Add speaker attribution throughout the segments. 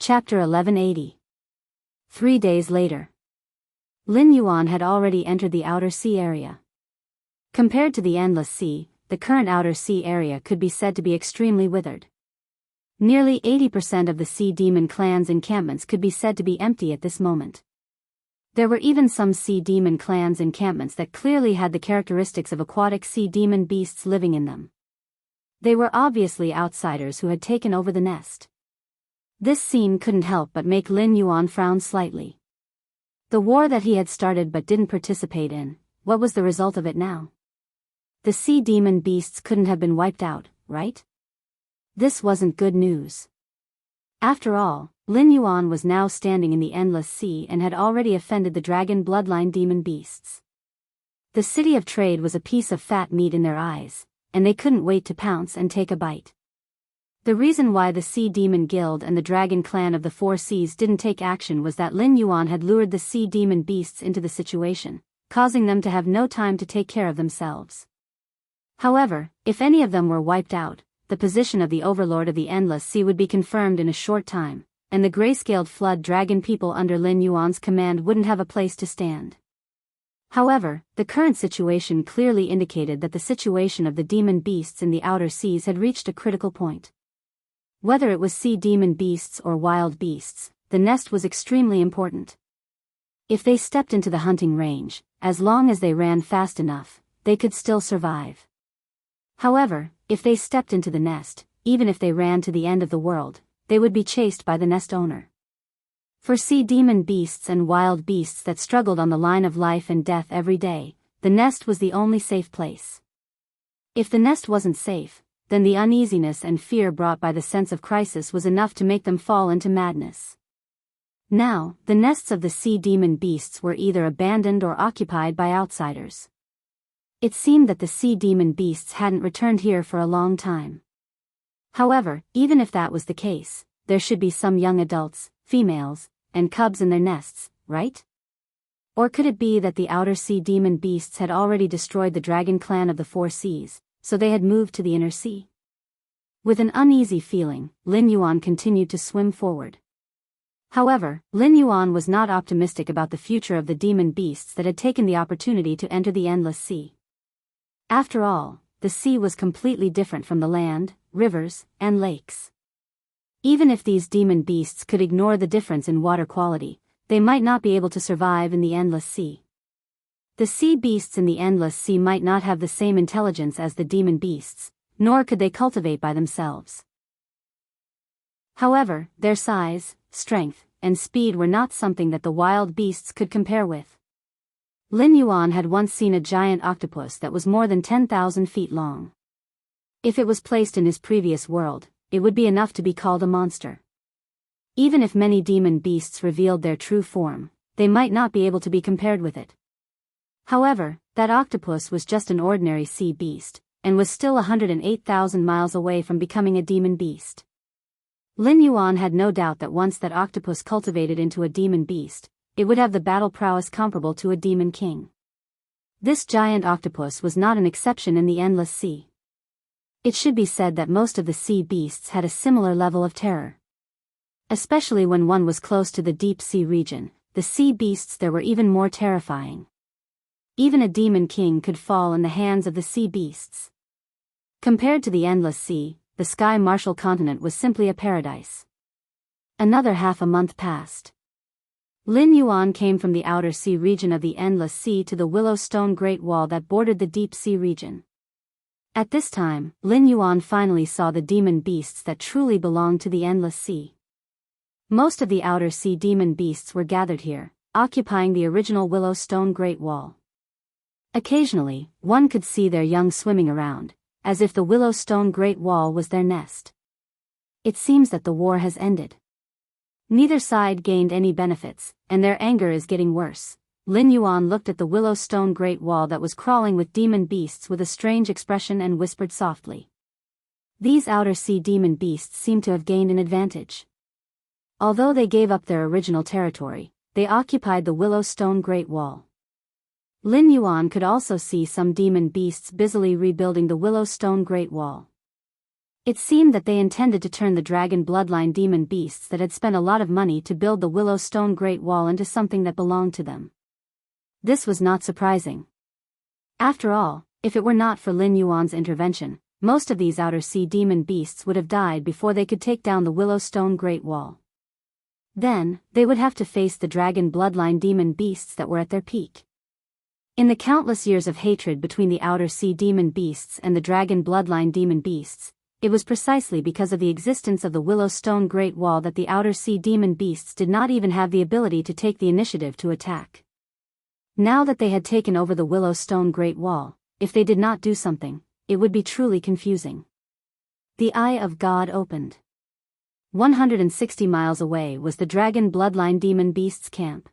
Speaker 1: Chapter 1180. 3 days later. Lin Yuan had already entered the outer sea area. Compared to the endless sea, the current outer sea area could be said to be extremely withered. Nearly 80% of the sea demon clan's encampments could be said to be empty at this moment. There were even some sea demon clan's encampments that clearly had the characteristics of aquatic sea demon beasts living in them. They were obviously outsiders who had taken over the nest. This scene couldn't help but make Lin Yuan frown slightly. The war that he had started but didn't participate in, what was the result of it now? The sea demon beasts couldn't have been wiped out, right? This wasn't good news. After all, Lin Yuan was now standing in the endless sea and had already offended the dragon bloodline demon beasts. The city of trade was a piece of fat meat in their eyes, and they couldn't wait to pounce and take a bite. The reason why the Sea Demon Guild and the Dragon Clan of the Four Seas didn't take action was that Lin Yuan had lured the sea demon beasts into the situation, causing them to have no time to take care of themselves. However, if any of them were wiped out, the position of the overlord of the Endless Sea would be confirmed in a short time, and the grayscaled flood dragon people under Lin Yuan's command wouldn't have a place to stand. However, the current situation clearly indicated that the situation of the demon beasts in the outer seas had reached a critical point. Whether it was sea demon beasts or wild beasts, the nest was extremely important. If they stepped into the hunting range, as long as they ran fast enough, they could still survive. However, if they stepped into the nest, even if they ran to the end of the world, they would be chased by the nest owner. For sea demon beasts and wild beasts that struggled on the line of life and death every day, the nest was the only safe place. If the nest wasn't safe, then the uneasiness and fear brought by the sense of crisis was enough to make them fall into madness. Now, the nests of the sea demon beasts were either abandoned or occupied by outsiders. It seemed that the sea demon beasts hadn't returned here for a long time. However, even if that was the case, there should be some young adults, females, and cubs in their nests, right? Or could it be that the outer sea demon beasts had already destroyed the dragon clan of the Four Seas, so they had moved to the inner sea? With an uneasy feeling, Lin Yuan continued to swim forward. However, Lin Yuan was not optimistic about the future of the demon beasts that had taken the opportunity to enter the endless sea. After all, the sea was completely different from the land, rivers, and lakes. Even if these demon beasts could ignore the difference in water quality, they might not be able to survive in the endless sea. The sea beasts in the endless sea might not have the same intelligence as the demon beasts, nor could they cultivate by themselves. However, their size, strength, and speed were not something that the wild beasts could compare with. Lin Yuan had once seen a giant octopus that was more than 10,000 feet long. If it was placed in his previous world, it would be enough to be called a monster. Even if many demon beasts revealed their true form, they might not be able to be compared with it. However, that octopus was just an ordinary sea beast, and was still 108,000 miles away from becoming a demon beast. Lin Yuan had no doubt that once that octopus cultivated into a demon beast, it would have the battle prowess comparable to a demon king. This giant octopus was not an exception in the endless sea. It should be said that most of the sea beasts had a similar level of terror. Especially when one was close to the deep sea region, the sea beasts there were even more terrifying. Even a demon king could fall in the hands of the sea beasts. Compared to the endless sea, the Sky Martial continent was simply a paradise. Another half a month passed. Lin Yuan came from the outer sea region of the endless sea to the willow stone great wall that bordered the deep sea region. At this time, Lin Yuan finally saw the demon beasts that truly belonged to the endless sea. Most of the outer sea demon beasts were gathered here, occupying the original willow stone great wall. Occasionally, one could see their young swimming around, as if the willow stone great wall was their nest. It seems that the war has ended. Neither side gained any benefits, and their anger is getting worse. Lin Yuan looked at the willow stone great wall that was crawling with demon beasts with a strange expression and whispered softly. These outer sea demon beasts seem to have gained an advantage. Although they gave up their original territory, they occupied the willow stone great wall. Lin Yuan could also see some demon beasts busily rebuilding the willow stone great wall. It seemed that they intended to turn the dragon bloodline demon beasts that had spent a lot of money to build the Willow Stone Great Wall into something that belonged to them. This was not surprising. After all, if it were not for Lin Yuan's intervention, most of these outer sea demon beasts would have died before they could take down the Willow Stone Great Wall. Then, they would have to face the dragon bloodline demon beasts that were at their peak. In the countless years of hatred between the outer sea demon beasts and the dragon bloodline demon beasts, it was precisely because of the existence of the Willow Stone Great Wall that the outer sea demon beasts did not even have the ability to take the initiative to attack. Now that they had taken over the Willow Stone Great Wall, if they did not do something, it would be truly confusing. The Eye of God opened. 160 miles away was the dragon bloodline demon beasts camp.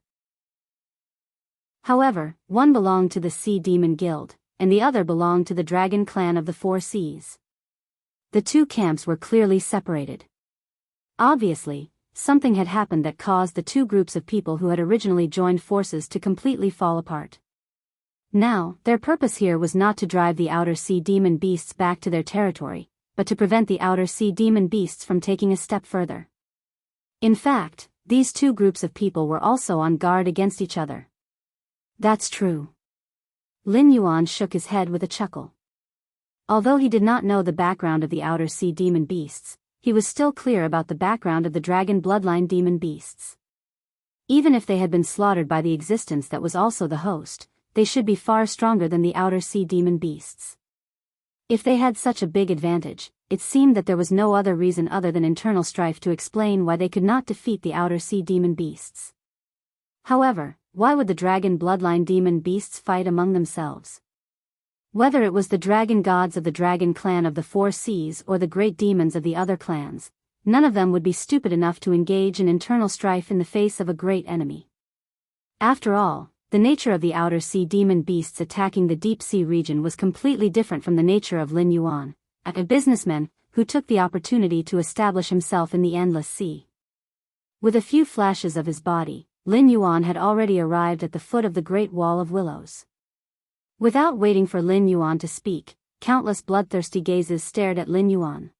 Speaker 1: However, one belonged to the Sea Demon Guild, and the other belonged to the Dragon Clan of the Four Seas. The two camps were clearly separated. Obviously, something had happened that caused the two groups of people who had originally joined forces to completely fall apart. Now, their purpose here was not to drive the outer sea demon beasts back to their territory, but to prevent the outer sea demon beasts from taking a step further. In fact, these two groups of people were also on guard against each other. That's true. Lin Yuan shook his head with a chuckle. Although he did not know the background of the outer sea demon beasts, he was still clear about the background of the dragon bloodline demon beasts. Even if they had been slaughtered by the existence that was also the host, they should be far stronger than the outer sea demon beasts. If they had such a big advantage, it seemed that there was no other reason other than internal strife to explain why they could not defeat the outer sea demon beasts. However, why would the dragon bloodline demon beasts fight among themselves? Whether it was the dragon gods of the dragon clan of the Four Seas or the great demons of the other clans, none of them would be stupid enough to engage in internal strife in the face of a great enemy. After all, the nature of the outer sea demon beasts attacking the deep sea region was completely different from the nature of Lin Yuan, a businessman who took the opportunity to establish himself in the endless sea. With a few flashes of his body, Lin Yuan had already arrived at the foot of the Great Wall of Willows. Without waiting for Lin Yuan to speak, countless bloodthirsty gazes stared at Lin Yuan.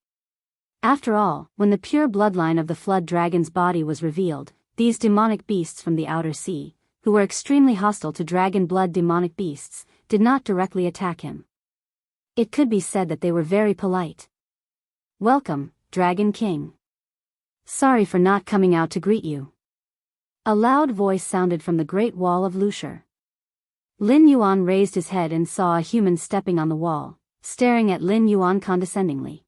Speaker 1: After all, when the pure bloodline of the flood dragon's body was revealed, these demonic beasts from the outer sea, who were extremely hostile to dragon blood demonic beasts, did not directly attack him. It could be said that they were very polite. "Welcome, Dragon King. Sorry for not coming out to greet you." A loud voice sounded from the Great Wall of Lushur. Lin Yuan raised his head and saw a human stepping on the wall, staring at Lin Yuan condescendingly.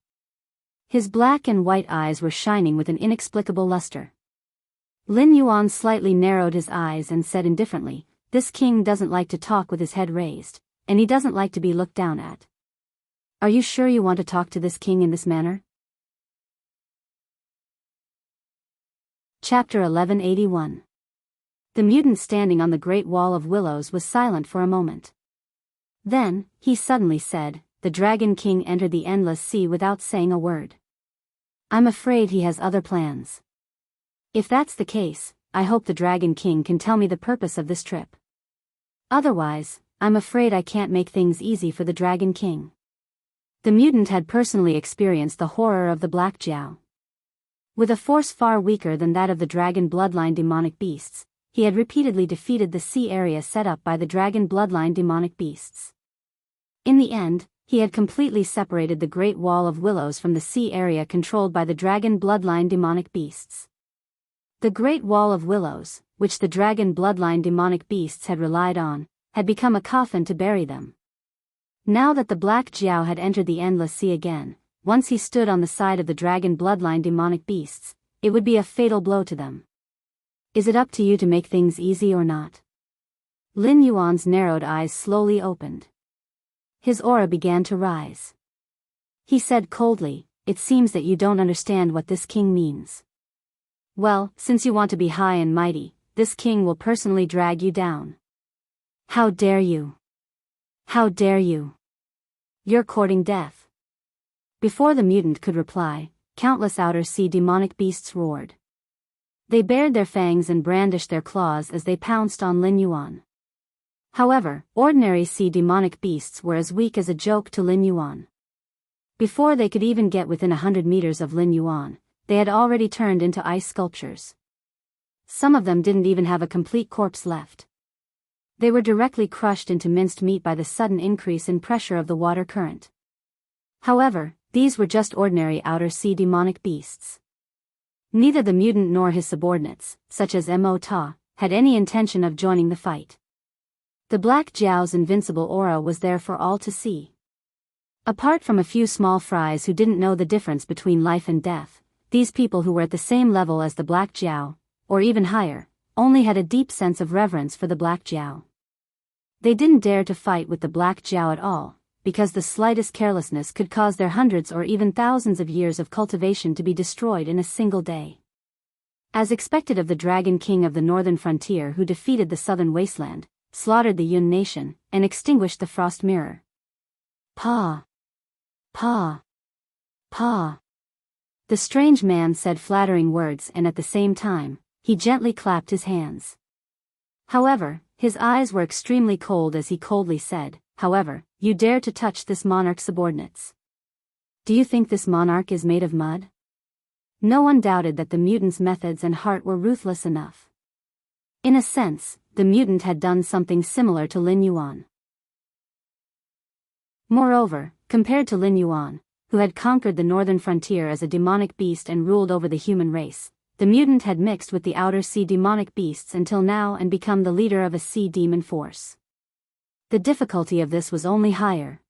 Speaker 1: His black and white eyes were shining with an inexplicable luster. Lin Yuan slightly narrowed his eyes and said indifferently, "This king doesn't like to talk with his head raised, and he doesn't like to be looked down at. Are you sure you want to talk to this king in this manner?" Chapter 1181. The mutant standing on the Great Wall of Willows was silent for a moment. Then, he suddenly said, "The Dragon King entered the endless sea without saying a word. I'm afraid he has other plans. If that's the case, I hope the Dragon King can tell me the purpose of this trip. Otherwise, I'm afraid I can't make things easy for the Dragon King." The mutant had personally experienced the horror of the Black Jiao. With a force far weaker than that of the dragon bloodline demonic beasts, he had repeatedly defeated the sea area set up by the dragon bloodline demonic beasts. In the end, he had completely separated the Great Wall of Willows from the sea area controlled by the dragon bloodline demonic beasts. The Great Wall of Willows, which the dragon bloodline demonic beasts had relied on, had become a coffin to bury them. Now that the Black Jiao had entered the endless sea again, once he stood on the side of the dragon bloodline demonic beasts, it would be a fatal blow to them. "Is it up to you to make things easy or not?" Lin Yuan's narrowed eyes slowly opened. His aura began to rise. He said coldly, "It seems that you don't understand what this king means. Well, since you want to be high and mighty, this king will personally drag you down. How dare you? How dare you? You're courting death." Before the mutant could reply, countless outer sea demonic beasts roared. They bared their fangs and brandished their claws as they pounced on Lin Yuan. However, ordinary sea demonic beasts were as weak as a joke to Lin Yuan. Before they could even get within 100 meters of Lin Yuan, they had already turned into ice sculptures. Some of them didn't even have a complete corpse left. They were directly crushed into minced meat by the sudden increase in pressure of the water current. However, these were just ordinary outer sea demonic beasts. Neither the mutant nor his subordinates, such as Mo Ta, had any intention of joining the fight. The Black Jiao's invincible aura was there for all to see. Apart from a few small fries who didn't know the difference between life and death, these people who were at the same level as the Black Jiao, or even higher, only had a deep sense of reverence for the Black Jiao. They didn't dare to fight with the Black Jiao at all, because the slightest carelessness could cause their hundreds or even thousands of years of cultivation to be destroyed in a single day. As expected of the Dragon King of the northern frontier who defeated the southern wasteland, slaughtered the Yun nation, and extinguished the frost mirror. Pa! Pa! Pa! The strange man said flattering words, and at the same time, he gently clapped his hands. However, his eyes were extremely cold as he coldly said, "However, you dare to touch this monarch's subordinates. Do you think this monarch is made of mud?" No one doubted that the mutant's methods and heart were ruthless enough. In a sense, the mutant had done something similar to Lin Yuan. Moreover, compared to Lin Yuan, who had conquered the northern frontier as a demonic beast and ruled over the human race, the mutant had mixed with the outer sea demonic beasts until now and become the leader of a sea demon force. The difficulty of this was only higher.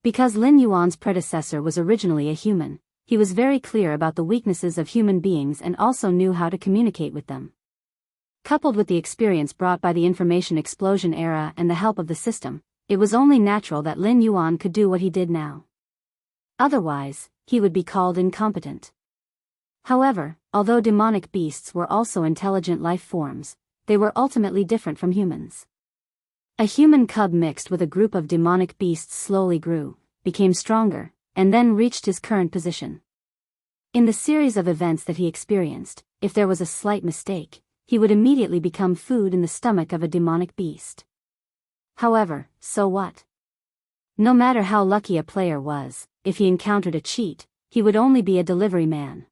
Speaker 1: Because Lin Yuan's predecessor was originally a human, he was very clear about the weaknesses of human beings and also knew how to communicate with them. Coupled with the experience brought by the information explosion era and the help of the system, it was only natural that Lin Yuan could do what he did now. Otherwise, he would be called incompetent. However, although demonic beasts were also intelligent life forms, they were ultimately different from humans. A human cub mixed with a group of demonic beasts slowly grew, became stronger, and then reached his current position. In the series of events that he experienced, if there was a slight mistake, he would immediately become food in the stomach of a demonic beast. However, so what? No matter how lucky a player was, if he encountered a cheat, he would only be a delivery man.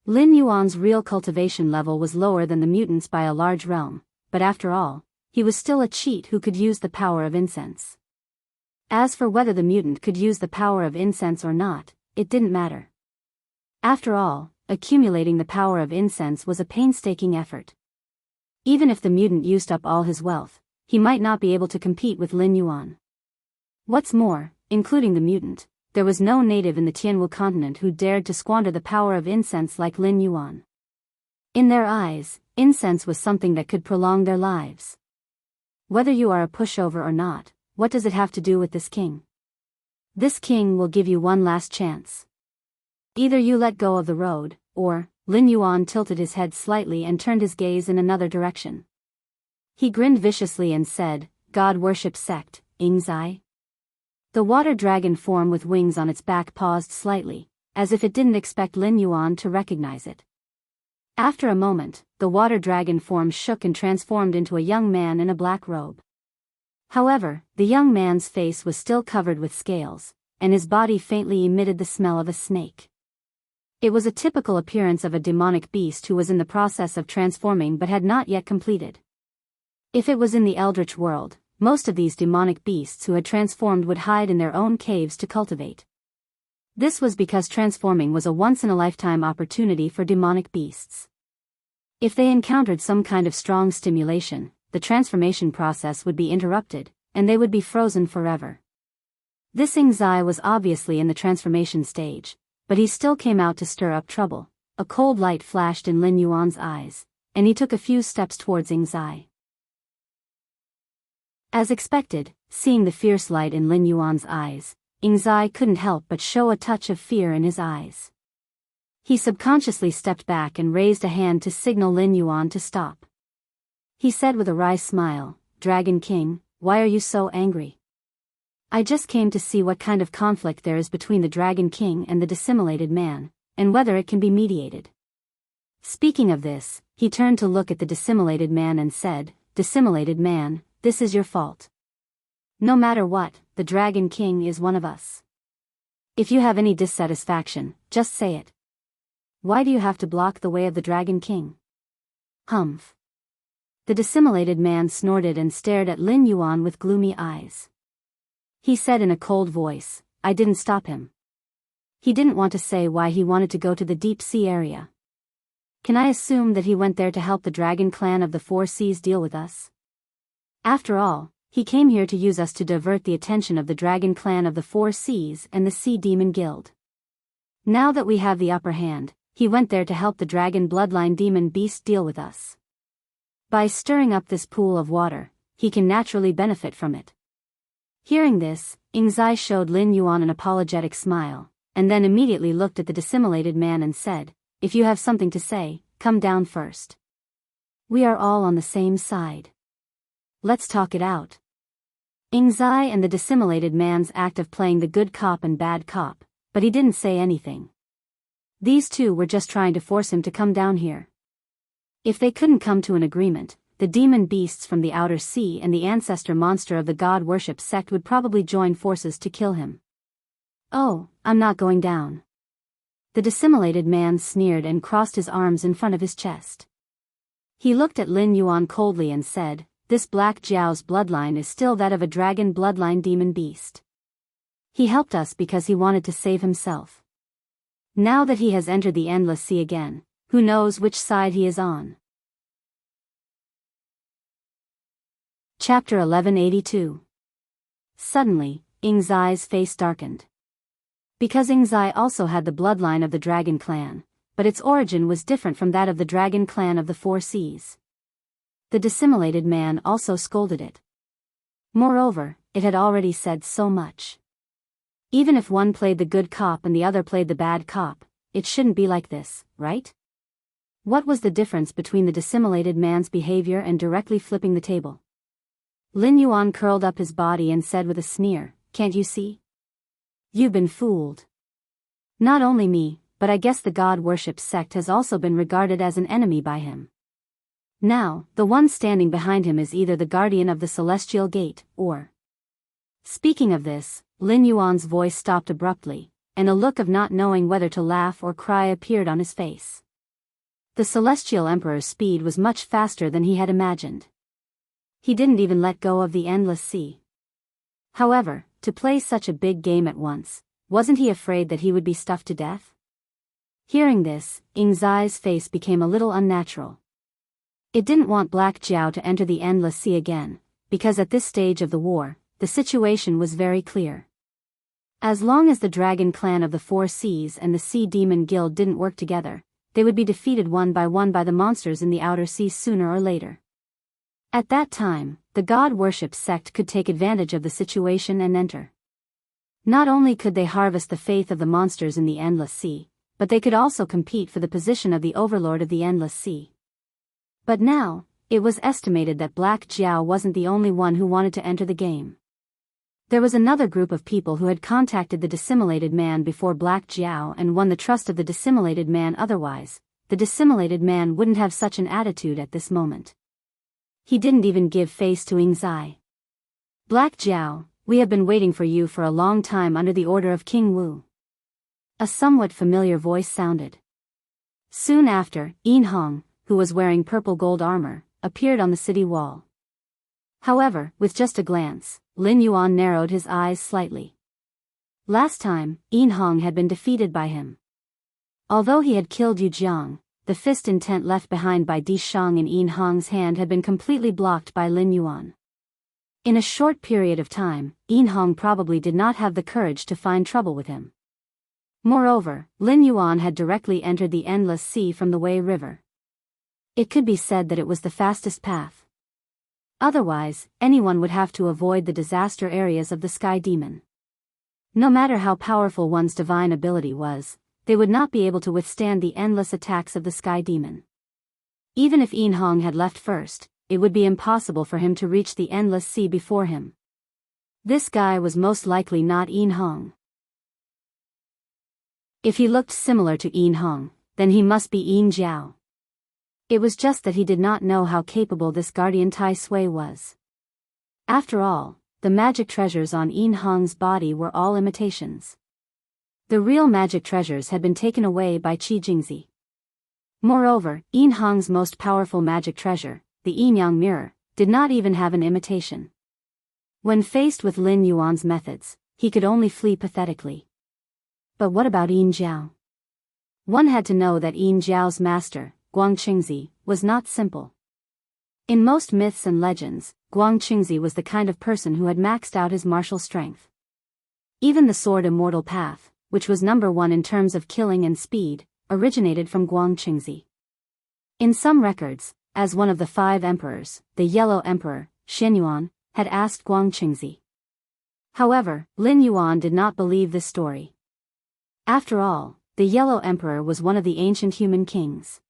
Speaker 1: Lin Yuan's real cultivation level was lower than the mutant's by a large realm, but after all, he was still a cheat who could use the power of incense. As for whether the mutant could use the power of incense or not, it didn't matter. After all, accumulating the power of incense was a painstaking effort. Even if the mutant used up all his wealth, he might not be able to compete with Lin Yuan. What's more, including the mutant, there was no native in the Tianwu continent who dared to squander the power of incense like Lin Yuan. In their eyes, incense was something that could prolong their lives. Whether you are a pushover or not, what does it have to do with this king? This king will give you one last chance. Either you let go of the road, or, Lin Yuan tilted his head slightly and turned his gaze in another direction. He grinned viciously and said, "God worship sect, Ingzai." The water dragon form with wings on its back paused slightly, as if it didn't expect Lin Yuan to recognize it. After a moment, the water dragon form shook and transformed into a young man in a black robe. However, the young man's face was still covered with scales, and his body faintly emitted the smell of a snake. It was a typical appearance of a demonic beast who was in the process of transforming but had not yet completed. If it was in the Eldritch world, most of these demonic beasts who had transformed would hide in their own caves to cultivate. This was because transforming was a once-in-a-lifetime opportunity for demonic beasts. If they encountered some kind of strong stimulation, the transformation process would be interrupted, and they would be frozen forever. This Ingzai was obviously in the transformation stage, but he still came out to stir up trouble. A cold light flashed in Lin Yuan's eyes, and he took a few steps towards Ingzai. As expected, seeing the fierce light in Lin Yuan's eyes, Ingzai couldn't help but show a touch of fear in his eyes. He subconsciously stepped back and raised a hand to signal Lin Yuan to stop. He said with a wry smile, "Dragon King, why are you so angry? I just came to see what kind of conflict there is between the Dragon King and the dissimulated man, and whether it can be mediated." Speaking of this, he turned to look at the dissimulated man and said, "Dissimulated man, this is your fault. No matter what, the Dragon King is one of us. If you have any dissatisfaction, just say it. Why do you have to block the way of the Dragon King? Humph. The dissimulated man snorted and stared at Lin Yuan with gloomy eyes. He said in a cold voice, I didn't stop him. He didn't want to say why he wanted to go to the deep sea area. Can I assume that he went there to help the Dragon Clan of the Four Seas deal with us? After all, he came here to use us to divert the attention of the Dragon Clan of the Four Seas and the Sea Demon Guild. Now that we have the upper hand, he went there to help the Dragon Bloodline Demon Beast deal with us. By stirring up this pool of water, he can naturally benefit from it. Hearing this, Ingzai showed Lin Yuan an apologetic smile, and then immediately looked at the dissimulated man and said, if you have something to say, come down first. We are all on the same side. Let's talk it out. Ingzai and the dissimulated man's act of playing the good cop and bad cop, but he didn't say anything. These two were just trying to force him to come down here. If they couldn't come to an agreement, the demon beasts from the outer sea and the ancestor monster of the god worship sect would probably join forces to kill him. Oh, I'm not going down. The dissimulated man sneered and crossed his arms in front of his chest. He looked at Lin Yuan coldly and said, this Black Jiao's bloodline is still that of a dragon bloodline demon beast. He helped us because he wanted to save himself. Now that he has entered the endless sea again, who knows which side he is on? Chapter 1182. Suddenly, Ingzai's face darkened. Because Ingzai also had the bloodline of the Dragon Clan, but its origin was different from that of the Dragon Clan of the Four Seas. The dissimulated man also scolded it. Moreover, it had already said so much. Even if one played the good cop and the other played the bad cop, it shouldn't be like this, right? What was the difference between the dissimulated man's behavior and directly flipping the table? Lin Yuan curled up his body and said with a sneer, can't you see? You've been fooled. Not only me, but I guess the god worship sect has also been regarded as an enemy by him. Now, the one standing behind him is either the guardian of the celestial gate, or... Speaking of this, Lin Yuan's voice stopped abruptly, and a look of not knowing whether to laugh or cry appeared on his face. The celestial emperor's speed was much faster than he had imagined. He didn't even let go of the endless sea. However, to play such a big game at once, wasn't he afraid that he would be stuffed to death? Hearing this, Ingzai's face became a little unnatural. It didn't want Black Jiao to enter the endless sea again, because at this stage of the war, the situation was very clear. As long as the Dragon Clan of the Four Seas and the Sea Demon Guild didn't work together, they would be defeated one by the monsters in the outer seas sooner or later. At that time, the god worship sect could take advantage of the situation and enter. Not only could they harvest the faith of the monsters in the endless sea, but they could also compete for the position of the overlord of the endless sea. But now, it was estimated that Black Jiao wasn't the only one who wanted to enter the game. There was another group of people who had contacted the dissimulated man before Black Jiao and won the trust of the dissimulated man. Otherwise, the dissimulated man wouldn't have such an attitude at this moment. He didn't even give face to Ingzai. Black Jiao, we have been waiting for you for a long time under the order of King Wu. A somewhat familiar voice sounded. Soon after, Yin Hong, who was wearing purple gold armor, appeared on the city wall. However, with just a glance, Lin Yuan narrowed his eyes slightly. Last time, Yin Hong had been defeated by him. Although he had killed Yu Jiang, the fist intent left behind by Di Shang in Yin Hong's hand had been completely blocked by Lin Yuan. In a short period of time, Yin Hong probably did not have the courage to find trouble with him. Moreover, Lin Yuan had directly entered the endless sea from the Wei River. It could be said that it was the fastest path. Otherwise, anyone would have to avoid the disaster areas of the Sky Demon. No matter how powerful one's divine ability was, they would not be able to withstand the endless attacks of the Sky Demon. Even if Yin Hong had left first, it would be impossible for him to reach the endless sea before him. This guy was most likely not Yin Hong. If he looked similar to Yin Hong, then he must be Yin Jiao. It was just that he did not know how capable this guardian Tai Sui was. After all, the magic treasures on Yin Hong's body were all imitations. The real magic treasures had been taken away by Qi Jingzi. Moreover, Yin Hong's most powerful magic treasure, the Yin Yang mirror, did not even have an imitation. When faced with Lin Yuan's methods, he could only flee pathetically. But what about Yin Jiao? One had to know that Yin Jiao's master, Guang Qingzi, was not simple. In most myths and legends, Guang Qingzi was the kind of person who had maxed out his martial strength. Even the sword Immortal Path, which was number 1 in terms of killing and speed, originated from Guang Qingzi. In some records, as one of the 5 emperors, the Yellow Emperor, Xianyuan, had asked Guang Qingzi. However, Lin Yuan did not believe this story. After all, the Yellow Emperor was one of the ancient human kings.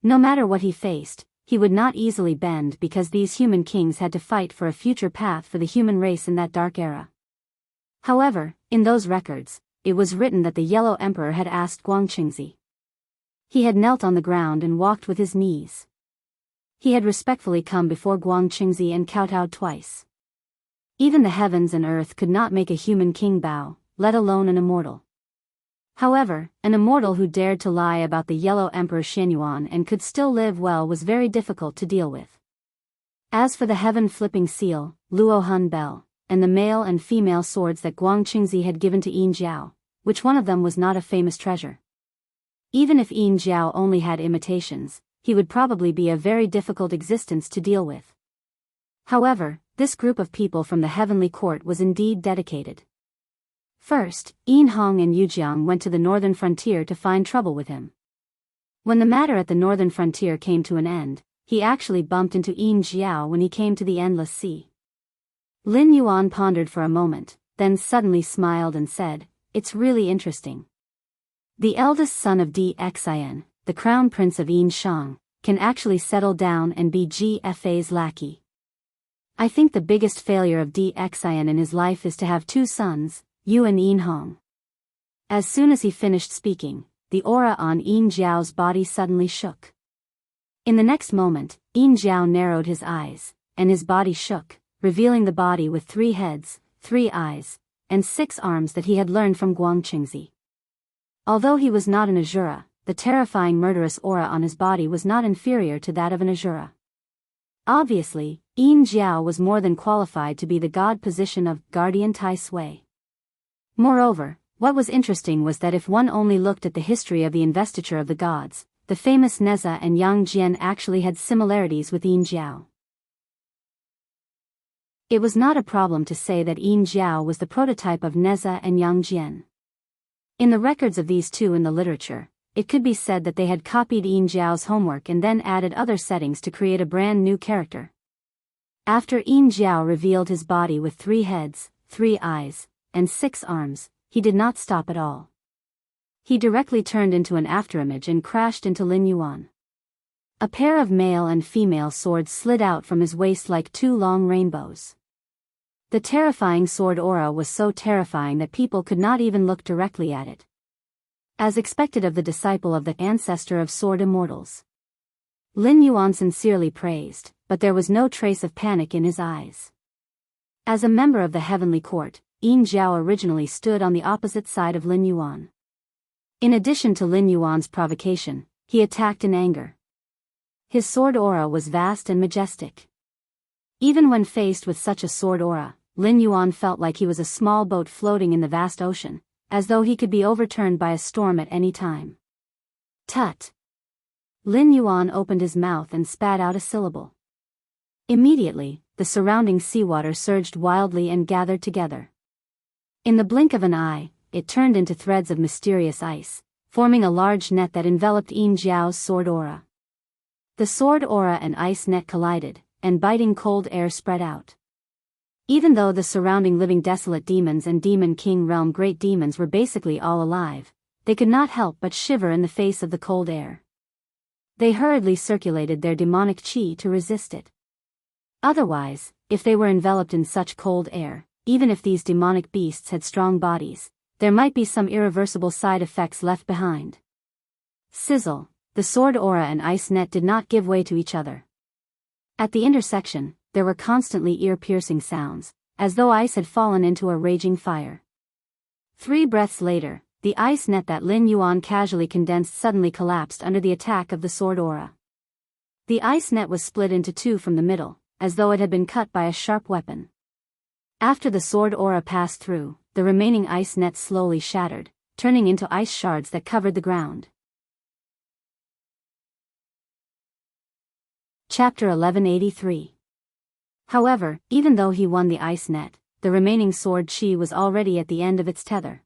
Speaker 1: No matter what he faced, he would not easily bend because these human kings had to fight for a future path for the human race in that dark era. However, in those records, it was written that the Yellow Emperor had asked Guang Qingzi. He had knelt on the ground and walked with his knees. He had respectfully come before Guang Qingzi and kowtowed twice. Even the heavens and earth could not make a human king bow, let alone an immortal. However, an immortal who dared to lie about the Yellow Emperor Xianyuan and could still live well was very difficult to deal with. As for the heaven-flipping seal, Luo Hun Bell, and the male and female swords that Guang Qingzi had given to Yin Jiao, which one of them was not a famous treasure? Even if Yin Jiao only had imitations, he would probably be a very difficult existence to deal with. However, this group of people from the heavenly court was indeed dedicated. First, Yin Hong and Yu Jiang went to the northern frontier to find trouble with him. When the matter at the northern frontier came to an end, he actually bumped into Yin Jiao when he came to the Endless Sea. Lin Yuan pondered for a moment, then suddenly smiled and said, "It's really interesting. The eldest son of Dxin, the crown prince of Yin Shang, can actually settle down and be GFA's lackey. I think the biggest failure of Dxin in his life is to have 2 sons, Yu and Yin Hong." As soon as he finished speaking, the aura on Yin Jiao's body suddenly shook. In the next moment, Yin Jiao narrowed his eyes, and his body shook, revealing the body with 3 heads, 3 eyes, and 6 arms that he had learned from Guang Qingzi. Although he was not an Asura, the terrifying murderous aura on his body was not inferior to that of an Asura. Obviously, Yin Jiao was more than qualified to be the god position of Guardian Tai Sui. Moreover, what was interesting was that if one only looked at the history of the investiture of the gods, the famous Neza and Yang Jian actually had similarities with Yin Jiao. It was not a problem to say that Yin Jiao was the prototype of Neza and Yang Jian. In the records of these two in the literature, it could be said that they had copied Yin Jiao's homework and then added other settings to create a brand new character. After Yin Jiao revealed his body with 3 heads, 3 eyes, and 6 arms, he did not stop at all. He directly turned into an afterimage and crashed into Lin Yuan. A pair of male and female swords slid out from his waist like 2 long rainbows. The terrifying sword aura was so terrifying that people could not even look directly at it. As expected of the disciple of the ancestor of sword immortals, Lin Yuan sincerely praised, but there was no trace of panic in his eyes. As a member of the heavenly court, Yin Jiao originally stood on the opposite side of Lin Yuan. In addition to Lin Yuan's provocation, he attacked in anger. His sword aura was vast and majestic. Even when faced with such a sword aura, Lin Yuan felt like he was a small boat floating in the vast ocean, as though he could be overturned by a storm at any time. Tut! Lin Yuan opened his mouth and spat out a syllable. Immediately, the surrounding seawater surged wildly and gathered together. In the blink of an eye, it turned into threads of mysterious ice, forming a large net that enveloped Yin Jiao's sword aura. The sword aura and ice net collided, and biting cold air spread out. Even though the surrounding living desolate demons and Demon King realm great demons were basically all alive, they could not help but shiver in the face of the cold air. They hurriedly circulated their demonic chi to resist it. Otherwise, if they were enveloped in such cold air, even if these demonic beasts had strong bodies, there might be some irreversible side effects left behind. Sizzle, the sword aura and ice net did not give way to each other. At the intersection, there were constantly ear-piercing sounds, as though ice had fallen into a raging fire. 3 breaths later, the ice net that Lin Yuan casually condensed suddenly collapsed under the attack of the sword aura. The ice net was split into two from the middle, as though it had been cut by a sharp weapon. After the sword aura passed through, the remaining ice net slowly shattered, turning into ice shards that covered the ground. Chapter 1183. However, even though he won the ice net, the remaining sword chi was already at the end of its tether.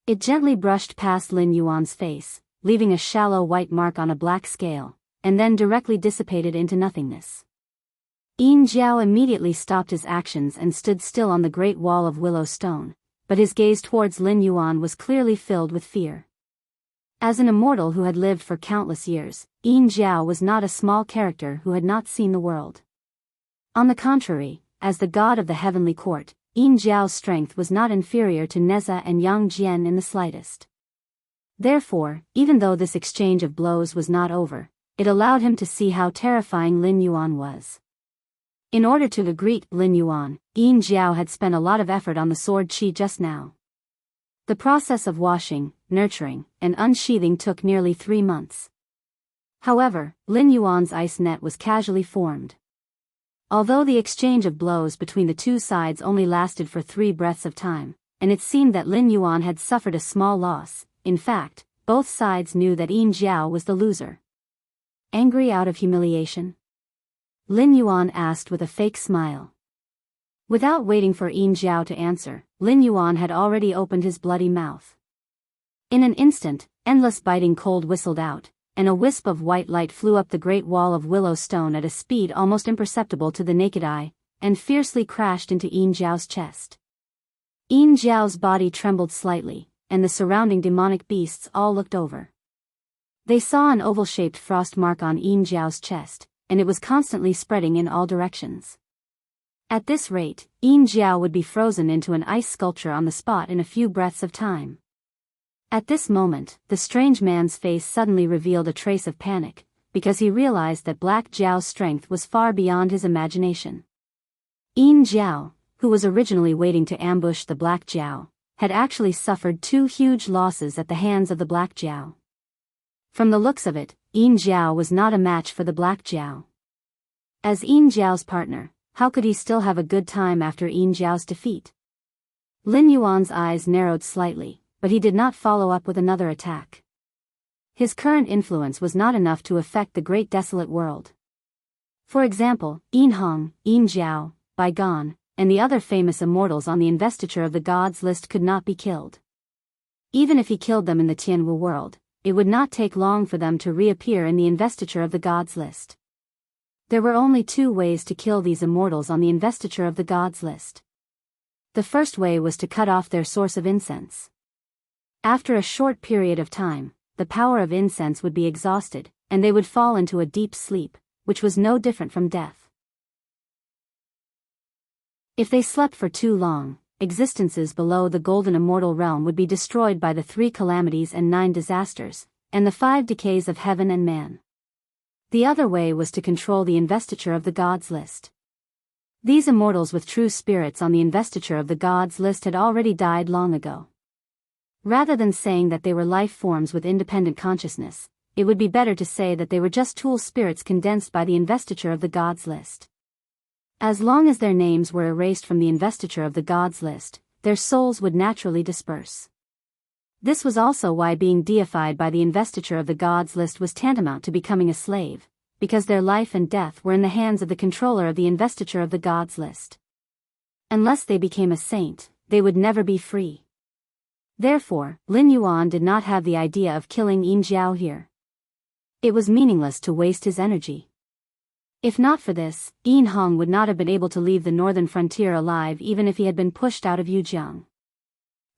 Speaker 1: It gently brushed past Lin Yuan's face, leaving a shallow white mark on a black scale, and then directly dissipated into nothingness. Yin Jiao immediately stopped his actions and stood still on the great wall of willow stone, but his gaze towards Lin Yuan was clearly filled with fear. As an immortal who had lived for countless years, Yin Jiao was not a small character who had not seen the world. On the contrary, as the god of the heavenly court, Yin Jiao's strength was not inferior to Neza and Yang Jian in the slightest. Therefore, even though this exchange of blows was not over, it allowed him to see how terrifying Lin Yuan was. In order to greet Lin Yuan, Yin Jiao had spent a lot of effort on the sword chi just now. The process of washing, nurturing, and unsheathing took nearly 3 months. However, Lin Yuan's ice net was casually formed. Although the exchange of blows between the two sides only lasted for 3 breaths of time, and it seemed that Lin Yuan had suffered a small loss, in fact, both sides knew that Yin Jiao was the loser. Angry out of humiliation? Lin Yuan asked with a fake smile. Without waiting for Yin Jiao to answer, Lin Yuan had already opened his bloody mouth. In an instant, endless biting cold whistled out, and a wisp of white light flew up the great wall of willow stone at a speed almost imperceptible to the naked eye, and fiercely crashed into Yin Jiao's chest. Yin Jiao's body trembled slightly, and the surrounding demonic beasts all looked over. They saw an oval-shaped frost mark on Yin Jiao's chest, and it was constantly spreading in all directions. At this rate, Yin Jiao would be frozen into an ice sculpture on the spot in a few breaths of time. At this moment, the strange man's face suddenly revealed a trace of panic, because he realized that Black Jiao's strength was far beyond his imagination. Yin Jiao, who was originally waiting to ambush the Black Jiao, had actually suffered 2 huge losses at the hands of the Black Jiao. From the looks of it, Yin Jiao was not a match for the Black Jiao. As Yin Jiao's partner, how could he still have a good time after Yin Jiao's defeat? Lin Yuan's eyes narrowed slightly, but he did not follow up with another attack. His current influence was not enough to affect the great desolate world. For example, Yin Hong, Yin Jiao, Bai Gan, and the other famous immortals on the investiture of the gods list could not be killed. Even if he killed them in the Tianwu world, it would not take long for them to reappear in the investiture of the gods list. There were only 2 ways to kill these immortals on the investiture of the gods list. The first way was to cut off their source of incense. After a short period of time, the power of incense would be exhausted, and they would fall into a deep sleep, which was no different from death. If they slept for too long, existences below the golden immortal realm would be destroyed by the 3 calamities and 9 disasters, and the 5 decays of heaven and man. The other way was to control the investiture of the gods list. These immortals with true spirits on the investiture of the gods list had already died long ago. Rather than saying that they were life forms with independent consciousness, it would be better to say that they were just tool spirits condensed by the investiture of the gods list. As long as their names were erased from the investiture of the gods list, their souls would naturally disperse. This was also why being deified by the investiture of the gods list was tantamount to becoming a slave, because their life and death were in the hands of the controller of the investiture of the gods list. Unless they became a saint, they would never be free. Therefore, Lin Yuan did not have the idea of killing Yin Jiao here. It was meaningless to waste his energy. If not for this, Yin Hong would not have been able to leave the northern frontier alive even if he had been pushed out of Yujiang.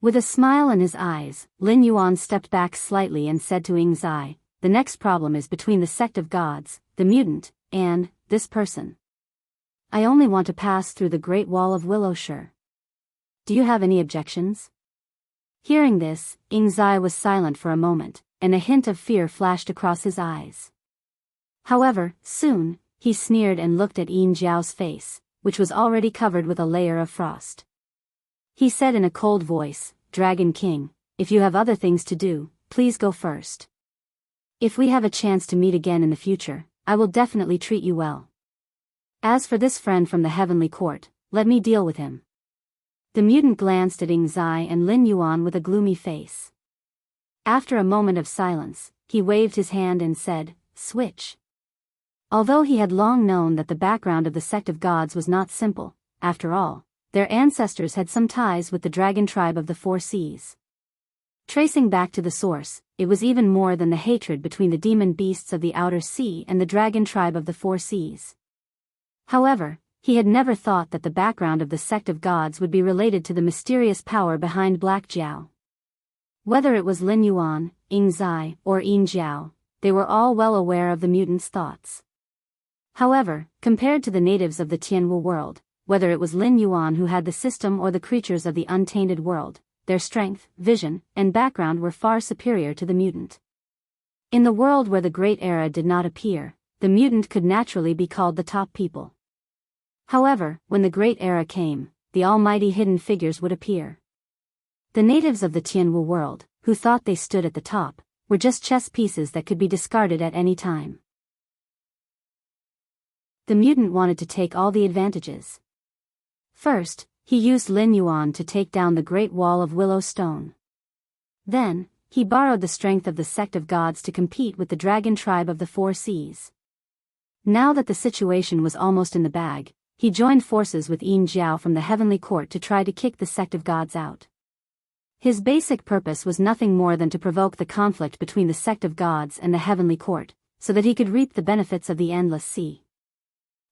Speaker 1: With a smile in his eyes, Lin Yuan stepped back slightly and said to Ying Zai, "The next problem is between the sect of gods, the mutant, and this person. I only want to pass through the Great Wall of Willowshire. Do you have any objections?" Hearing this, Ying Zai was silent for a moment, and a hint of fear flashed across his eyes. However, soon, he sneered and looked at Yin Jiao's face, which was already covered with a layer of frost. He said in a cold voice, "Dragon King, if you have other things to do, please go first. If we have a chance to meet again in the future, I will definitely treat you well. As for this friend from the heavenly court, let me deal with him." The mutant glanced at Ying Zai and Lin Yuan with a gloomy face. After a moment of silence, he waved his hand and said, "Switch." Although he had long known that the background of the sect of gods was not simple, after all, their ancestors had some ties with the dragon tribe of the Four Seas. Tracing back to the source, it was even more than the hatred between the demon beasts of the Outer Sea and the dragon tribe of the Four Seas. However, he had never thought that the background of the sect of gods would be related to the mysterious power behind Black Jiao. Whether it was Lin Yuan, Ying Zai, or Yin Jiao, they were all well aware of the mutant's thoughts. However, compared to the natives of the Tianwu world, whether it was Lin Yuan who had the system or the creatures of the untainted world, their strength, vision, and background were far superior to the mutant. In the world where the Great Era did not appear, the mutant could naturally be called the top people. However, when the Great Era came, the almighty hidden figures would appear. The natives of the Tianwu world, who thought they stood at the top, were just chess pieces that could be discarded at any time. The mutant wanted to take all the advantages. First, he used Lin Yuan to take down the Great Wall of Willow Stone. Then, he borrowed the strength of the sect of gods to compete with the dragon tribe of the Four Seas. Now that the situation was almost in the bag, he joined forces with Yin Jiao from the heavenly court to try to kick the sect of gods out. His basic purpose was nothing more than to provoke the conflict between the sect of gods and the heavenly court, so that he could reap the benefits of the endless sea.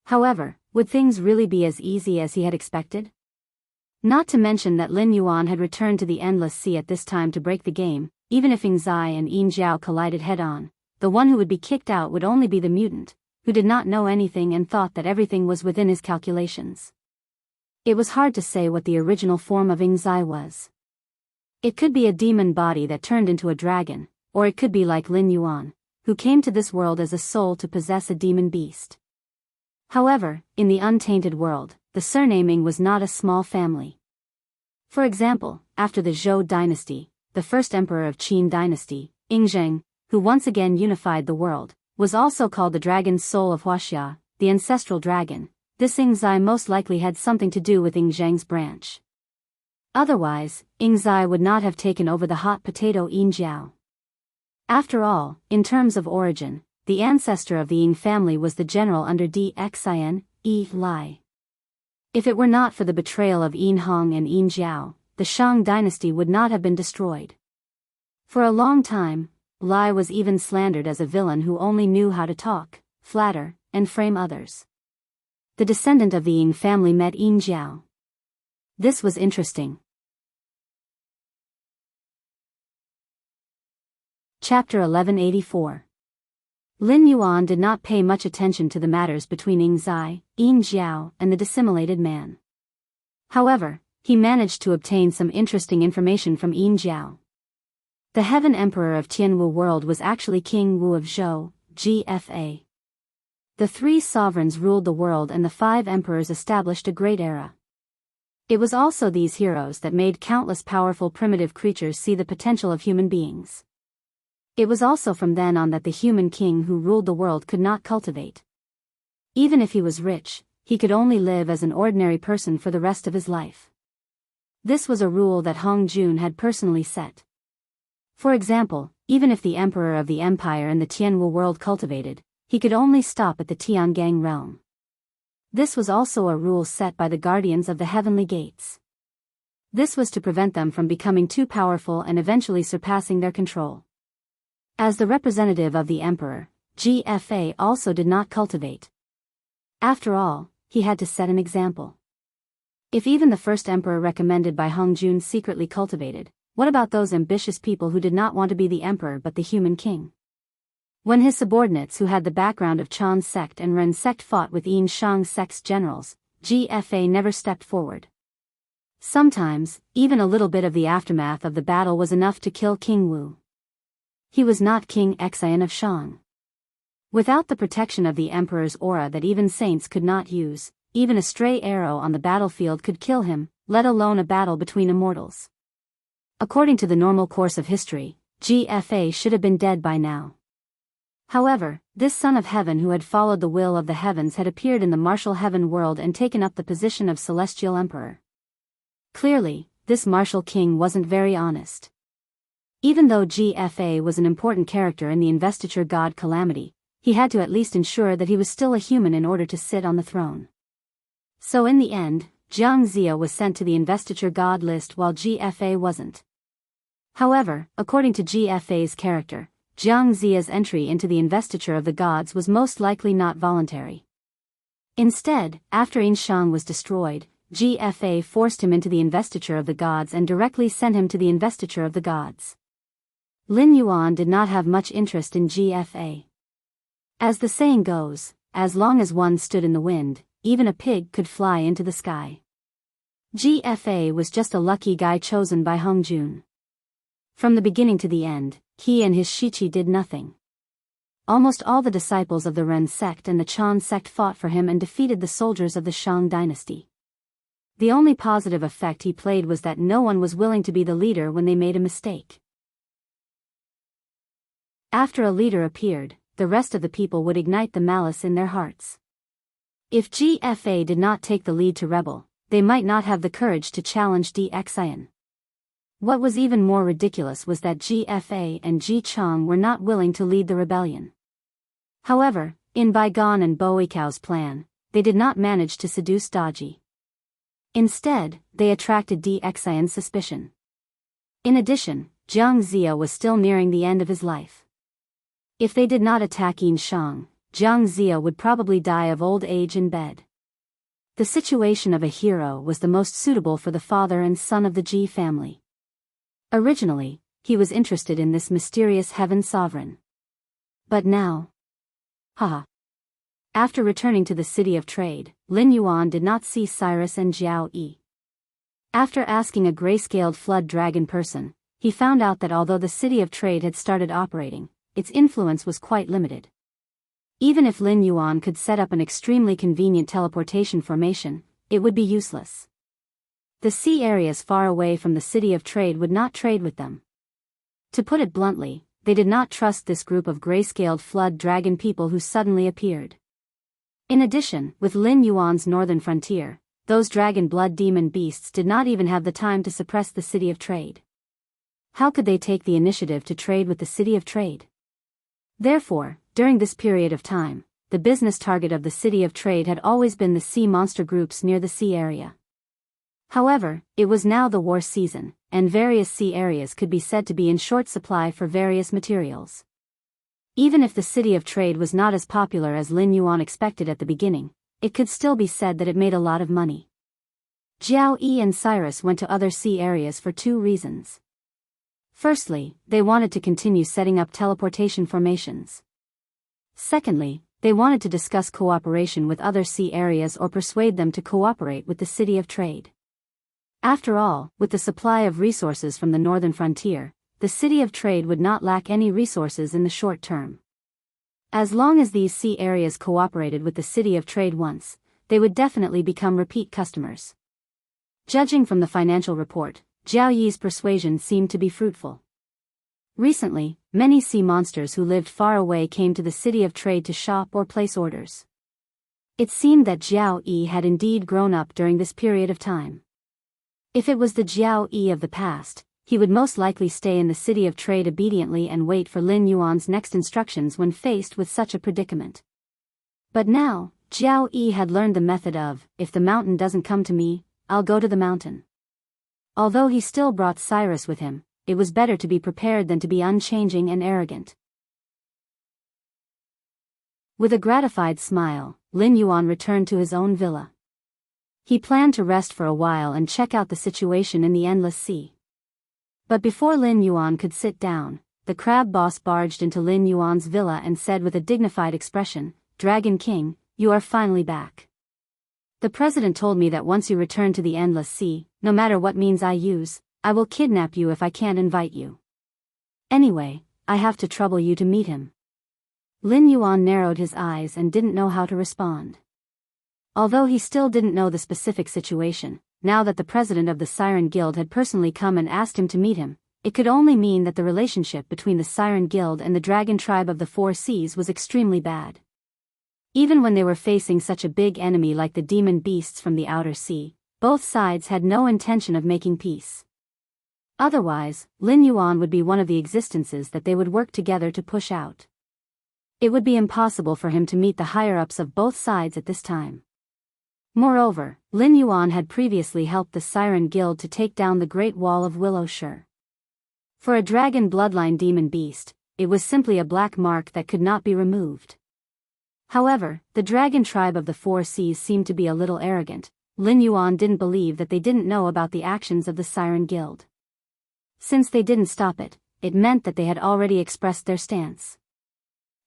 Speaker 1: However, would things really be as easy as he had expected? Not to mention that Lin Yuan had returned to the endless sea at this time to break the game. Even if Ying Zai and Yin Jiao collided head-on, the one who would be kicked out would only be the mutant, who did not know anything and thought that everything was within his calculations. It was hard to say what the original form of Ying Zai was. It could be a demon body that turned into a dragon, or it could be like Lin Yuan, who came to this world as a soul to possess a demon beast. However, in the untainted world, the surnaming was not a small family. For example, after the Zhou dynasty, the first emperor of Qin dynasty, Yingzheng, who once again unified the world, was also called the dragon soul of Huaxia, the ancestral dragon. This Ying Zai most likely had something to do with Yingzheng's branch. Otherwise, Ying Zai would not have taken over the hot potato Yin Jiao. After all, in terms of origin, the ancestor of the Ying family was the general under Xin, Yi Lai. If it were not for the betrayal of Yin Hong and Yin Jiao, the Shang dynasty would not have been destroyed. For a long time, Lai was even slandered as a villain who only knew how to talk, flatter, and frame others. The descendant of the Ying family met Yin Jiao. This was interesting. Chapter 1184. Lin Yuan did not pay much attention to the matters between Ying Zai, Yin Jiao, and the dissimulated man. However, he managed to obtain some interesting information from Yin Jiao. The Heaven Emperor of Tianwu world was actually King Wu of Zhou, GFA. The three sovereigns ruled the world and the 5 emperors established a great era. It was also these heroes that made countless powerful primitive creatures see the potential of human beings. It was also from then on that the human king who ruled the world could not cultivate. Even if he was rich, he could only live as an ordinary person for the rest of his life. This was a rule that Hong Jun had personally set. For example, even if the emperor of the empire in the Tianwu world cultivated, he could only stop at the Tiangang realm. This was also a rule set by the guardians of the heavenly gates. This was to prevent them from becoming too powerful and eventually surpassing their control. As the representative of the emperor, GFA also did not cultivate. After all, he had to set an example. If even the first emperor recommended by Hong Jun secretly cultivated, what about those ambitious people who did not want to be the emperor but the human king? When his subordinates who had the background of Chan's sect and Ren sect fought with Yin Shang sect's generals, GFA never stepped forward. Sometimes, even a little bit of the aftermath of the battle was enough to kill King Wu. He was not King Xian of Shang. Without the protection of the emperor's aura that even saints could not use, even a stray arrow on the battlefield could kill him, let alone a battle between immortals. According to the normal course of history, GFA should have been dead by now. However, this son of heaven who had followed the will of the heavens had appeared in the martial heaven world and taken up the position of celestial emperor. Clearly, this martial king wasn't very honest. Even though GFA was an important character in the investiture god Calamity, he had to at least ensure that he was still a human in order to sit on the throne. So in the end, Jiang Zia was sent to the investiture god list while GFA wasn't. However, according to GFA's character, Jiang Zia's entry into the investiture of the gods was most likely not voluntary. Instead, after Yinshang was destroyed, GFA forced him into the investiture of the gods and directly sent him to the investiture of the gods. Lin Yuan did not have much interest in GFA. As the saying goes, as long as one stood in the wind, even a pig could fly into the sky. GFA was just a lucky guy chosen by Hong Jun. From the beginning to the end, he and his Shichi did nothing. Almost all the disciples of the Ren sect and the Chan sect fought for him and defeated the soldiers of the Shang dynasty. The only positive effect he played was that no one was willing to be the leader when they made a mistake. After a leader appeared, the rest of the people would ignite the malice in their hearts. If GFA did not take the lead to rebel, they might not have the courage to challenge DXIN. What was even more ridiculous was that GFA and Ji Chang were not willing to lead the rebellion. However, in Baigon and Boikao's plan, they did not manage to seduce Daji. Instead, they attracted DXIN's suspicion. In addition, Jiang Zia was still nearing the end of his life. If they did not attack Yinshang, Jiang Zia would probably die of old age in bed. The situation of a hero was the most suitable for the father and son of the Ji family. Originally, he was interested in this mysterious heaven sovereign. But now... Haha. After returning to the city of trade, Lin Yuan did not see Cyrus and Jiao Yi. After asking a gray-scaled flood dragon person, he found out that although the city of trade had started operating, its influence was quite limited. Even if Lin Yuan could set up an extremely convenient teleportation formation, it would be useless. The sea areas far away from the city of trade would not trade with them. To put it bluntly, they did not trust this group of gray-scaled flood dragon people who suddenly appeared. In addition, with Lin Yuan's northern frontier, those dragon blood demon beasts did not even have the time to suppress the city of trade. How could they take the initiative to trade with the city of trade? Therefore, during this period of time, the business target of the city of trade had always been the sea monster groups near the sea area. However, it was now the war season, and various sea areas could be said to be in short supply for various materials. Even if the city of trade was not as popular as Lin Yuan expected at the beginning, it could still be said that it made a lot of money. Jiao Yi and Cyrus went to other sea areas for two reasons. Firstly, they wanted to continue setting up teleportation formations. Secondly, they wanted to discuss cooperation with other sea areas or persuade them to cooperate with the city of trade. After all, with the supply of resources from the northern frontier, the city of trade would not lack any resources in the short term. As long as these sea areas cooperated with the city of trade once, they would definitely become repeat customers. Judging from the financial report, Jiao Yi's persuasion seemed to be fruitful. Recently, many sea monsters who lived far away came to the city of trade to shop or place orders. It seemed that Jiao Yi had indeed grown up during this period of time. If it was the Jiao Yi of the past, he would most likely stay in the city of trade obediently and wait for Lin Yuan's next instructions when faced with such a predicament. But now, Jiao Yi had learned the method of, if the mountain doesn't come to me, I'll go to the mountain. Although he still brought Cyrus with him, it was better to be prepared than to be unchanging and arrogant. With a gratified smile, Lin Yuan returned to his own villa. He planned to rest for a while and check out the situation in the endless sea. But before Lin Yuan could sit down, the crab boss barged into Lin Yuan's villa and said with a dignified expression, "Dragon King, you are finally back. The president told me that once you return to the endless sea, no matter what means I use, I will kidnap you if I can't invite you. Anyway, I have to trouble you to meet him." Lin Yuan narrowed his eyes and didn't know how to respond. Although he still didn't know the specific situation, now that the president of the Siren Guild had personally come and asked him to meet him, it could only mean that the relationship between the Siren Guild and the dragon tribe of the Four Seas was extremely bad. Even when they were facing such a big enemy like the demon beasts from the outer sea, both sides had no intention of making peace. Otherwise, Lin Yuan would be one of the existences that they would work together to push out. It would be impossible for him to meet the higher-ups of both sides at this time. Moreover, Lin Yuan had previously helped the Siren Guild to take down the Great Wall of Willow Shire. For a dragon bloodline demon beast, it was simply a black mark that could not be removed. However, the dragon tribe of the Four Seas seemed to be a little arrogant. Lin Yuan didn't believe that they didn't know about the actions of the Siren Guild. Since they didn't stop it, it meant that they had already expressed their stance.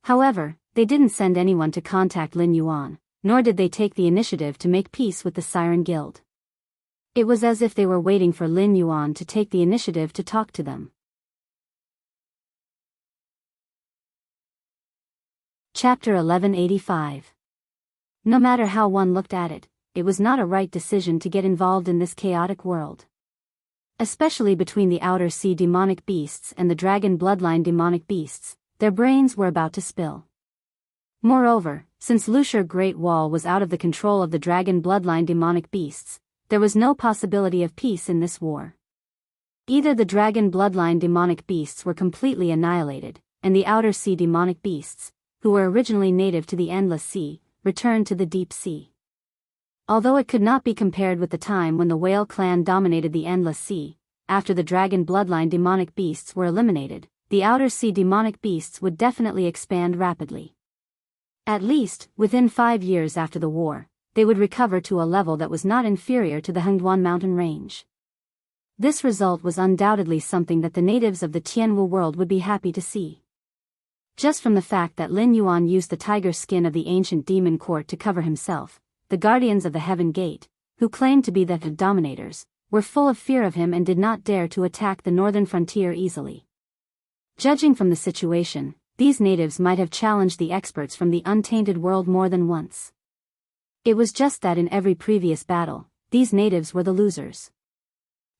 Speaker 1: However, they didn't send anyone to contact Lin Yuan, nor did they take the initiative to make peace with the Siren Guild. It was as if they were waiting for Lin Yuan to take the initiative to talk to them. Chapter 1185. No matter how one looked at it, it was not a right decision to get involved in this chaotic world. Especially between the outer sea demonic beasts and the dragon bloodline demonic beasts, their brains were about to spill. Moreover, since Lushire Great Wall was out of the control of the dragon bloodline demonic beasts, there was no possibility of peace in this war. Either the dragon bloodline demonic beasts were completely annihilated, and the outer sea demonic beasts, who were originally native to the Endless Sea, returned to the deep sea. Although it could not be compared with the time when the Whale clan dominated the Endless Sea, after the dragon bloodline demonic beasts were eliminated, the outer sea demonic beasts would definitely expand rapidly. At least, within 5 years after the war, they would recover to a level that was not inferior to the Hengduan mountain range. This result was undoubtedly something that the natives of the Tianwu world would be happy to see. Just from the fact that Lin Yuan used the tiger skin of the ancient demon court to cover himself, the guardians of the Heaven Gate, who claimed to be the dominators, were full of fear of him and did not dare to attack the northern frontier easily. Judging from the situation, these natives might have challenged the experts from the untainted world more than once. It was just that in every previous battle, these natives were the losers.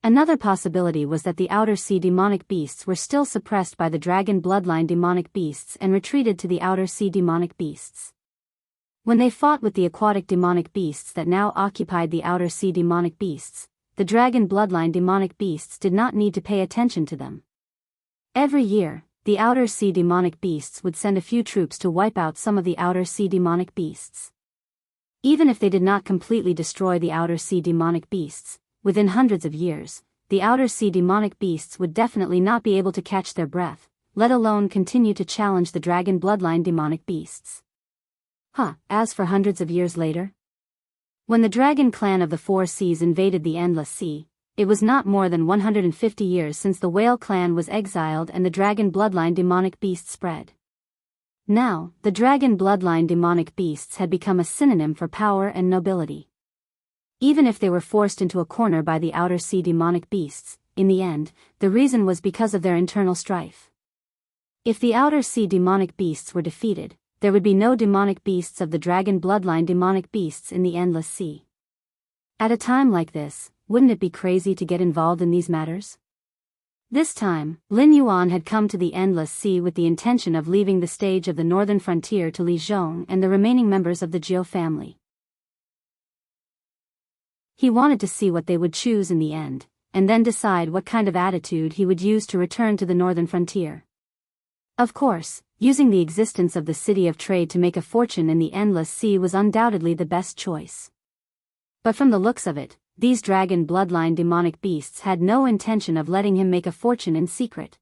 Speaker 1: Another possibility was that the outer sea demonic beasts were still suppressed by the dragon bloodline demonic beasts and retreated to the outer sea demonic beasts. When they fought with the aquatic demonic beasts that now occupied the outer sea demonic beasts, the dragon bloodline demonic beasts did not need to pay attention to them. Every year, the outer sea demonic beasts would send a few troops to wipe out some of the outer sea demonic beasts. Even if they did not completely destroy the outer sea demonic beasts, within hundreds of years, the outer sea demonic beasts would definitely not be able to catch their breath, let alone continue to challenge the dragon bloodline demonic beasts. As for hundreds of years later? When the dragon clan of the Four Seas invaded the Endless Sea, it was not more than 150 years since the Whale clan was exiled and the dragon bloodline demonic beast spread. Now, the dragon bloodline demonic beasts had become a synonym for power and nobility. Even if they were forced into a corner by the outer sea demonic beasts, in the end, the reason was because of their internal strife. If the outer sea demonic beasts were defeated, there would be no demonic beasts of the dragon bloodline demonic beasts in the Endless Sea. At a time like this, wouldn't it be crazy to get involved in these matters? This time, Lin Yuan had come to the Endless Sea with the intention of leaving the stage of the northern frontier to Li Zhong and the remaining members of the Jiu family. He wanted to see what they would choose in the end, and then decide what kind of attitude he would use to return to the northern frontier. Of course, using the existence of the city of trade to make a fortune in the Endless Sea was undoubtedly the best choice. But from the looks of it, these dragon bloodline demonic beasts had no intention of letting him make a fortune in secret.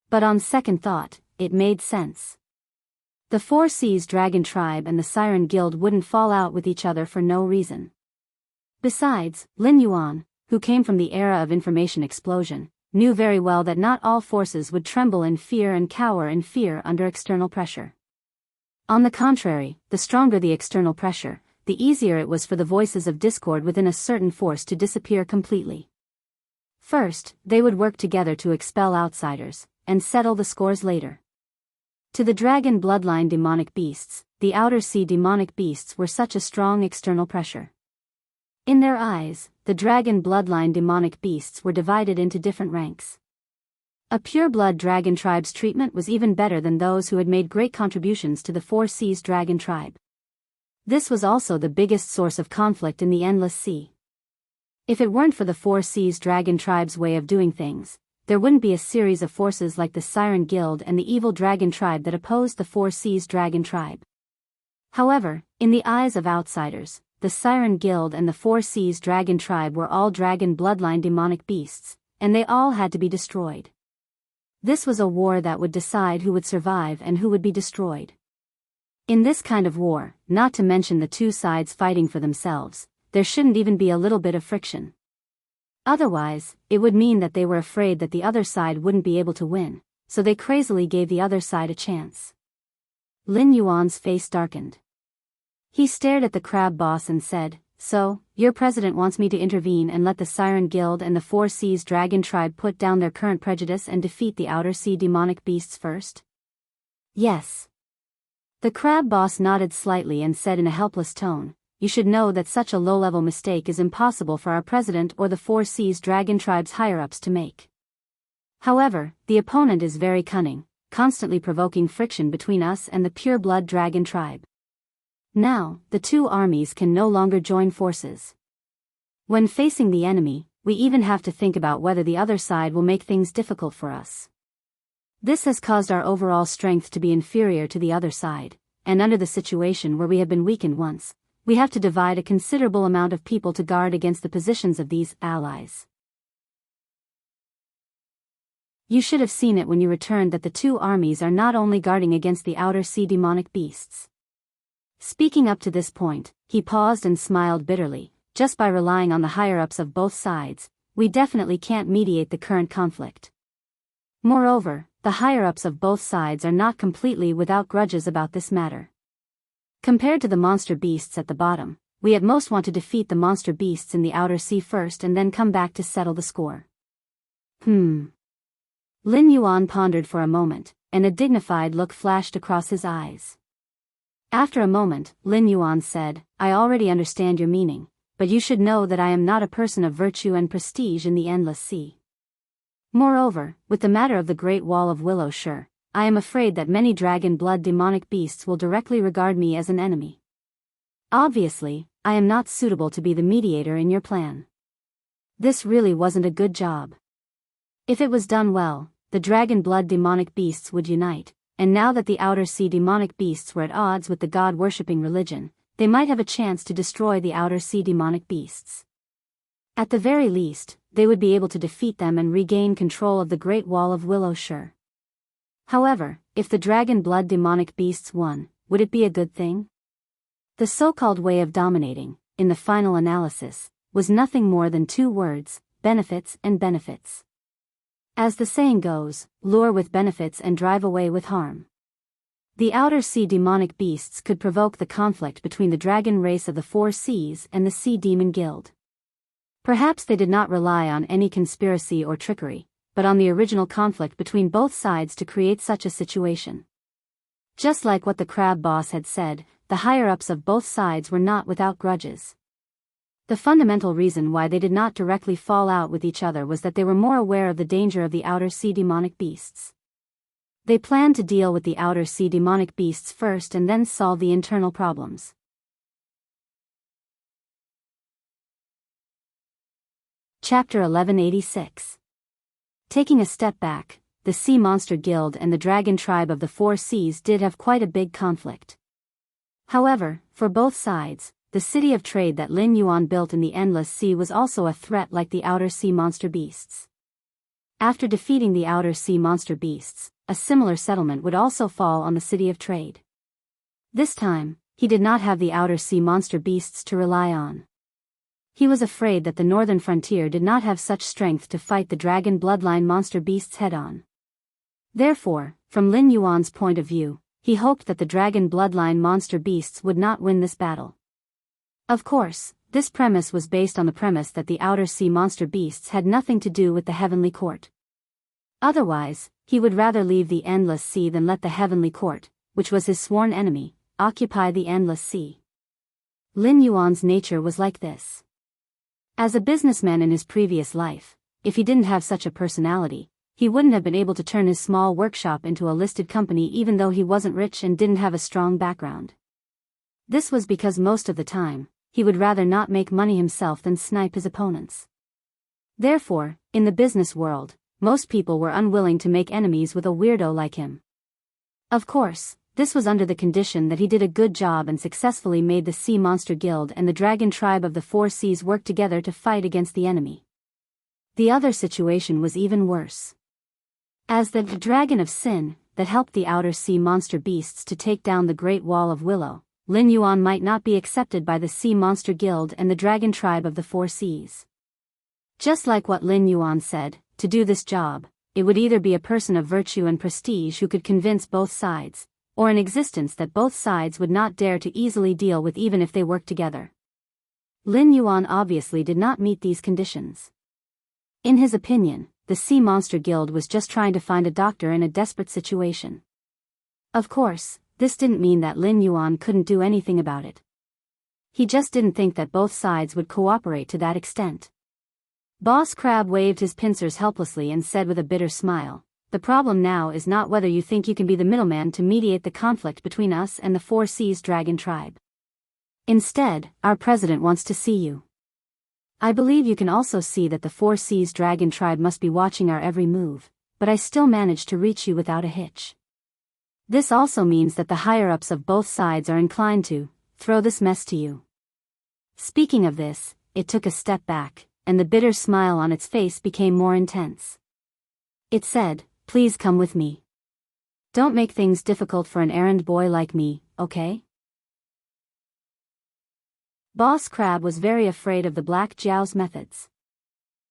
Speaker 1: But on second thought, it made sense. The Four Seas Dragon Tribe and the Siren Guild wouldn't fall out with each other for no reason. Besides, Lin Yuan, who came from the era of information explosion, knew very well that not all forces would tremble in fear and cower in fear under external pressure. On the contrary, the stronger the external pressure, the easier it was for the voices of discord within a certain force to disappear completely. First, they would work together to expel outsiders, and settle the scores later. To the dragon bloodline demonic beasts, the outer sea demonic beasts were such a strong external pressure. In their eyes, the dragon bloodline demonic beasts were divided into different ranks. A pure-blood dragon tribe's treatment was even better than those who had made great contributions to the Four Seas dragon tribe. This was also the biggest source of conflict in the Endless Sea. If it weren't for the Four Seas dragon tribe's way of doing things, there wouldn't be a series of forces like the Siren Guild and the evil dragon tribe that opposed the Four Seas dragon tribe. However, in the eyes of outsiders, the Siren Guild and the Four Seas dragon tribe were all dragon bloodline demonic beasts, and they all had to be destroyed. This was a war that would decide who would survive and who would be destroyed. In this kind of war, not to mention the two sides fighting for themselves, there shouldn't even be a little bit of friction. Otherwise, it would mean that they were afraid that the other side wouldn't be able to win, so they crazily gave the other side a chance. Lin Yuan's face darkened. He stared at the crab boss and said, "So, your president wants me to intervene and let the Siren Guild and the Four Seas dragon tribe put down their current prejudice and defeat the Outer Sea demonic beasts first?" "Yes." The crab boss nodded slightly and said in a helpless tone, "You should know that such a low-level mistake is impossible for our president or the Four Seas dragon tribe's higher-ups to make. However, the opponent is very cunning, constantly provoking friction between us and the pure-blood dragon tribe. Now, the two armies can no longer join forces. When facing the enemy, we even have to think about whether the other side will make things difficult for us. This has caused our overall strength to be inferior to the other side, and under the situation where we have been weakened once, we have to divide a considerable amount of people to guard against the positions of these allies. You should have seen it when you returned that the two armies are not only guarding against the Outer Sea demonic beasts." Speaking up to this point, he paused and smiled bitterly. "Just by relying on the higher-ups of both sides, we definitely can't mediate the current conflict. Moreover, the higher-ups of both sides are not completely without grudges about this matter. Compared to the monster beasts at the bottom, we at most want to defeat the monster beasts in the Outer Sea first and then come back to settle the score." Lin Yuan pondered for a moment, and a dignified look flashed across his eyes. After a moment, Lin Yuan said, "I already understand your meaning, but you should know that I am not a person of virtue and prestige in the Endless Sea. Moreover, with the matter of the Great Wall of Willow Shire, I am afraid that many dragon blood demonic beasts will directly regard me as an enemy. Obviously, I am not suitable to be the mediator in your plan. This really wasn't a good job. If it was done well, the dragon blood demonic beasts would unite, and now that the Outer Sea demonic beasts were at odds with the god-worshipping religion, they might have a chance to destroy the Outer Sea demonic beasts. At the very least, they would be able to defeat them and regain control of the Great Wall of Willow Shire. However, if the dragon blood demonic beasts won, would it be a good thing? The so-called way of dominating, in the final analysis, was nothing more than two words: benefits and benefits. As the saying goes, lure with benefits and drive away with harm. The Outer Sea demonic beasts could provoke the conflict between the dragon race of the Four Seas and the Sea Demon Guild. Perhaps they did not rely on any conspiracy or trickery, but on the original conflict between both sides to create such a situation. Just like what the crab boss had said, the higher-ups of both sides were not without grudges. The fundamental reason why they did not directly fall out with each other was that they were more aware of the danger of the Outer Sea demonic beasts. They planned to deal with the Outer Sea demonic beasts first and then solve the internal problems. Chapter 1186. Taking a step back, the Sea Monster Guild and the Dragon Tribe of the Four Seas did have quite a big conflict. However, for both sides, the city of trade that Lin Yuan built in the Endless Sea was also a threat like the Outer Sea monster beasts. After defeating the Outer Sea monster beasts, a similar settlement would also fall on the city of trade. This time, he did not have the Outer Sea monster beasts to rely on. He was afraid that the northern frontier did not have such strength to fight the dragon bloodline monster beasts head-on. Therefore, from Lin Yuan's point of view, he hoped that the dragon bloodline monster beasts would not win this battle. Of course, this premise was based on the premise that the Outer Sea monster beasts had nothing to do with the Heavenly Court. Otherwise, he would rather leave the Endless Sea than let the Heavenly Court, which was his sworn enemy, occupy the Endless Sea. Lin Yuan's nature was like this. As a businessman in his previous life, if he didn't have such a personality, he wouldn't have been able to turn his small workshop into a listed company even though he wasn't rich and didn't have a strong background. This was because most of the time, he would rather not make money himself than snipe his opponents. Therefore, in the business world, most people were unwilling to make enemies with a weirdo like him. Of course, this was under the condition that he did a good job and successfully made the Sea Monster Guild and the Dragon Tribe of the Four Seas work together to fight against the enemy. The other situation was even worse. As the Dragon of Sin, that helped the outer sea monster beasts to take down the Great Wall of Willow, Lin Yuan might not be accepted by the Sea Monster Guild and the Dragon Tribe of the Four Seas. Just like what Lin Yuan said, to do this job, it would either be a person of virtue and prestige who could convince both sides, or an existence that both sides would not dare to easily deal with even if they worked together. Lin Yuan obviously did not meet these conditions. In his opinion, the Sea Monster Guild was just trying to find a doctor in a desperate situation. Of course, this didn't mean that Lin Yuan couldn't do anything about it. He just didn't think that both sides would cooperate to that extent. Boss Crab waved his pincers helplessly and said with a bitter smile, "The problem now is not whether you think you can be the middleman to mediate the conflict between us and the Four Seas Dragon Tribe. Instead, our president wants to see you. I believe you can also see that the Four Seas Dragon Tribe must be watching our every move, but I still managed to reach you without a hitch. This also means that the higher-ups of both sides are inclined to throw this mess to you." Speaking of this, it took a step back, and the bitter smile on its face became more intense. It said, "Please come with me. Don't make things difficult for an errand boy like me, okay?" Boss Crab was very afraid of the Black Jiao's methods.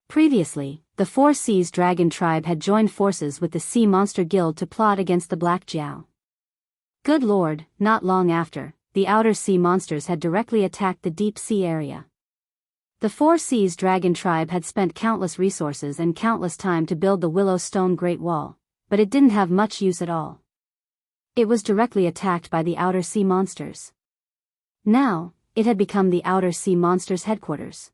Speaker 1: Previously, the Four Seas Dragon Tribe had joined forces with the Sea Monster Guild to plot against the Black Jiao. Good lord, not long after, the outer sea monsters had directly attacked the deep sea area. The Four Seas Dragon Tribe had spent countless resources and countless time to build the Willow Stone Great Wall, but it didn't have much use at all. It was directly attacked by the outer sea monsters. Now, it had become the outer sea monsters' headquarters.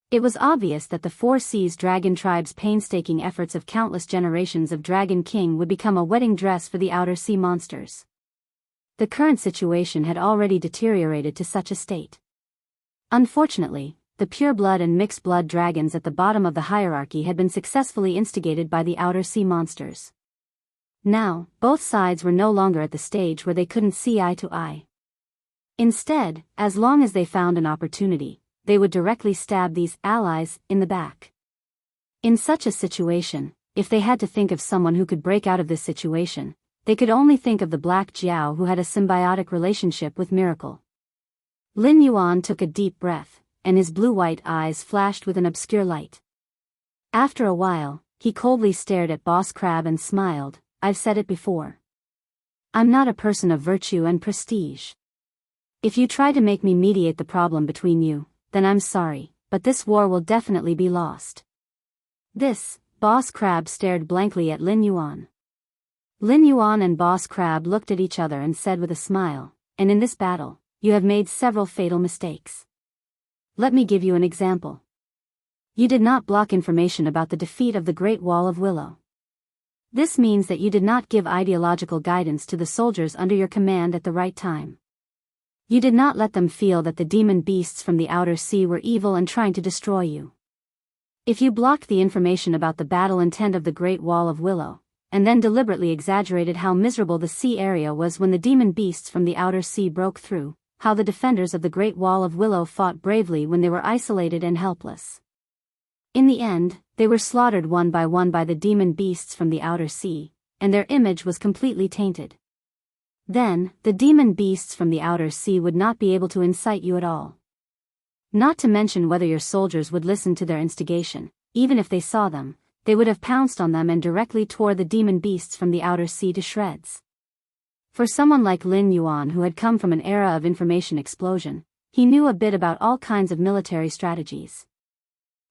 Speaker 1: It was obvious that the Four Seas Dragon Tribe's painstaking efforts of countless generations of Dragon King would become a wedding dress for the outer sea monsters. The current situation had already deteriorated to such a state. Unfortunately, the pure-blood and mixed-blood dragons at the bottom of the hierarchy had been successfully instigated by the outer sea monsters. Now, both sides were no longer at the stage where they couldn't see eye to eye. Instead, as long as they found an opportunity, they would directly stab these allies in the back. In such a situation, if they had to think of someone who could break out of this situation, they could only think of the Black Jiao, who had a symbiotic relationship with Miracle. Lin Yuan took a deep breath, and his blue-white eyes flashed with an obscure light. After a while, he coldly stared at Boss Crab and smiled. "I've said it before. I'm not a person of virtue and prestige. If you try to make me mediate the problem between you, then I'm sorry, but this war will definitely be lost." This, Boss Crab stared blankly at Lin Yuan. Lin Yuan and Boss Crab looked at each other and said with a smile, "And in this battle, you have made several fatal mistakes. Let me give you an example. You did not block information about the defeat of the Great Wall of Willow. This means that you did not give ideological guidance to the soldiers under your command at the right time. You did not let them feel that the demon beasts from the outer sea were evil and trying to destroy you. If you blocked the information about the battle intent of the Great Wall of Willow, and then deliberately exaggerated how miserable the sea area was when the demon beasts from the outer sea broke through, how the defenders of the Great Wall of Willow fought bravely when they were isolated and helpless. In the end, they were slaughtered one by the demon beasts from the outer sea, and their image was completely tainted. Then, the demon beasts from the outer sea would not be able to incite you at all. Not to mention whether your soldiers would listen to their instigation. Even if they saw them, they would have pounced on them and directly tore the demon beasts from the outer sea to shreds. For someone like Lin Yuan, who had come from an era of information explosion, he knew a bit about all kinds of military strategies.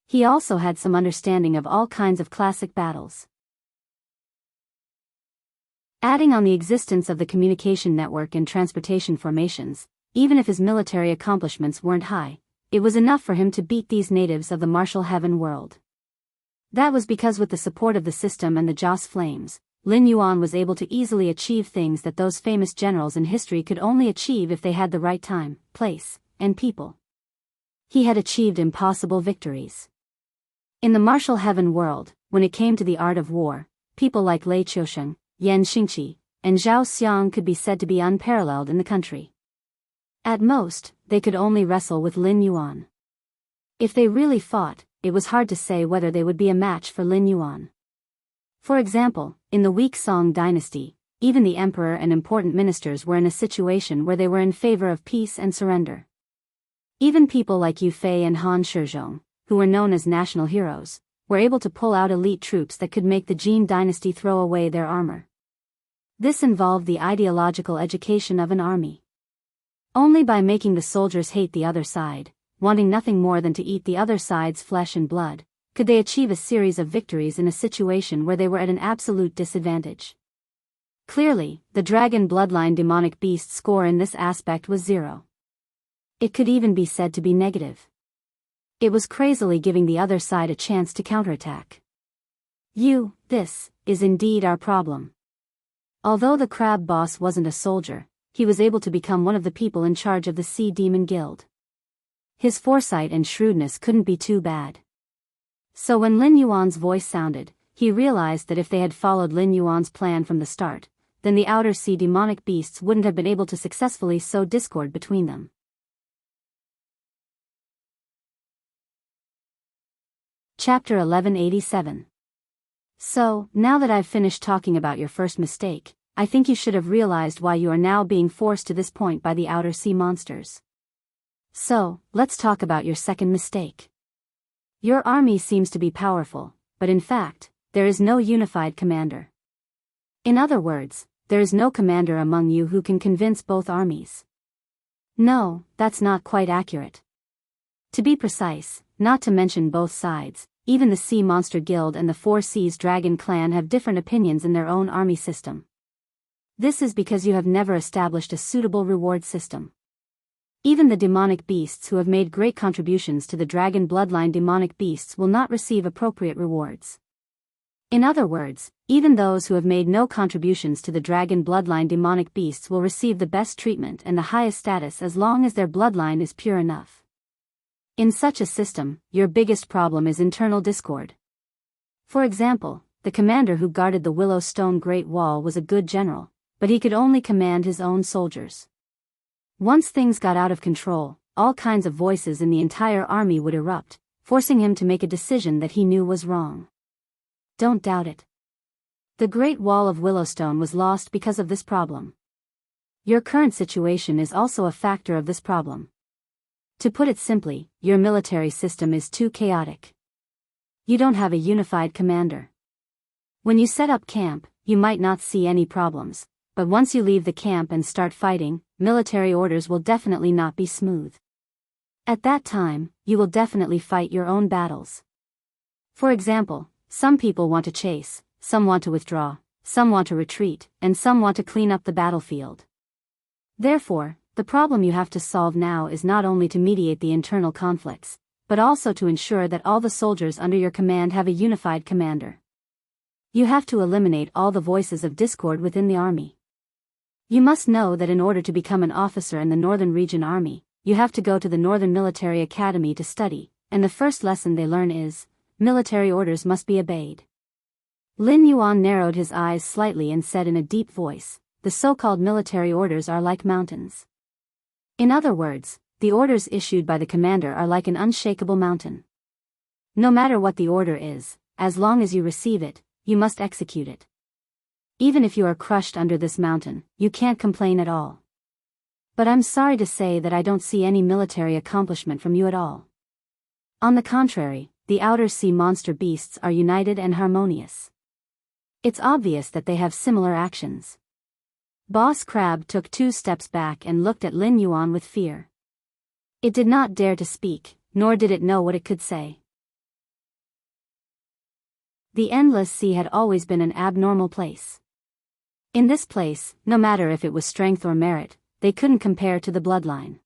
Speaker 1: He also had some understanding of all kinds of classic battles. Adding on the existence of the communication network and transportation formations, even if his military accomplishments weren't high, it was enough for him to beat these natives of the martial heaven world. That was because with the support of the system and the Joss flames, Lin Yuan was able to easily achieve things that those famous generals in history could only achieve if they had the right time, place, and people. He had achieved impossible victories. In the martial heaven world, when it came to the art of war, people like Lei Qiusheng, Yan Xingqi, and Zhao Xiang could be said to be unparalleled in the country. At most, they could only wrestle with Lin Yuan. If they really fought, it was hard to say whether they would be a match for Lin Yuan. For example, in the weak Song dynasty, even the emperor and important ministers were in a situation where they were in favor of peace and surrender. Even people like Yu Fei and Han Shizhong, who were known as national heroes, were able to pull out elite troops that could make the Jin dynasty throw away their armor. This involved the ideological education of an army. Only by making the soldiers hate the other side, wanting nothing more than to eat the other side's flesh and blood, could they achieve a series of victories in a situation where they were at an absolute disadvantage. Clearly, the dragon bloodline demonic beast's score in this aspect was 0. It could even be said to be negative. It was crazily giving the other side a chance to counterattack. This is indeed our problem. Although the crab boss wasn't a soldier, he was able to become one of the people in charge of the Sea Demon Guild. His foresight and shrewdness couldn't be too bad. So when Lin Yuan's voice sounded, he realized that if they had followed Lin Yuan's plan from the start, then the outer sea demonic beasts wouldn't have been able to successfully sow discord between them. Chapter 1187. So, now that I've finished talking about your first mistake, I think you should have realized why you are now being forced to this point by the outer sea monsters. So, let's talk about your second mistake. Your army seems to be powerful, but in fact, there is no unified commander. In other words, there is no commander among you who can convince both armies. No, that's not quite accurate. To be precise, not to mention both sides, even the Sea Monster Guild and the Four Seas Dragon Clan have different opinions in their own army system. This is because you have never established a suitable reward system. Even the demonic beasts who have made great contributions to the dragon bloodline demonic beasts will not receive appropriate rewards. In other words, even those who have made no contributions to the dragon bloodline demonic beasts will receive the best treatment and the highest status as long as their bloodline is pure enough. In such a system, your biggest problem is internal discord. For example, the commander who guarded the Willow Stone Great Wall was a good general, but he could only command his own soldiers. Once things got out of control, all kinds of voices in the entire army would erupt, forcing him to make a decision that he knew was wrong. Don't doubt it. The Great Wall of Willowstone was lost because of this problem. Your current situation is also a factor of this problem. To put it simply, your military system is too chaotic. You don't have a unified commander. When you set up camp, you might not see any problems, but once you leave the camp and start fighting, military orders will definitely not be smooth. At that time, you will definitely fight your own battles. For example, some people want to chase, some want to withdraw, some want to retreat, and some want to clean up the battlefield. Therefore, the problem you have to solve now is not only to mediate the internal conflicts, but also to ensure that all the soldiers under your command have a unified commander. You have to eliminate all the voices of discord within the army. You must know that in order to become an officer in the Northern Region Army, you have to go to the Northern Military Academy to study, and the first lesson they learn is, military orders must be obeyed. Lin Yuan narrowed his eyes slightly and said in a deep voice, the so-called military orders are like mountains. In other words, the orders issued by the commander are like an unshakable mountain. No matter what the order is, as long as you receive it, you must execute it. Even if you are crushed under this mountain, you can't complain at all. But I'm sorry to say that I don't see any military accomplishment from you at all. On the contrary, the outer sea monster beasts are united and harmonious. It's obvious that they have similar actions. Boss Crab took 2 steps back and looked at Lin Yuan with fear. It did not dare to speak, nor did it know what it could say. The endless sea had always been an abnormal place. In this place, no matter if it was strength or merit, they couldn't compare to the bloodline.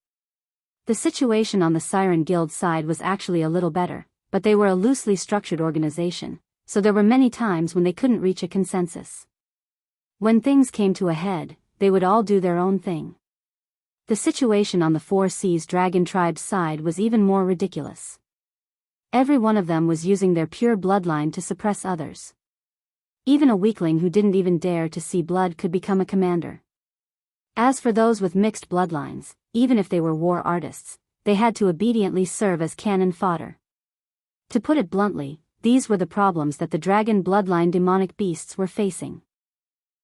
Speaker 1: The situation on the Siren Guild side was actually a little better, but they were a loosely structured organization, so there were many times when they couldn't reach a consensus. When things came to a head, they would all do their own thing. The situation on the Four Seas Dragon Tribe's side was even more ridiculous. Every one of them was using their pure bloodline to suppress others. Even a weakling who didn't even dare to see blood could become a commander. As for those with mixed bloodlines, even if they were war artists, they had to obediently serve as cannon fodder. To put it bluntly, these were the problems that the dragon bloodline demonic beasts were facing.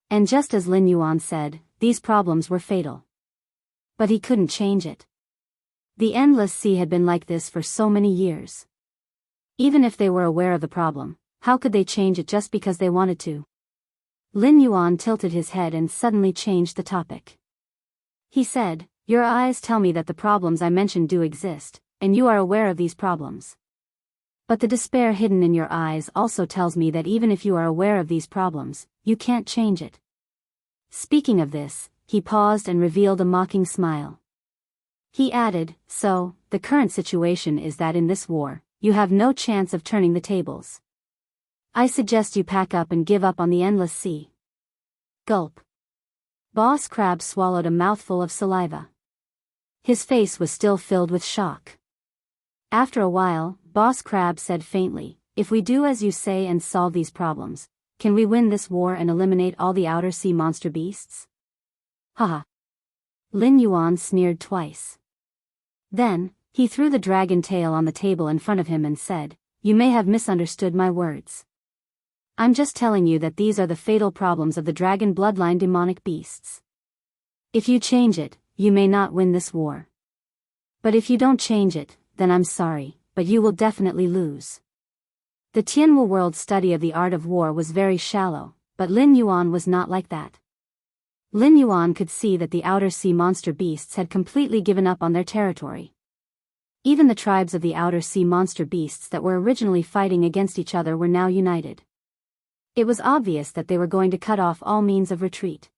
Speaker 1: And just as Lin Yuan said, these problems were fatal. But he couldn't change it. The Endless Sea had been like this for so many years. Even if they were aware of the problem, how could they change it just because they wanted to? Lin Yuan tilted his head and suddenly changed the topic. He said, "Your eyes tell me that the problems I mentioned do exist, and you are aware of these problems. But the despair hidden in your eyes also tells me that even if you are aware of these problems, you can't change it." Speaking of this, he paused and revealed a mocking smile. He added, "So, the current situation is that in this war, you have no chance of turning the tables. I suggest you pack up and give up on the Endless Sea." Gulp. Boss Crab swallowed a mouthful of saliva. His face was still filled with shock. After a while, Boss Crab said faintly, "If we do as you say and solve these problems, can we win this war and eliminate all the outer sea monster beasts?" Haha. Lin Yuan sneered twice. Then, he threw the dragon tail on the table in front of him and said, "You may have misunderstood my words. I'm just telling you that these are the fatal problems of the dragon bloodline demonic beasts. If you change it, you may not win this war. But if you don't change it, then I'm sorry, but you will definitely lose." The Tianwu world's study of the art of war was very shallow, but Lin Yuan was not like that. Lin Yuan could see that the outer sea monster beasts had completely given up on their territory. Even the tribes of the outer sea monster beasts that were originally fighting against each other were now united. It was obvious that they were going to cut off all means of retreat.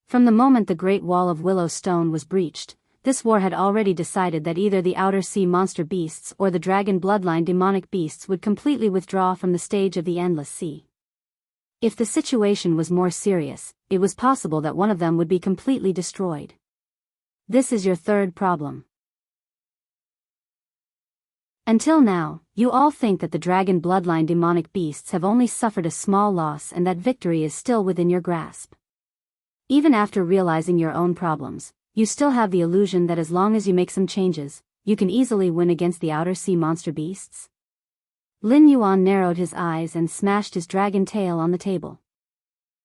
Speaker 1: From the moment the Great Wall of Willow Stone was breached, this war had already decided that either the outer sea monster beasts or the dragon bloodline demonic beasts would completely withdraw from the stage of the Endless Sea. If the situation was more serious, it was possible that one of them would be completely destroyed. This is your third problem. Until now, you all think that the dragon bloodline demonic beasts have only suffered a small loss and that victory is still within your grasp. Even after realizing your own problems, you still have the illusion that as long as you make some changes, you can easily win against the outer sea monster beasts? Lin Yuan narrowed his eyes and smashed his dragon tail on the table.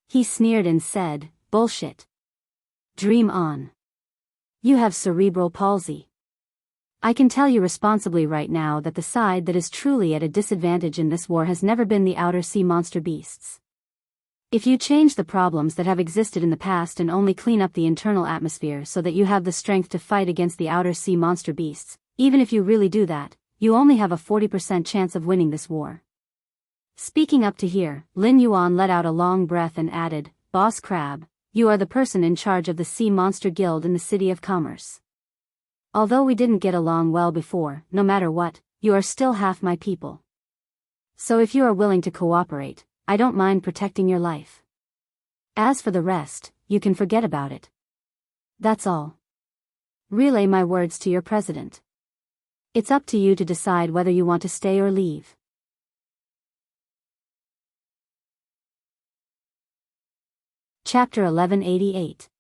Speaker 1: He sneered and said, "Bullshit. Dream on. You have cerebral palsy. I can tell you responsibly right now that the side that is truly at a disadvantage in this war has never been the outer sea monster beasts. If you change the problems that have existed in the past and only clean up the internal atmosphere so that you have the strength to fight against the outer sea monster beasts, even if you really do that, you only have a 40% chance of winning this war." Speaking up to here, Lin Yuan let out a long breath and added, "Boss Crab, you are the person in charge of the Sea Monster Guild in the City of Commerce. Although we didn't get along well before, no matter what, you are still half my people. So if you are willing to cooperate, I don't mind protecting your life. As for the rest, you can forget about it. That's all. Relay my words to your president. It's up to you to decide whether you want to stay or leave." Chapter 1188.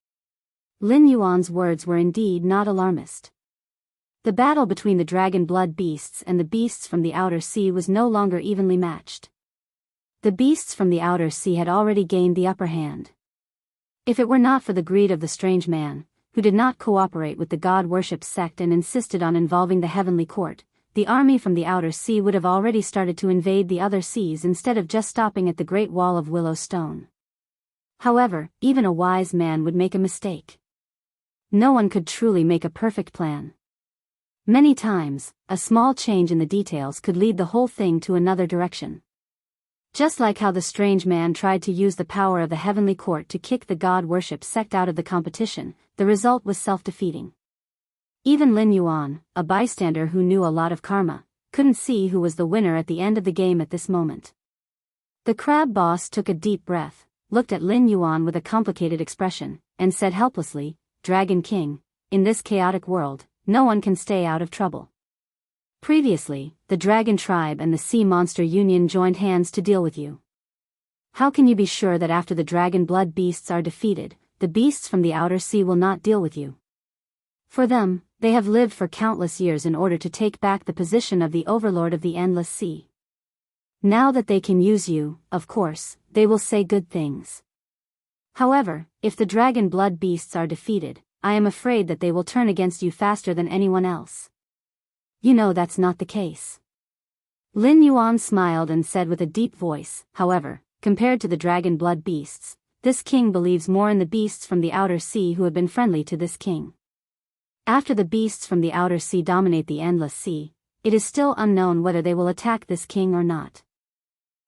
Speaker 1: Lin Yuan's words were indeed not alarmist. The battle between the dragon blood beasts and the beasts from the outer sea was no longer evenly matched. The beasts from the outer sea had already gained the upper hand. If it were not for the greed of the strange man, who did not cooperate with the god-worship sect and insisted on involving the heavenly court, the army from the outer sea would have already started to invade the other seas instead of just stopping at the Great Wall of Willow Stone. However, even a wise man would make a mistake. No one could truly make a perfect plan. Many times, a small change in the details could lead the whole thing to another direction. Just like how the strange man tried to use the power of the heavenly court to kick the god-worship sect out of the competition, the result was self-defeating. Even Lin Yuan, a bystander who knew a lot of karma, couldn't see who was the winner at the end of the game at this moment. The crab boss took a deep breath, looked at Lin Yuan with a complicated expression, and said helplessly, "Dragon King, in this chaotic world, no one can stay out of trouble." Previously, the Dragon Tribe and the Sea Monster Union joined hands to deal with you. How can you be sure that after the Dragon Blood beasts are defeated, the beasts from the outer sea will not deal with you? For them, they have lived for countless years in order to take back the position of the Overlord of the Endless Sea. Now that they can use you, of course, they will say good things. However, if the Dragon Blood beasts are defeated, I am afraid that they will turn against you faster than anyone else. You know that's not the case. Lin Yuan smiled and said with a deep voice, "However, compared to the Dragon Blood beasts, this king believes more in the beasts from the outer sea who have been friendly to this king. After the beasts from the outer sea dominate the Endless Sea, it is still unknown whether they will attack this king or not.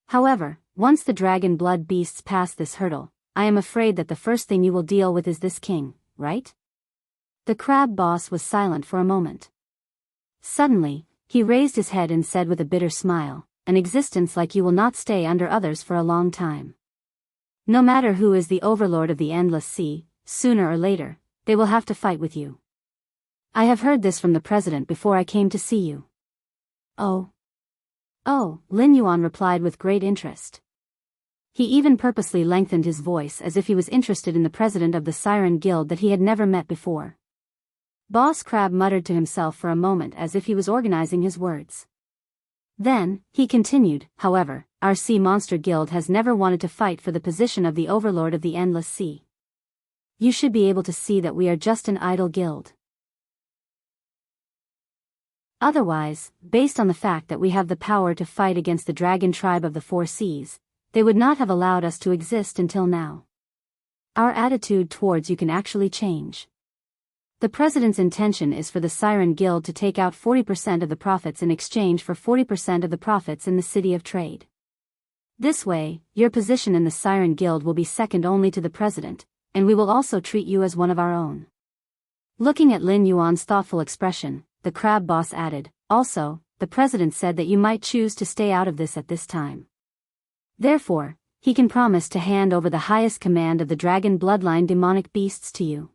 Speaker 1: However, once the Dragon Blood beasts pass this hurdle, I am afraid that the first thing you will deal with is this king, right?" The crab boss was silent for a moment. Suddenly, he raised his head and said with a bitter smile, "An existence like you will not stay under others for a long time. No matter who is the overlord of the Endless Sea, sooner or later, they will have to fight with you. I have heard this from the president before I came to see you." Oh, Lin Yuan replied with great interest. He even purposely lengthened his voice as if he was interested in the president of the Siren Guild that he had never met before. Boss Crab muttered to himself for a moment as if he was organizing his words. Then, he continued, "However, our Sea Monster Guild has never wanted to fight for the position of the Overlord of the Endless Sea. You should be able to see that we are just an idle guild. Otherwise, based on the fact that we have the power to fight against the Dragon Tribe of the Four Seas, they would not have allowed us to exist until now. Our attitude towards you can actually change. The president's intention is for the Siren Guild to take out 40% of the profits in exchange for 40% of the profits in the City of Trade. This way, your position in the Siren Guild will be second only to the president, and we will also treat you as one of our own." Looking at Lin Yuan's thoughtful expression, the crab boss added, "Also, the president said that you might choose to stay out of this at this time. Therefore, he can promise to hand over the highest command of the dragon bloodline demonic beasts to you.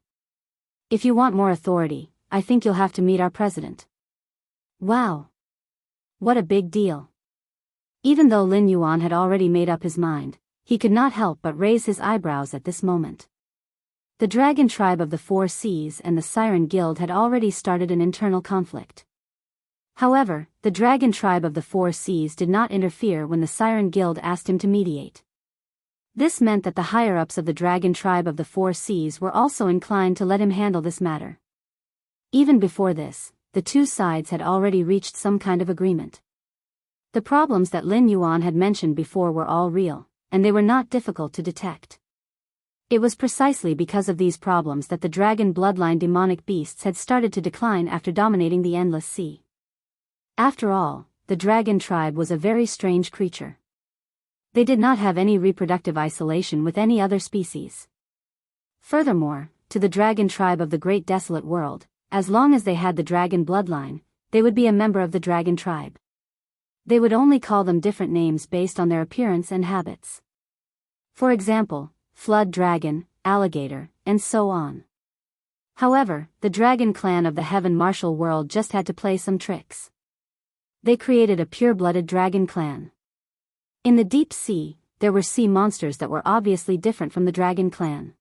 Speaker 1: If you want more authority, I think you'll have to meet our president." Wow! What a big deal. Even though Lin Yuan had already made up his mind, he could not help but raise his eyebrows at this moment. The Dragon Tribe of the Four Seas and the Siren Guild had already started an internal conflict. However, the Dragon Tribe of the Four Seas did not interfere when the Siren Guild asked him to mediate. This meant that the higher-ups of the Dragon Tribe of the Four Seas were also inclined to let him handle this matter. Even before this, the two sides had already reached some kind of agreement. The problems that Lin Yuan had mentioned before were all real, and they were not difficult to detect. It was precisely because of these problems that the dragon bloodline demonic beasts had started to decline after dominating the Endless Sea. After all, the Dragon Tribe was a very strange creature. They did not have any reproductive isolation with any other species. Furthermore, to the Dragon Tribe of the Great Desolate World, as long as they had the dragon bloodline, they would be a member of the Dragon Tribe. They would only call them different names based on their appearance and habits. For example, Flood Dragon, Alligator, and so on. However, the Dragon Clan of the Heaven Martial World just had to play some tricks. They created a pure-blooded dragon clan. In the deep sea, there were sea monsters that were obviously different from the Dragon Clan.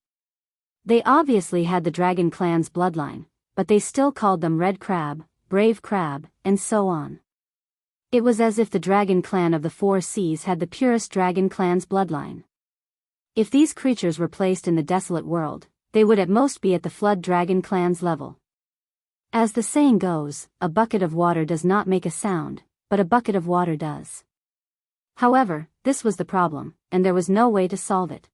Speaker 1: They obviously had the Dragon Clan's bloodline, but they still called them Red Crab, Brave Crab, and so on. It was as if the Dragon Clan of the Four Seas had the purest Dragon Clan's bloodline. If these creatures were placed in the desolate world, they would at most be at the Flood Dragon Clan's level. As the saying goes, a bucket of water does not make a sound, but a bucket of water does. However, this was the problem, and there was no way to solve it.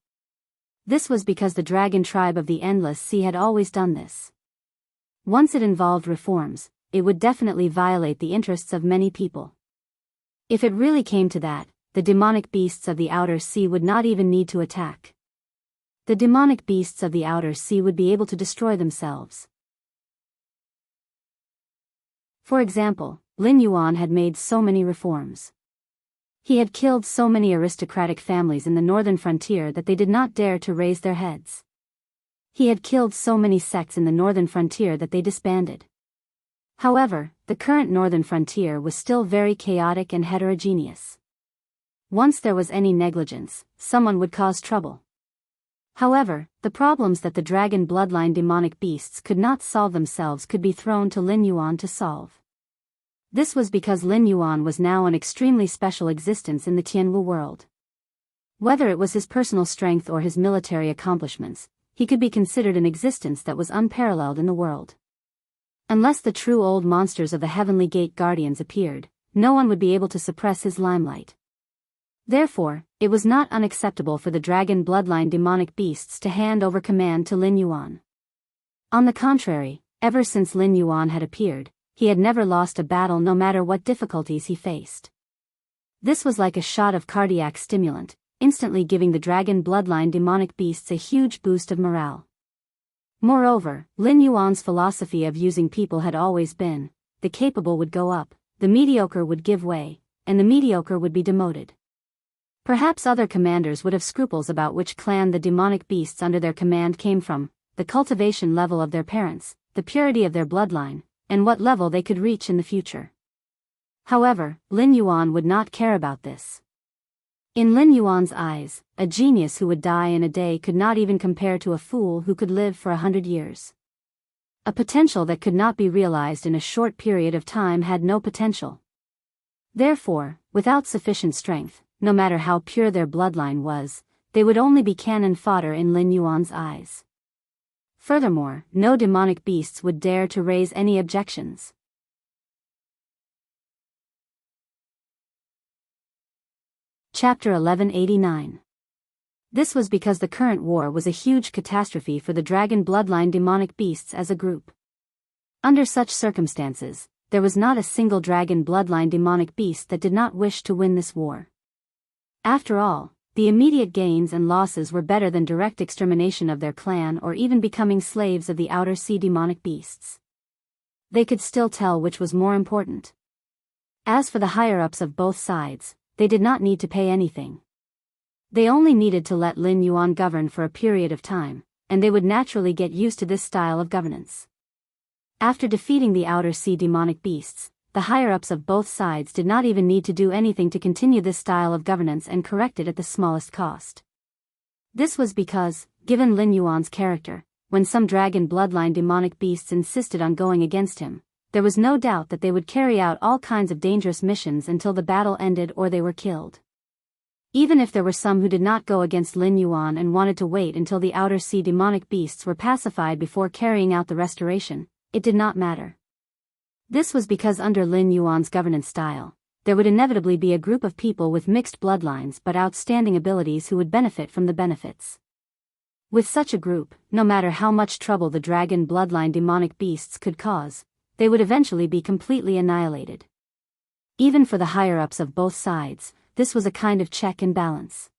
Speaker 1: This was because the Dragon Tribe of the Endless Sea had always done this. Once it involved reforms, it would definitely violate the interests of many people. If it really came to that, the demonic beasts of the outer sea would not even need to attack. The demonic beasts of the outer sea would be able to destroy themselves. For example, Lin Yuan had made so many reforms. He had killed so many aristocratic families in the northern frontier that they did not dare to raise their heads. He had killed so many sects in the northern frontier that they disbanded. However, the current northern frontier was still very chaotic and heterogeneous. Once there was any negligence, someone would cause trouble. However, the problems that the dragon bloodline demonic beasts could not solve themselves could be thrown to Lin Yuan to solve. This was because Lin Yuan was now an extremely special existence in the Tianwu world. Whether it was his personal strength or his military accomplishments, he could be considered an existence that was unparalleled in the world. Unless the true old monsters of the Heavenly Gate Guardians appeared, no one would be able to suppress his limelight. Therefore, it was not unacceptable for the dragon bloodline demonic beasts to hand over command to Lin Yuan. On the contrary, ever since Lin Yuan had appeared, he had never lost a battle no matter what difficulties he faced. This was like a shot of cardiac stimulant, instantly giving the dragon bloodline demonic beasts a huge boost of morale. Moreover, Lin Yuan's philosophy of using people had always been, the capable would go up, the mediocre would give way, and the mediocre would be demoted. Perhaps other commanders would have scruples about which clan the demonic beasts under their command came from, the cultivation level of their parents, the purity of their bloodline, and what level they could reach in the future. However, Lin Yuan would not care about this. In Lin Yuan's eyes, a genius who would die in a day could not even compare to a fool who could live for 100 years. A potential that could not be realized in a short period of time had no potential. Therefore, without sufficient strength, no matter how pure their bloodline was, they would only be cannon fodder in Lin Yuan's eyes. Furthermore, no demonic beasts would dare to raise any objections. Chapter 1189. This was because the current war was a huge catastrophe for the dragon bloodline demonic beasts as a group. Under such circumstances, there was not a single dragon bloodline demonic beast that did not wish to win this war. After all, the immediate gains and losses were better than direct extermination of their clan or even becoming slaves of the outer sea demonic beasts. They could still tell which was more important. As for the higher-ups of both sides, they did not need to pay anything. They only needed to let Lin Yuan govern for a period of time, and they would naturally get used to this style of governance. After defeating the outer sea demonic beasts, the higher-ups of both sides did not even need to do anything to continue this style of governance and correct it at the smallest cost. This was because, given Lin Yuan's character, when some dragon bloodline demonic beasts insisted on going against him, there was no doubt that they would carry out all kinds of dangerous missions until the battle ended or they were killed. Even if there were some who did not go against Lin Yuan and wanted to wait until the outer sea demonic beasts were pacified before carrying out the restoration, it did not matter. This was because under Lin Yuan's governance style, there would inevitably be a group of people with mixed bloodlines but outstanding abilities who would benefit from the benefits. With such a group, no matter how much trouble the dragon bloodline demonic beasts could cause, they would eventually be completely annihilated. Even for the higher-ups of both sides, this was a kind of check and balance.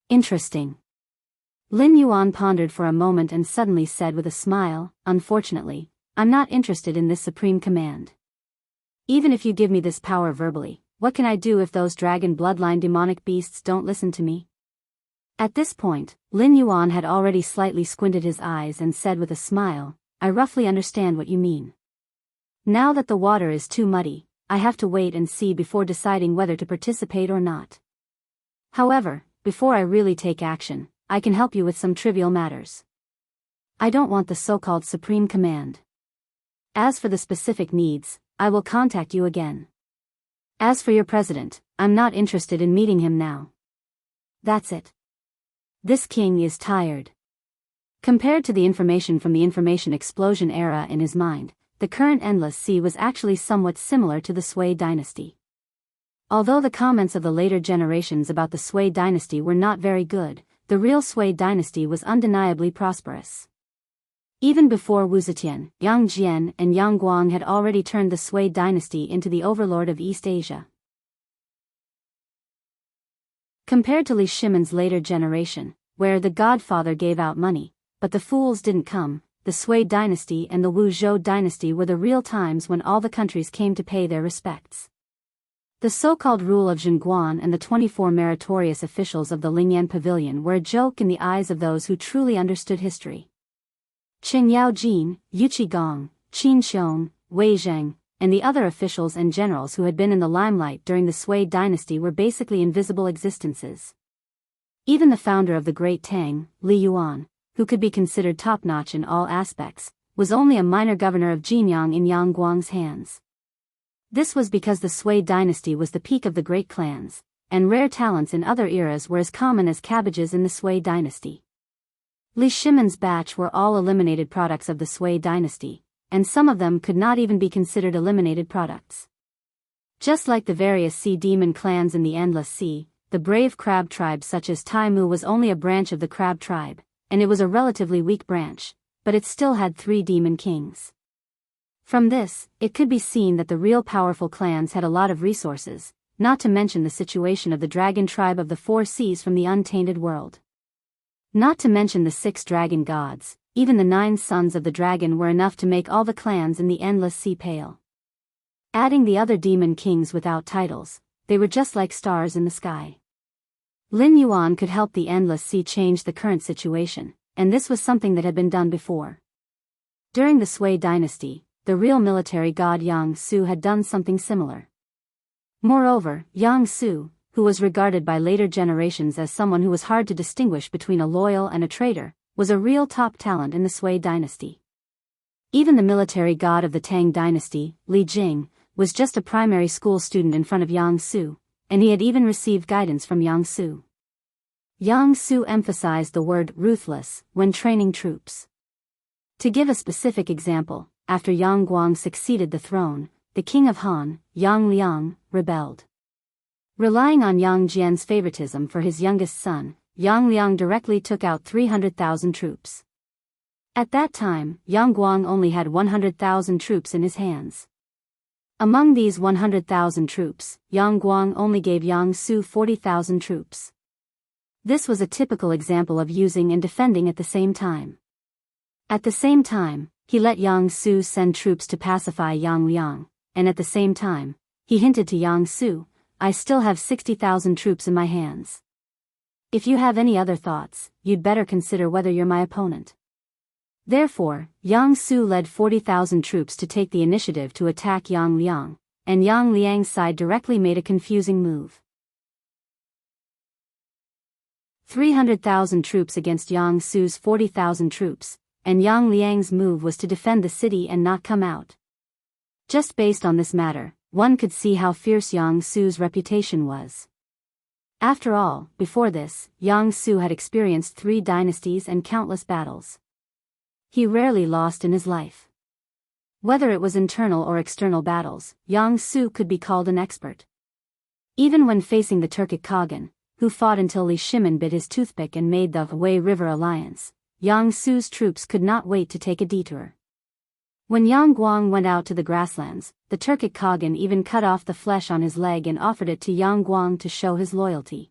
Speaker 1: Interesting. Lin Yuan pondered for a moment and suddenly said with a smile, "Unfortunately, I'm not interested in this supreme command. Even if you give me this power verbally, what can I do if those dragon bloodline demonic beasts don't listen to me?" At this point, Lin Yuan had already slightly squinted his eyes and said with a smile, "I roughly understand what you mean. Now that the water is too muddy, I have to wait and see before deciding whether to participate or not. However, before I really take action, I can help you with some trivial matters. I don't want the so-called supreme command. As for the specific needs, I will contact you again. As for your president, I'm not interested in meeting him now. That's it. This king is tired." Compared to the information from the information explosion era in his mind, the current Endless Sea was actually somewhat similar to the Sui dynasty. Although the comments of the later generations about the Sui dynasty were not very good, the real Sui dynasty was undeniably prosperous. Even before Wu Zetian, Yang Jian and Yang Guang had already turned the Sui dynasty into the overlord of East Asia. Compared to Li Shimon's later generation, where the godfather gave out money, but the fools didn't come, the Sui dynasty and the Wu Zhou dynasty were the real times when all the countries came to pay their respects. The so-called rule of Zhenguan and the 24 meritorious officials of the Lingyan Pavilion were a joke in the eyes of those who truly understood history. Qing Yaojin, Yu Qigong, Qin Xiong, Wei Zheng, and the other officials and generals who had been in the limelight during the Sui dynasty were basically invisible existences. Even the founder of the Great Tang, Li Yuan, who could be considered top-notch in all aspects, was only a minor governor of Jinyang in Yang Guang's hands. This was because the Sui dynasty was the peak of the great clans, and rare talents in other eras were as common as cabbages in the Sui dynasty. Li Shimon's batch were all eliminated products of the Sui dynasty, and some of them could not even be considered eliminated products. Just like the various sea demon clans in the Endless Sea, the brave crab tribe such as Tai Mu was only a branch of the crab tribe, and it was a relatively weak branch, but it still had 3 demon kings. From this, it could be seen that the real powerful clans had a lot of resources, not to mention the situation of the dragon tribe of the 4 seas from the untainted world. Not to mention the 6 dragon gods, even the 9 sons of the dragon were enough to make all the clans in the Endless Sea pale. Adding the other demon kings without titles, they were just like stars in the sky. Lin Yuan could help the Endless Sea change the current situation, and this was something that had been done before. During the Sui dynasty, the real military god Yang Su had done something similar. Moreover, Yang Su, who was regarded by later generations as someone who was hard to distinguish between a loyal and a traitor, was a real top talent in the Sui dynasty. Even the military god of the Tang dynasty, Li Jing, was just a primary school student in front of Yang Su, and he had even received guidance from Yang Su. Yang Su emphasized the word ruthless when training troops. To give a specific example, after Yang Guang succeeded the throne, the king of Han, Yang Liang, rebelled. Relying on Yang Jian's favoritism for his youngest son, Yang Liang directly took out 300,000 troops. At that time, Yang Guang only had 100,000 troops in his hands. Among these 100,000 troops, Yang Guang only gave Yang Su 40,000 troops. This was a typical example of using and defending at the same time. At the same time, he let Yang Su send troops to pacify Yang Liang, and at the same time, he hinted to Yang Su, "I still have 60,000 troops in my hands. If you have any other thoughts, you'd better consider whether you're my opponent." Therefore, Yang Su led 40,000 troops to take the initiative to attack Yang Liang, and Yang Liang's side directly made a confusing move. 300,000 troops against Yang Su's 40,000 troops, and Yang Liang's move was to defend the city and not come out. Just based on this matter, one could see how fierce Yang Su's reputation was. After all, before this, Yang Su had experienced 3 dynasties and countless battles. He rarely lost in his life. Whether it was internal or external battles, Yang Su could be called an expert. Even when facing the Turkic Khagan, who fought until Li Shimin bit his toothpick and made the Wei River Alliance, Yang Su's troops could not wait to take a detour. When Yang Guang went out to the grasslands, the Turkic Khagan even cut off the flesh on his leg and offered it to Yang Guang to show his loyalty.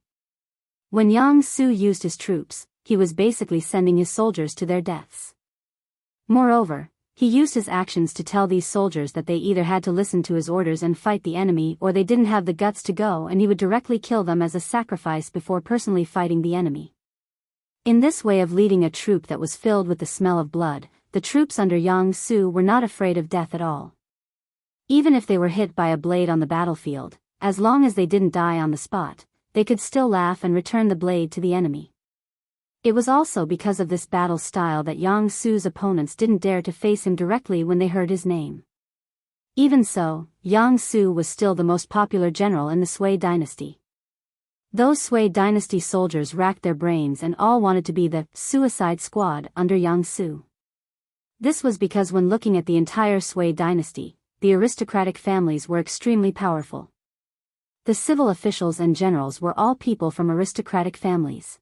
Speaker 1: When Yang Su used his troops, he was basically sending his soldiers to their deaths. Moreover, he used his actions to tell these soldiers that they either had to listen to his orders and fight the enemy or they didn't have the guts to go, and he would directly kill them as a sacrifice before personally fighting the enemy. In this way of leading a troop that was filled with the smell of blood, the troops under Yang Su were not afraid of death at all. Even if they were hit by a blade on the battlefield, as long as they didn't die on the spot, they could still laugh and return the blade to the enemy. It was also because of this battle style that Yang Su's opponents didn't dare to face him directly when they heard his name. Even so, Yang Su was still the most popular general in the Sui dynasty. Those Sui dynasty soldiers racked their brains and all wanted to be the Suicide Squad under Yang Su. This was because when looking at the entire Sui dynasty, the aristocratic families were extremely powerful. The civil officials and generals were all people from aristocratic families.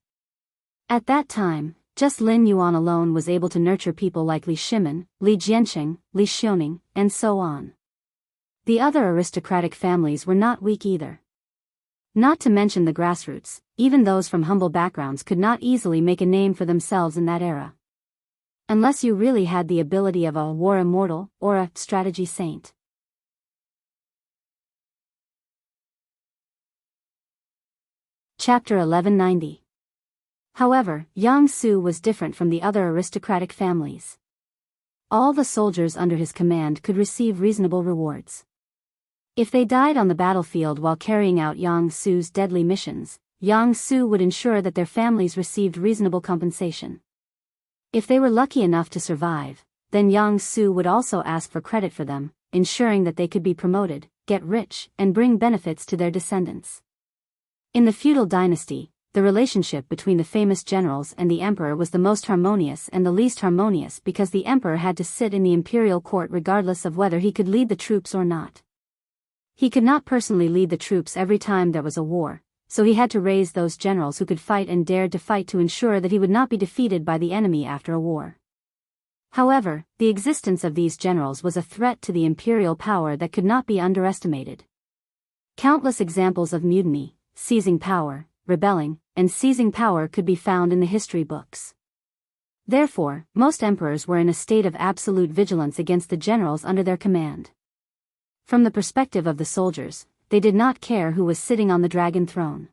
Speaker 1: At that time, just Lin Yuan alone was able to nurture people like Li Shimin, Li Jianqing, Li Xiaoning, and so on. The other aristocratic families were not weak either. Not to mention the grassroots, even those from humble backgrounds could not easily make a name for themselves in that era. Unless you really had the ability of a war immortal or a strategy saint. Chapter 1190. However, Yang Su was different from the other aristocratic families. All the soldiers under his command could receive reasonable rewards. If they died on the battlefield while carrying out Yang Su's deadly missions, Yang Su would ensure that their families received reasonable compensation. If they were lucky enough to survive, then Yang Su would also ask for credit for them, ensuring that they could be promoted, get rich, and bring benefits to their descendants. In the feudal dynasty, the relationship between the famous generals and the emperor was the most harmonious and the least harmonious because the emperor had to sit in the imperial court regardless of whether he could lead the troops or not. He could not personally lead the troops every time there was a war, so he had to raise those generals who could fight and dared to fight to ensure that he would not be defeated by the enemy after a war. However, the existence of these generals was a threat to the imperial power that could not be underestimated. Countless examples of mutiny, seizing power, rebelling, and seizing power could be found in the history books. Therefore, most emperors were in a state of absolute vigilance against the generals under their command. From the perspective of the soldiers, they did not care who was sitting on the dragon throne.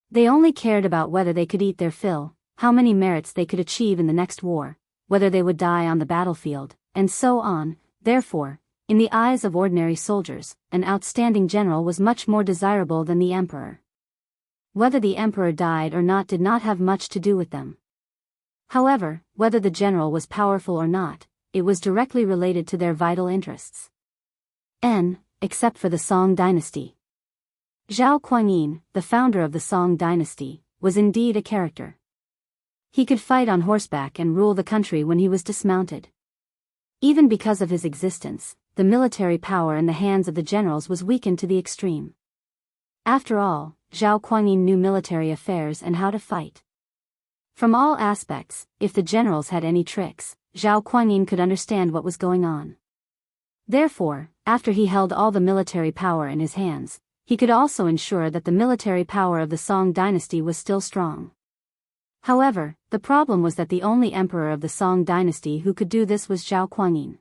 Speaker 1: They only cared about whether they could eat their fill, how many merits they could achieve in the next war, whether they would die on the battlefield, and so on. Therefore, in the eyes of ordinary soldiers, an outstanding general was much more desirable than the emperor. Whether the emperor died or not did not have much to do with them. However, whether the general was powerful or not, it was directly related to their vital interests. Except for the Song dynasty. Zhao Kuangyin, the founder of the Song dynasty, was indeed a character. He could fight on horseback and rule the country when he was dismounted. Even because of his existence, the military power in the hands of the generals was weakened to the extreme. After all, Zhao Kuangyin knew military affairs and how to fight. From all aspects, if the generals had any tricks, Zhao Kuangyin could understand what was going on. Therefore, after he held all the military power in his hands, he could also ensure that the military power of the Song dynasty was still strong. However, the problem was that the only emperor of the Song dynasty who could do this was Zhao Kuangyin.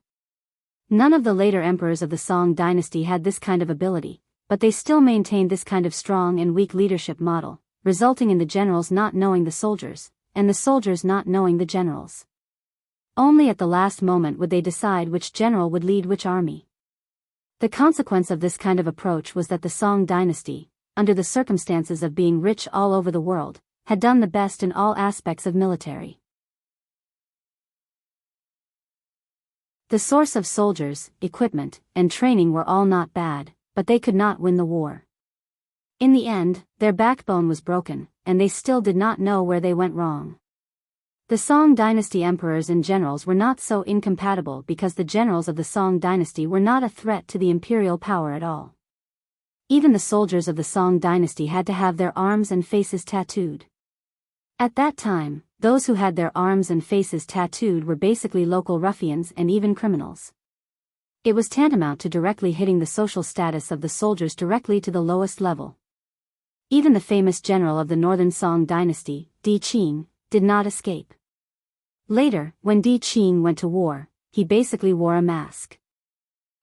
Speaker 1: None of the later emperors of the Song dynasty had this kind of ability, but they still maintained this kind of strong and weak leadership model, resulting in the generals not knowing the soldiers, and the soldiers not knowing the generals. Only at the last moment would they decide which general would lead which army. The consequence of this kind of approach was that the Song dynasty, under the circumstances of being rich all over the world, had done the best in all aspects of military. The source of soldiers, equipment, and training were all not bad, but they could not win the war. In the end, their backbone was broken, and they still did not know where they went wrong. The Song dynasty emperors and generals were not so incompatible because the generals of the Song dynasty were not a threat to the imperial power at all. Even the soldiers of the Song dynasty had to have their arms and faces tattooed. At that time, those who had their arms and faces tattooed were basically local ruffians and even criminals. It was tantamount to directly hitting the social status of the soldiers directly to the lowest level. Even the famous general of the northern Song dynasty, Di Qing, did not escape. Later, when Di Qing went to war, he basically wore a mask.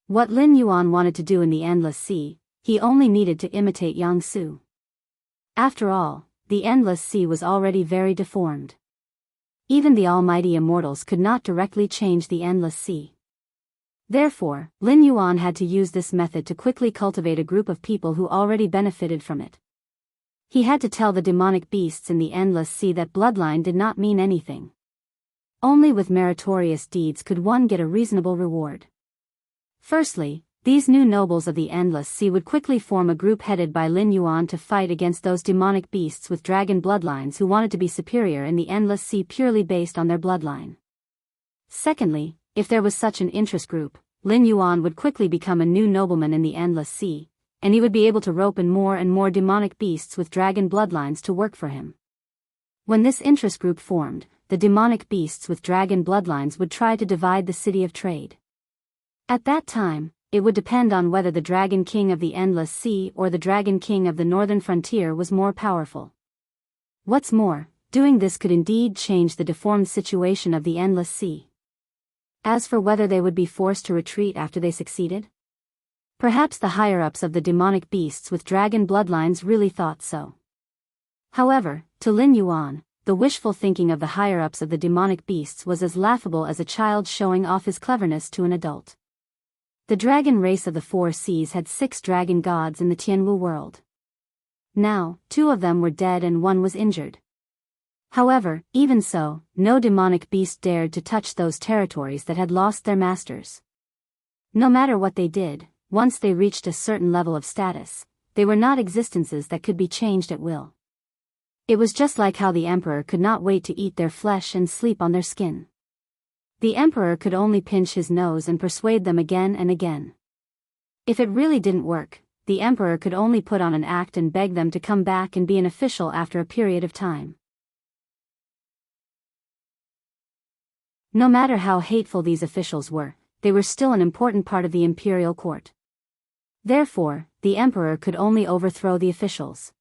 Speaker 1: What Lin Yuan wanted to do in the Endless Sea, he only needed to imitate Yang Su. After all, the Endless Sea was already very deformed. Even the almighty immortals could not directly change the Endless Sea. Therefore, Lin Yuan had to use this method to quickly cultivate a group of people who already benefited from it. He had to tell the demonic beasts in the Endless Sea that bloodline did not mean anything. Only with meritorious deeds could one get a reasonable reward. Firstly, these new nobles of the Endless Sea would quickly form a group headed by Lin Yuan to fight against those demonic beasts with dragon bloodlines who wanted to be superior in the Endless Sea purely based on their bloodline. Secondly, if there was such an interest group, Lin Yuan would quickly become a new nobleman in the Endless Sea, and he would be able to rope in more and more demonic beasts with dragon bloodlines to work for him. When this interest group formed, the demonic beasts with dragon bloodlines would try to divide the city of trade. At that time, it would depend on whether the Dragon King of the Endless Sea or the Dragon King of the Northern Frontier was more powerful. What's more, doing this could indeed change the deformed situation of the endless sea. As for whether they would be forced to retreat after they succeeded, perhaps the higher-ups of the demonic beasts with dragon bloodlines really thought so. However, to Lin Yuan, the wishful thinking of the higher-ups of the demonic beasts was as laughable as a child showing off his cleverness to an adult. The dragon race of the Four Seas had 6 dragon gods in the Tianwu world. Now, 2 of them were dead and 1 was injured. However, even so, no demonic beast dared to touch those territories that had lost their masters. No matter what they did, once they reached a certain level of status, they were not existences that could be changed at will. It was just like how the emperor could not wait to eat their flesh and sleep on their skin. The emperor could only pinch his nose and persuade them again and again. If it really didn't work, the emperor could only put on an act and beg them to come back and be an official after a period of time. No matter how hateful these officials were, they were still an important part of the imperial court. Therefore, the emperor could only overthrow the officials.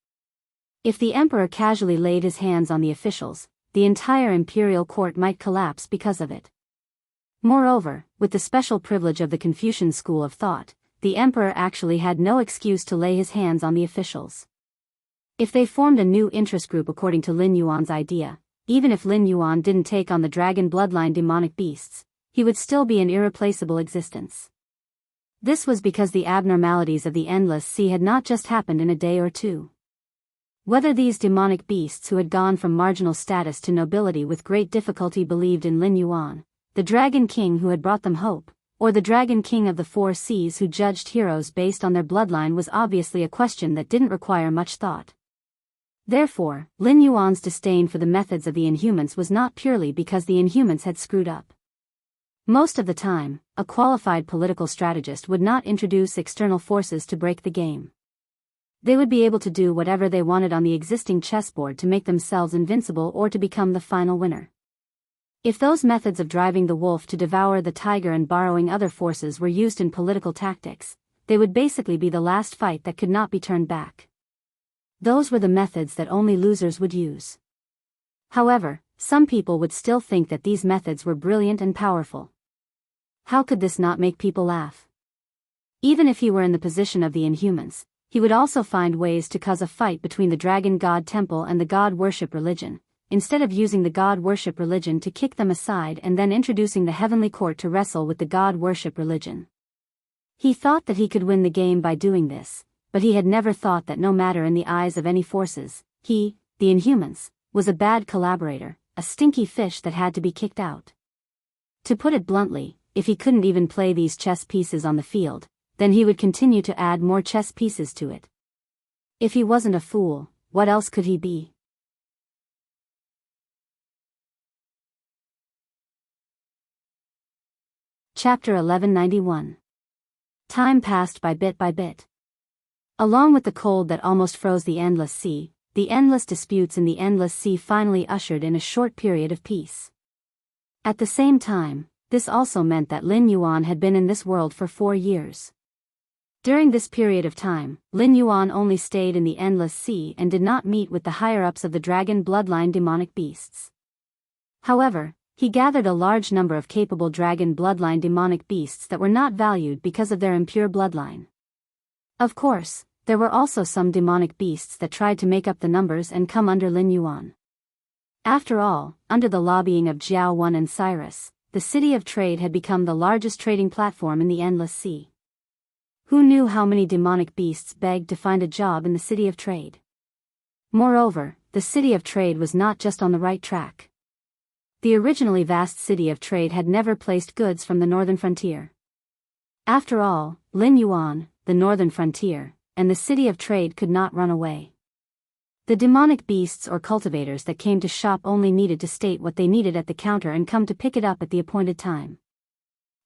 Speaker 1: If the emperor casually laid his hands on the officials, the entire imperial court might collapse because of it. Moreover, with the special privilege of the Confucian school of thought, the emperor actually had no excuse to lay his hands on the officials. If they formed a new interest group according to Lin Yuan's idea, even if Lin Yuan didn't take on the dragon bloodline demonic beasts, he would still be an irreplaceable existence. This was because the abnormalities of the endless sea had not just happened in a day or two. Whether these demonic beasts who had gone from marginal status to nobility with great difficulty believed in Lin Yuan, the Dragon King who had brought them hope, or the Dragon King of the Four Seas who judged heroes based on their bloodline was obviously a question that didn't require much thought. Therefore, Lin Yuan's disdain for the methods of the Inhumans was not purely because the Inhumans had screwed up. Most of the time, a qualified political strategist would not introduce external forces to break the game. They would be able to do whatever they wanted on the existing chessboard to make themselves invincible or to become the final winner. If those methods of driving the wolf to devour the tiger and borrowing other forces were used in political tactics, they would basically be the last fight that could not be turned back. Those were the methods that only losers would use. However, some people would still think that these methods were brilliant and powerful. How could this not make people laugh? Even if he were in the position of the Inhumans, he would also find ways to cause a fight between the Dragon God Temple and the God Worship religion, instead of using the God Worship religion to kick them aside and then introducing the Heavenly Court to wrestle with the God Worship religion. He thought that he could win the game by doing this, but he had never thought that no matter in the eyes of any forces, he, the Inhumans, was a bad collaborator, a stinky fish that had to be kicked out. To put it bluntly, if he couldn't even play these chess pieces on the field, then he would continue to add more chess pieces to it. If he wasn't a fool, what else could he be? Chapter 1191. Time passed by bit. Along with the cold that almost froze the endless sea, the endless disputes in the endless sea finally ushered in a short period of peace. At the same time, this also meant that Lin Yuan had been in this world for 4 years. During this period of time, Lin Yuan only stayed in the endless sea and did not meet with the higher-ups of the dragon bloodline demonic beasts. However, he gathered a large number of capable dragon bloodline demonic beasts that were not valued because of their impure bloodline. Of course, there were also some demonic beasts that tried to make up the numbers and come under Lin Yuan. After all, under the lobbying of Jiao Wan and Cyrus, the City of Trade had become the largest trading platform in the Endless Sea. Who knew how many demonic beasts begged to find a job in the City of Trade? Moreover, the City of Trade was not just on the right track. The originally vast City of Trade had never placed goods from the northern frontier. After all, Lin Yuan, the northern frontier, and the City of Trade could not run away. The demonic beasts or cultivators that came to shop only needed to state what they needed at the counter and come to pick it up at the appointed time.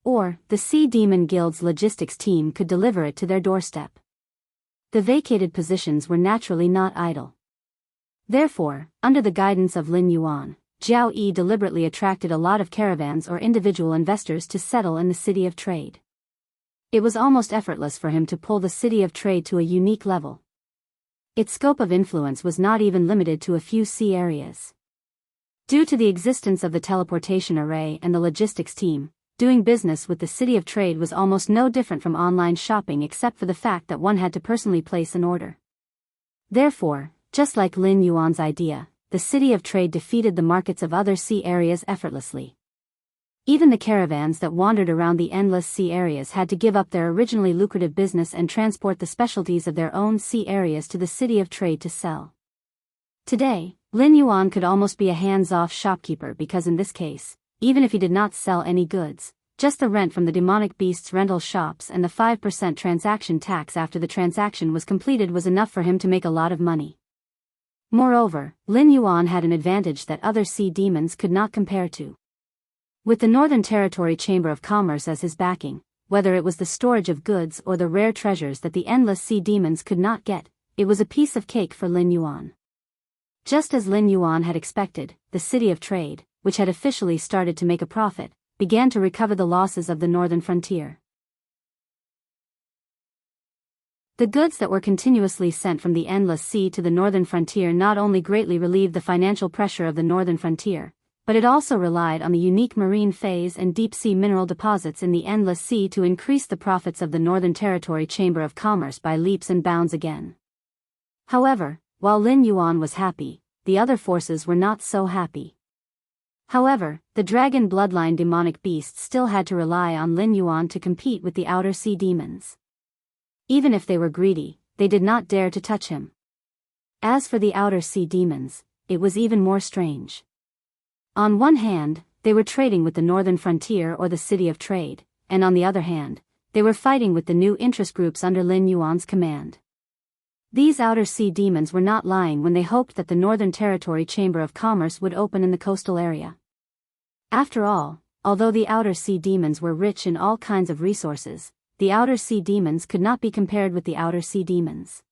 Speaker 1: Or, the Sea Demon Guild's logistics team could deliver it to their doorstep. The vacated positions were naturally not idle. Therefore, under the guidance of Lin Yuan, Jiao Yi deliberately attracted a lot of caravans or individual investors to settle in the City of Trade. It was almost effortless for him to pull the City of Trade to a unique level. Its scope of influence was not even limited to a few sea areas. Due to the existence of the teleportation array and the logistics team, doing business with the City of Trade was almost no different from online shopping except for the fact that one had to personally place an order. Therefore, just like Lin Yuan's idea, the City of Trade defeated the markets of other sea areas effortlessly. Even the caravans that wandered around the endless sea areas had to give up their originally lucrative business and transport the specialties of their own sea areas to the City of Trade to sell. Today, Lin Yuan could almost be a hands-off shopkeeper because in this case, even if he did not sell any goods, just the rent from the demonic beasts' rental shops and the 5% transaction tax after the transaction was completed was enough for him to make a lot of money. Moreover, Lin Yuan had an advantage that other sea demons could not compare to. With the Northern Territory Chamber of Commerce as his backing, whether it was the storage of goods or the rare treasures that the endless sea demons could not get, it was a piece of cake for Lin Yuan. Just as Lin Yuan had expected, the City of Trade, which had officially started to make a profit, began to recover the losses of the northern frontier. The goods that were continuously sent from the endless sea to the northern frontier not only greatly relieved the financial pressure of the northern frontier, but it also relied on the unique marine phase and deep-sea mineral deposits in the endless sea to increase the profits of the Northern Territory Chamber of Commerce by leaps and bounds again. However, while Lin Yuan was happy, the other forces were not so happy. However, the dragon bloodline demonic beasts still had to rely on Lin Yuan to compete with the outer sea demons. Even if they were greedy, they did not dare to touch him. As for the outer sea demons, it was even more strange. On one hand, they were trading with the northern frontier or the City of Trade, and on the other hand, they were fighting with the new interest groups under Lin Yuan's command. These outer sea demons were not lying when they hoped that the Northern Territory Chamber of Commerce would open in the coastal area. After all, although the outer sea demons were rich in all kinds of resources, the outer sea demons could not be compared with the outer sea demons.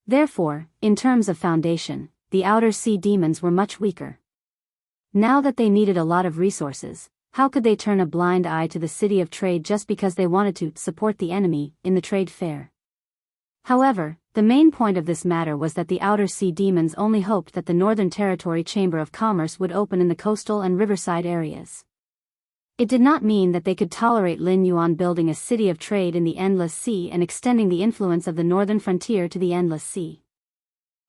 Speaker 1: Therefore, in terms of foundation, the outer sea demons were much weaker. Now that they needed a lot of resources, how could they turn a blind eye to the City of Trade just because they wanted to support the enemy in the trade fair? However, the main point of this matter was that the outer sea demons only hoped that the Northern Territory Chamber of Commerce would open in the coastal and riverside areas. It did not mean that they could tolerate Lin Yuan building a City of Trade in the Endless Sea and extending the influence of the northern frontier to the Endless Sea.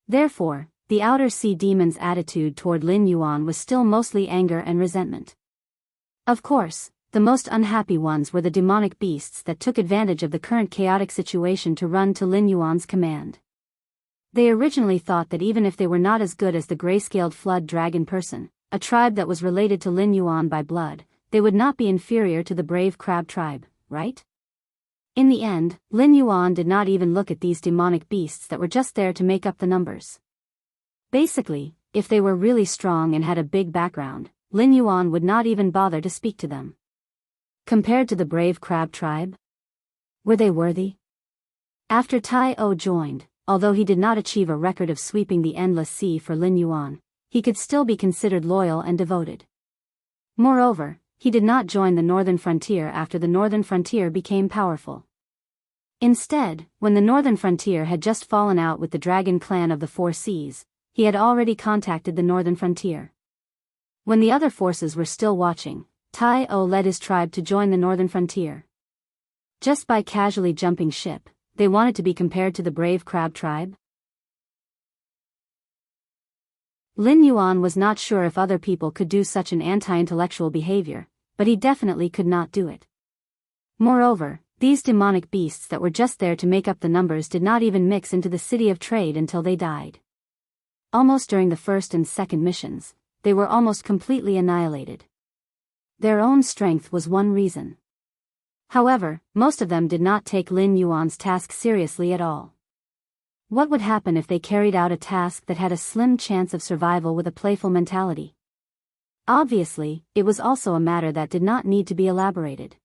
Speaker 1: Therefore, the outer sea demons' attitude toward Lin Yuan was still mostly anger and resentment. Of course, the most unhappy ones were the demonic beasts that took advantage of the current chaotic situation to run to Lin Yuan's command. They originally thought that even if they were not as good as the gray-scaled flood dragon person, a tribe that was related to Lin Yuan by blood, they would not be inferior to the brave crab tribe, right? In the end, Lin Yuan did not even look at these demonic beasts that were just there to make up the numbers. Basically, if they were really strong and had a big background, Lin Yuan would not even bother to speak to them. Compared to the brave crab tribe? Were they worthy? After Tai O joined, although he did not achieve a record of sweeping the endless sea for Lin Yuan, he could still be considered loyal and devoted. Moreover, he did not join the northern frontier after the northern frontier became powerful. Instead, when the northern frontier had just fallen out with the dragon clan of the Four Seas, he had already contacted the northern frontier. When the other forces were still watching, Tai O led his tribe to join the northern frontier. Just by casually jumping ship, they wanted to be compared to the brave crab tribe? Lin Yuan was not sure if other people could do such an anti-intellectual behavior, but he definitely could not do it. Moreover, these demonic beasts that were just there to make up the numbers did not even mix into the City of Trade until they died. Almost during the first and second missions, they were almost completely annihilated. Their own strength was one reason. However, most of them did not take Lin Yuan's task seriously at all. What would happen if they carried out a task that had a slim chance of survival with a playful mentality? Obviously, it was also a matter that did not need to be elaborated.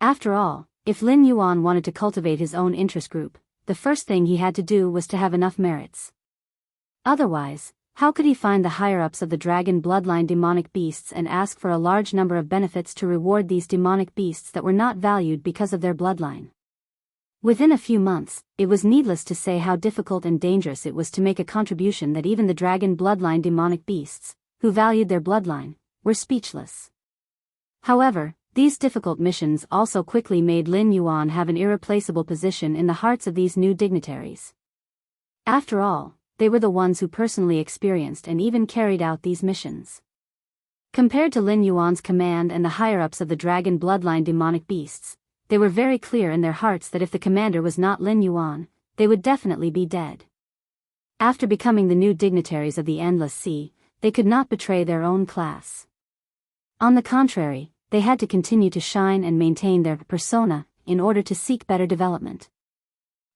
Speaker 1: After all, if Lin Yuan wanted to cultivate his own interest group, the first thing he had to do was to have enough merits. Otherwise, how could he find the higher-ups of the dragon bloodline demonic beasts and ask for a large number of benefits to reward these demonic beasts that were not valued because of their bloodline? Within a few months, it was needless to say how difficult and dangerous it was to make a contribution that even the dragon bloodline demonic beasts, who valued their bloodline, were speechless. However, these difficult missions also quickly made Lin Yuan have an irreplaceable position in the hearts of these new dignitaries. After all, they were the ones who personally experienced and even carried out these missions. Compared to Lin Yuan's command and the higher-ups of the dragon bloodline demonic beasts, they were very clear in their hearts that if the commander was not Lin Yuan, they would definitely be dead. After becoming the new dignitaries of the Endless Sea, they could not betray their own class. On the contrary, they had to continue to shine and maintain their persona in order to seek better development.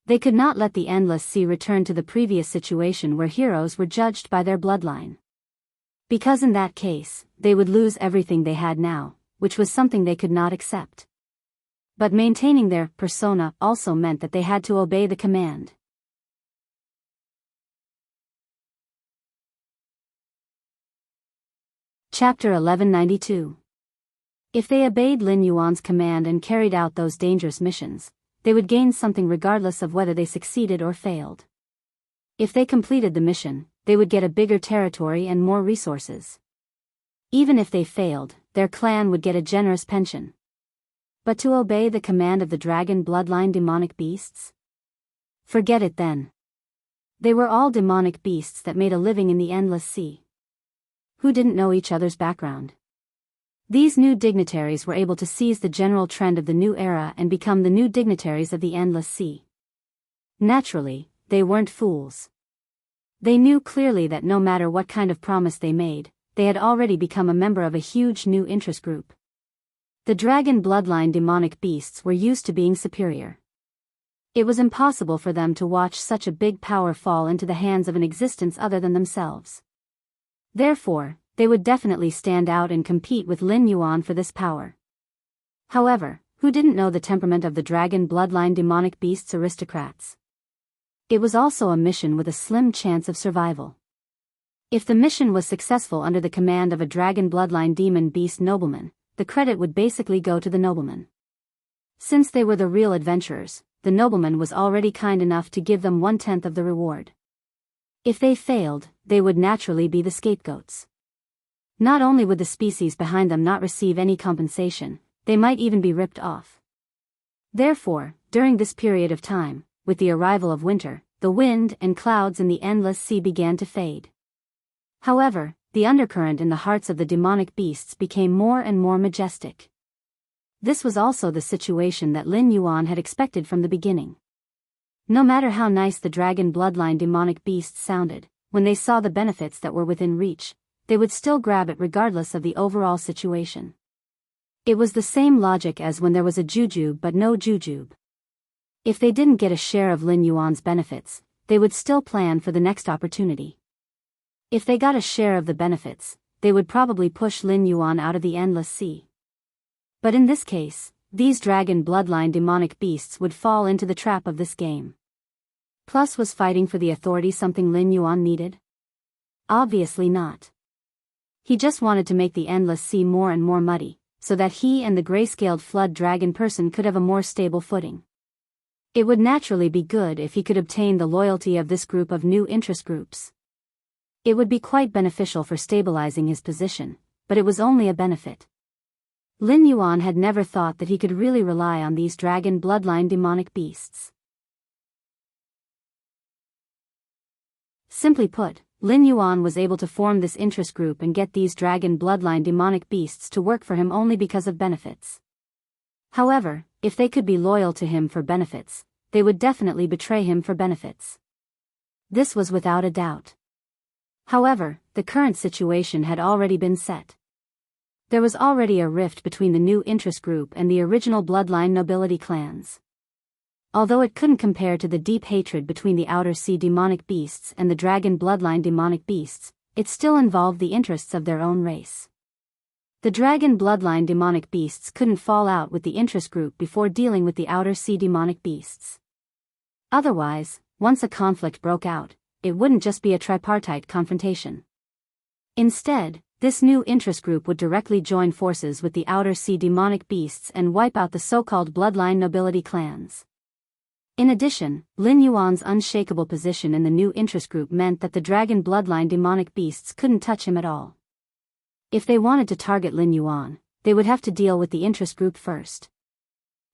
Speaker 1: They could not let the Endless Sea return to the previous situation where heroes were judged by their bloodline. Because in that case, they would lose everything they had now, which was something they could not accept. But maintaining their persona also meant that they had to obey the command. Chapter 1192. If they obeyed Lin Yuan's command and carried out those dangerous missions, they would gain something regardless of whether they succeeded or failed. If they completed the mission, they would get a bigger territory and more resources. Even if they failed, their clan would get a generous pension. But to obey the command of the dragon bloodline demonic beasts? Forget it then. They were all demonic beasts that made a living in the Endless Sea. Who didn't know each other's background? These new dignitaries were able to seize the general trend of the new era and become the new dignitaries of the Endless Sea. Naturally, they weren't fools. They knew clearly that no matter what kind of promise they made, they had already become a member of a huge new interest group. The dragon bloodline demonic beasts were used to being superior. It was impossible for them to watch such a big power fall into the hands of an existence other than themselves. Therefore, they would definitely stand out and compete with Lin Yuan for this power. However, who didn't know the temperament of the dragon bloodline demonic beasts aristocrats? It was also a mission with a slim chance of survival. If the mission was successful under the command of a dragon bloodline demon beast nobleman, the credit would basically go to the nobleman. Since they were the real adventurers, the nobleman was already kind enough to give them 1/10 of the reward. If they failed, they would naturally be the scapegoats. Not only would the species behind them not receive any compensation, they might even be ripped off. Therefore, during this period of time, with the arrival of winter, the wind and clouds in the Endless Sea began to fade. However, the undercurrent in the hearts of the demonic beasts became more and more majestic. This was also the situation that Lin Yuan had expected from the beginning. No matter how nice the dragon bloodline demonic beasts sounded, when they saw the benefits that were within reach, they would still grab it regardless of the overall situation. It was the same logic as when there was a jujube but no jujube. If they didn't get a share of Lin Yuan's benefits, they would still plan for the next opportunity. If they got a share of the benefits, they would probably push Lin Yuan out of the Endless Sea. But in this case, these dragon bloodline demonic beasts would fall into the trap of this game. Plus, was fighting for the authority something Lin Yuan needed? Obviously not. He just wanted to make the Endless Sea more and more muddy, so that he and the gray-scaled flood dragon person could have a more stable footing. It would naturally be good if he could obtain the loyalty of this group of new interest groups. It would be quite beneficial for stabilizing his position, but it was only a benefit. Lin Yuan had never thought that he could really rely on these dragon bloodline demonic beasts. Simply put, Lin Yuan was able to form this interest group and get these dragon bloodline demonic beasts to work for him only because of benefits. However, if they could be loyal to him for benefits, they would definitely betray him for benefits. This was without a doubt. However, the current situation had already been set. There was already a rift between the new interest group and the original bloodline nobility clans. Although it couldn't compare to the deep hatred between the Outer Sea demonic beasts and the dragon bloodline demonic beasts, it still involved the interests of their own race. The dragon bloodline demonic beasts couldn't fall out with the interest group before dealing with the Outer Sea demonic beasts. Otherwise, once a conflict broke out, it wouldn't just be a tripartite confrontation. Instead, this new interest group would directly join forces with the Outer Sea demonic beasts and wipe out the so-called bloodline nobility clans. In addition, Lin Yuan's unshakable position in the new interest group meant that the dragon bloodline demonic beasts couldn't touch him at all. If they wanted to target Lin Yuan, they would have to deal with the interest group first.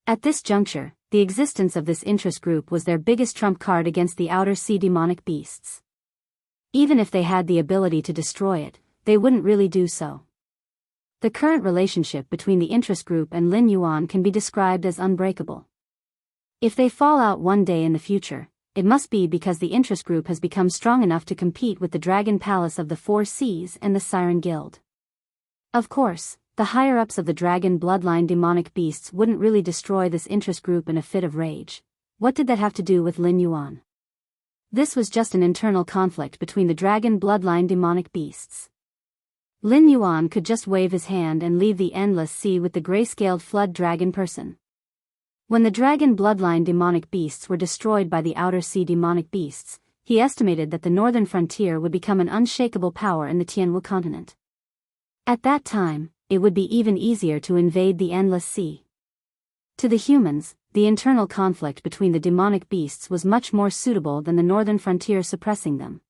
Speaker 1: At this juncture, the existence of this interest group was their biggest trump card against the outer sea demonic beasts. Even if they had the ability to destroy it, they wouldn't really do so. The current relationship between the interest group and Lin Yuan can be described as unbreakable. If they fall out one day in the future, it must be because the interest group has become strong enough to compete with the Dragon Palace of the Four Seas and the Siren Guild. Of course, the higher-ups of the dragon bloodline demonic beasts wouldn't really destroy this interest group in a fit of rage. What did that have to do with Lin Yuan? This was just an internal conflict between the dragon bloodline demonic beasts. Lin Yuan could just wave his hand and leave the endless sea with the gray-scaled flood dragon person. When the dragon bloodline demonic beasts were destroyed by the outer sea demonic beasts, he estimated that the northern frontier would become an unshakable power in the Tianwu continent. At that time, it would be even easier to invade the endless sea. To the humans, the internal conflict between the demonic beasts was much more suitable than the northern frontier suppressing them.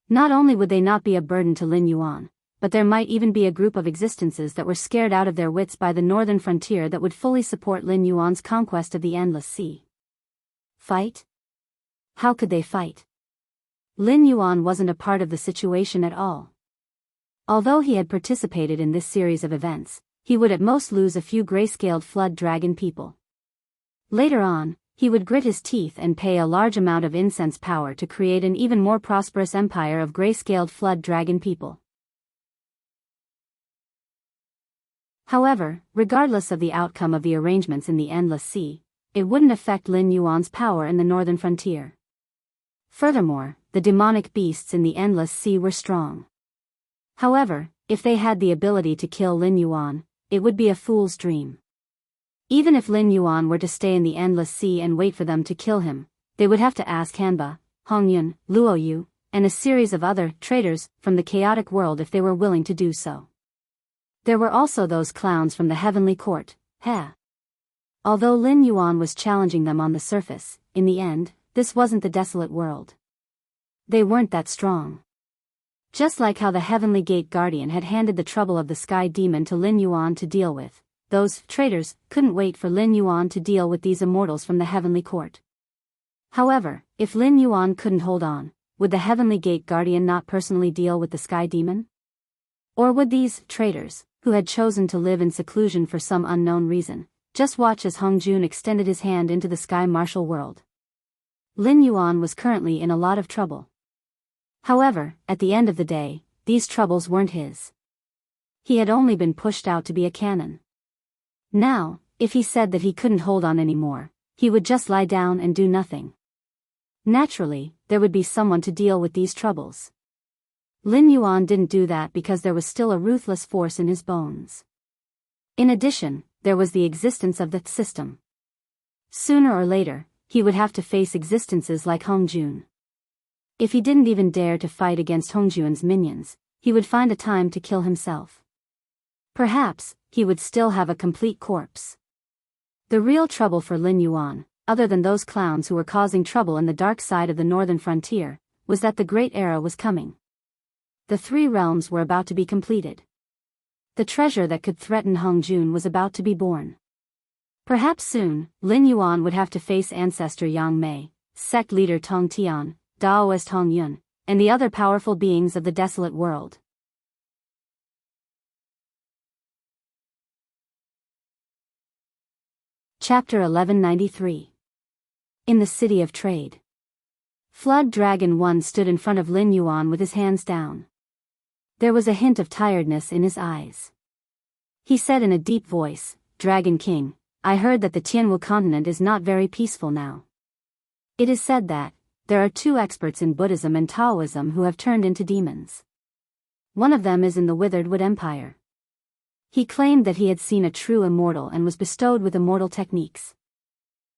Speaker 1: Not only would they not be a burden to Lin Yuan, but there might even be a group of existences that were scared out of their wits by the northern frontier that would fully support Lin Yuan's conquest of the endless sea. Fight? How could they fight? Lin Yuan wasn't a part of the situation at all. Although he had participated in this series of events, he would at most lose a few gray-scaled flood dragon people. Later on, he would grit his teeth and pay a large amount of incense power to create an even more prosperous empire of gray-scaled flood dragon people. However, regardless of the outcome of the arrangements in the Endless Sea, it wouldn't affect Lin Yuan's power in the northern frontier. Furthermore, the demonic beasts in the Endless Sea were strong. However, if they had the ability to kill Lin Yuan, it would be a fool's dream. Even if Lin Yuan were to stay in the Endless Sea and wait for them to kill him, they would have to ask Hanba, Hongyun, Luo Yu, and a series of other traitors from the chaotic world if they were willing to do so. There were also those clowns from the heavenly court, He. Although Lin Yuan was challenging them on the surface, in the end, this wasn't the desolate world. They weren't that strong. Just like how the Heavenly Gate Guardian had handed the trouble of the Sky Demon to Lin Yuan to deal with, those traitors couldn't wait for Lin Yuan to deal with these immortals from the Heavenly Court. However, if Lin Yuan couldn't hold on, would the Heavenly Gate Guardian not personally deal with the Sky Demon? Or would these traitors, who had chosen to live in seclusion for some unknown reason, just watch as Hong Jun extended his hand into the Sky Martial world? Lin Yuan was currently in a lot of trouble. However, at the end of the day, these troubles weren't his. He had only been pushed out to be a cannon. Now, if he said that he couldn't hold on anymore, he would just lie down and do nothing. Naturally, there would be someone to deal with these troubles. Lin Yuan didn't do that because there was still a ruthless force in his bones. In addition, there was the existence of the system. Sooner or later, he would have to face existences like Hong Jun. If he didn't even dare to fight against Hong Jun's minions, he would find a time to kill himself. Perhaps, he would still have a complete corpse. The real trouble for Lin Yuan, other than those clowns who were causing trouble in the dark side of the northern frontier, was that the Great Era was coming. The three realms were about to be completed. The treasure that could threaten Hong Jun was about to be born. Perhaps soon, Lin Yuan would have to face ancestor Yang Mei, sect leader Tong Tian, Daoist Hong Yun, and the other powerful beings of the desolate world. Chapter 1193. In the City of Trade. Flood Dragon 1 stood in front of Lin Yuan with his hands down. There was a hint of tiredness in his eyes. He said in a deep voice, "Dragon King, I heard that the Tianwu continent is not very peaceful now. It is said that there are two experts in Buddhism and Taoism who have turned into demons. One of them is in the Withered Wood Empire. He claimed that he had seen a true immortal and was bestowed with immortal techniques.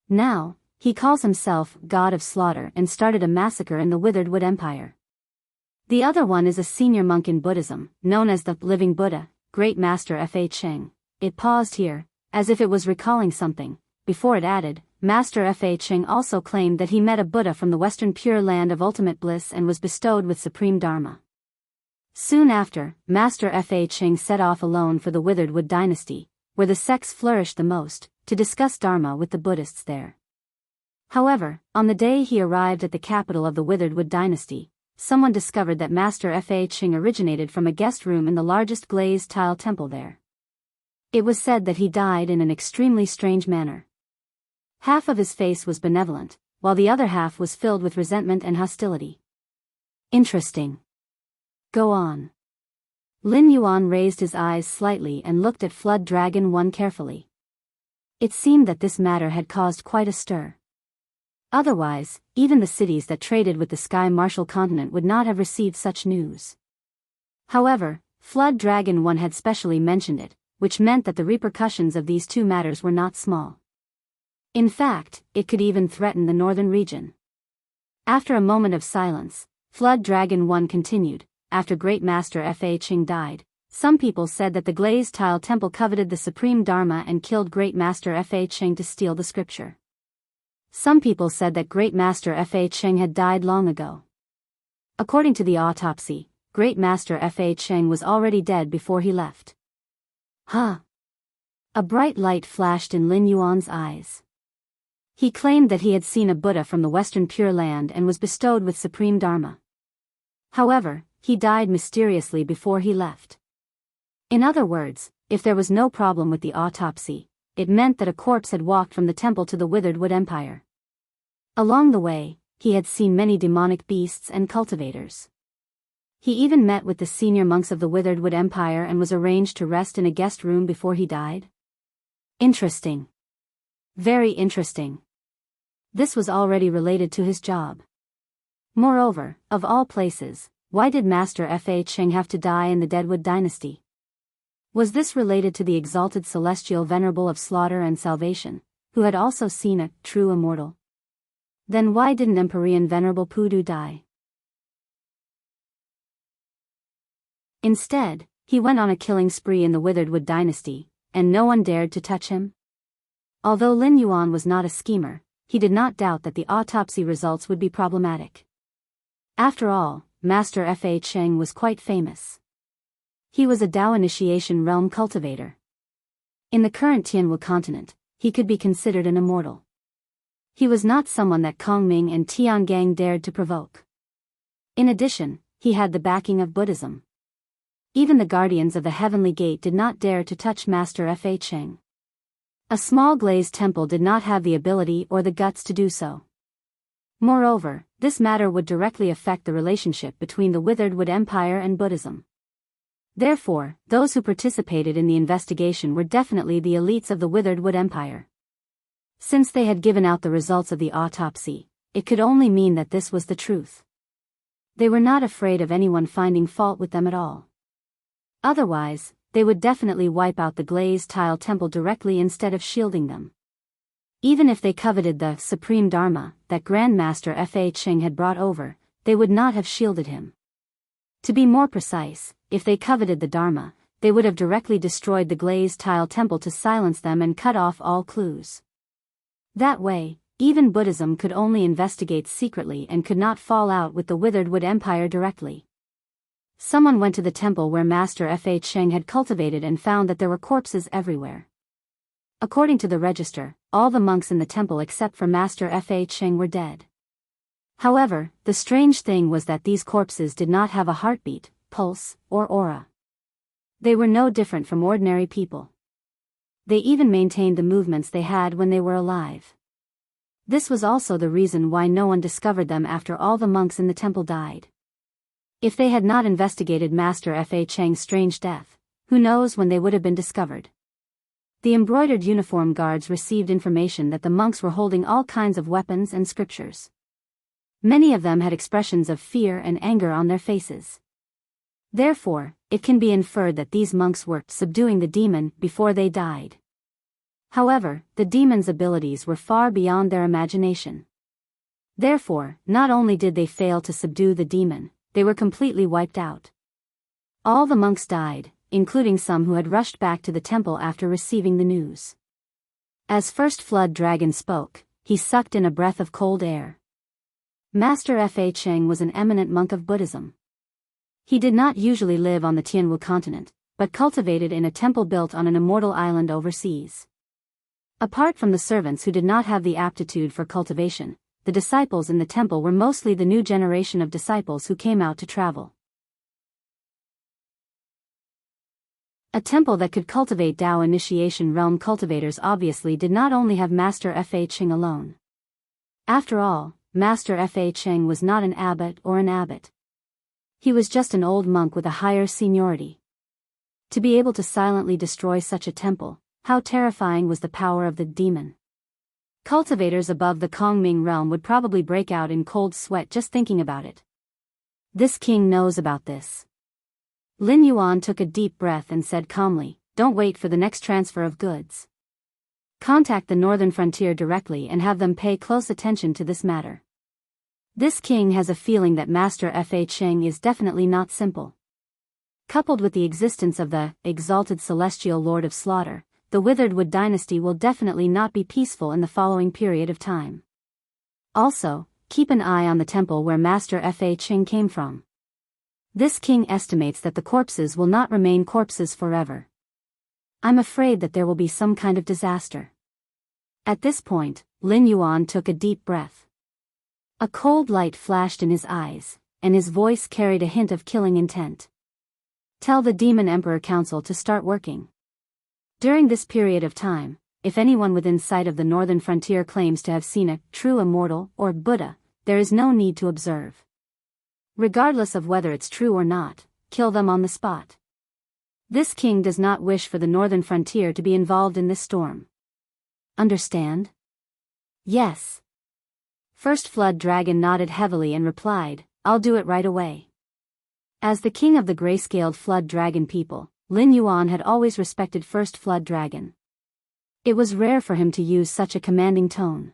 Speaker 1: Now, he calls himself God of Slaughter and started a massacre in the Withered Wood Empire. The other one is a senior monk in Buddhism, known as the Living Buddha, Great Master Fa Cheng." It paused here, as if it was recalling something, before it added, "Master Fa Cheng also claimed that he met a Buddha from the Western Pure Land of Ultimate Bliss and was bestowed with supreme Dharma." Soon after, Master Fa Ching set off alone for the Withered Wood Dynasty, where the sects flourished the most, to discuss Dharma with the Buddhists there. However, on the day he arrived at the capital of the Withered Wood Dynasty, someone discovered that Master Fa Ching originated from a guest room in the largest glazed tile temple there. It was said that he died in an extremely strange manner. Half of his face was benevolent, while the other half was filled with resentment and hostility. Interesting. Go on. Lin Yuan raised his eyes slightly and looked at Flood Dragon 1 carefully. It seemed that this matter had caused quite a stir. Otherwise, even the cities that traded with the Sky Martial continent would not have received such news. However, Flood Dragon 1 had specially mentioned it, which meant that the repercussions of these two matters were not small. In fact, it could even threaten the northern region. After a moment of silence, Flood Dragon 1 continued. After Great Master Fa Ching died, some people said that the glazed tile temple coveted the supreme Dharma and killed Great Master Fa Ching to steal the scripture. Some people said that Great Master Fa Ching had died long ago. According to the autopsy, Great Master Fa Ching was already dead before he left. Huh? A bright light flashed in Lin Yuan's eyes. He claimed that he had seen a Buddha from the Western Pure Land and was bestowed with supreme Dharma. However, he died mysteriously before he left. In other words, if there was no problem with the autopsy, it meant that a corpse had walked from the temple to the Withered Wood Empire. Along the way, he had seen many demonic beasts and cultivators. He even met with the senior monks of the Withered Wood Empire and was arranged to rest in a guest room before he died. Interesting. Very interesting. This was already related to his job. Moreover, of all places, why did Master Fa Ching have to die in the Deadwood Dynasty? Was this related to the exalted celestial venerable of slaughter and salvation, who had also seen a true immortal? Then why didn't Empyrean Venerable Pudu die? Instead, he went on a killing spree in the Withered Wood Dynasty, and no one dared to touch him? Although Lin Yuan was not a schemer, he did not doubt that the autopsy results would be problematic. After all, Master Fa Ching was quite famous. He was a Dao initiation realm cultivator. In the current Tianwu continent, he could be considered an immortal. He was not someone that Kongming and Tiangang dared to provoke. In addition, he had the backing of Buddhism. Even the guardians of the Heavenly Gate did not dare to touch Master Fa Ching. A small glazed temple did not have the ability or the guts to do so. Moreover, this matter would directly affect the relationship between the Withered Wood Empire and Buddhism. Therefore, those who participated in the investigation were definitely the elites of the Withered Wood Empire. Since they had given out the results of the autopsy, it could only mean that this was the truth. They were not afraid of anyone finding fault with them at all. Otherwise, they would definitely wipe out the glazed tile temple directly instead of shielding them. Even if they coveted the supreme Dharma that Grand Master Fa Ching had brought over, they would not have shielded him. To be more precise, if they coveted the Dharma, they would have directly destroyed the glazed tile temple to silence them and cut off all clues. That way, even Buddhism could only investigate secretly and could not fall out with the Withered Wood Empire directly. Someone went to the temple where Master Fa Ching had cultivated and found that there were corpses everywhere. According to the register, all the monks in the temple except for Master Fa Ching were dead. However, the strange thing was that these corpses did not have a heartbeat, pulse, or aura. They were no different from ordinary people. They even maintained the movements they had when they were alive. This was also the reason why no one discovered them after all the monks in the temple died. If they had not investigated Master Fa Chang's strange death, who knows when they would have been discovered. The embroidered uniform guards received information that the monks were holding all kinds of weapons and scriptures. Many of them had expressions of fear and anger on their faces. Therefore, it can be inferred that these monks were subduing the demon before they died. However, the demon's abilities were far beyond their imagination. Therefore, not only did they fail to subdue the demon, they were completely wiped out. All the monks died, including some who had rushed back to the temple after receiving the news. As First Flood Dragon spoke, he sucked in a breath of cold air. Master Fa Ching was an eminent monk of Buddhism. He did not usually live on the Tianwu continent, but cultivated in a temple built on an immortal island overseas. Apart from the servants who did not have the aptitude for cultivation, the disciples in the temple were mostly the new generation of disciples who came out to travel. A temple that could cultivate Dao initiation realm cultivators obviously did not only have Master Fa Cheng alone. After all, Master Fa Cheng was not an abbot or an abbot. He was just an old monk with a higher seniority. To be able to silently destroy such a temple, how terrifying was the power of the demon. Cultivators above the Kongming realm would probably break out in cold sweat just thinking about it. This king knows about this. Lin Yuan took a deep breath and said calmly, "Don't wait for the next transfer of goods. Contact the northern frontier directly and have them pay close attention to this matter." This king has a feeling that Master Fa Cheng is definitely not simple. Coupled with the existence of the exalted celestial lord of slaughter, the Withered Wood dynasty will definitely not be peaceful in the following period of time. Also, keep an eye on the temple where Master Fa Cheng came from. This king estimates that the corpses will not remain corpses forever. I'm afraid that there will be some kind of disaster. At this point, Lin Yuan took a deep breath. A cold light flashed in his eyes, and his voice carried a hint of killing intent. Tell the Demon Emperor Council to start working. During this period of time, if anyone within sight of the northern frontier claims to have seen a true immortal or Buddha, there is no need to observe. Regardless of whether it's true or not, kill them on the spot. This king does not wish for the northern frontier to be involved in this storm. Understand? Yes. First Flood Dragon nodded heavily and replied, "I'll do it right away." As the king of the gray-scaled Flood Dragon people, Lin Yuan had always respected First Flood Dragon. It was rare for him to use such a commanding tone.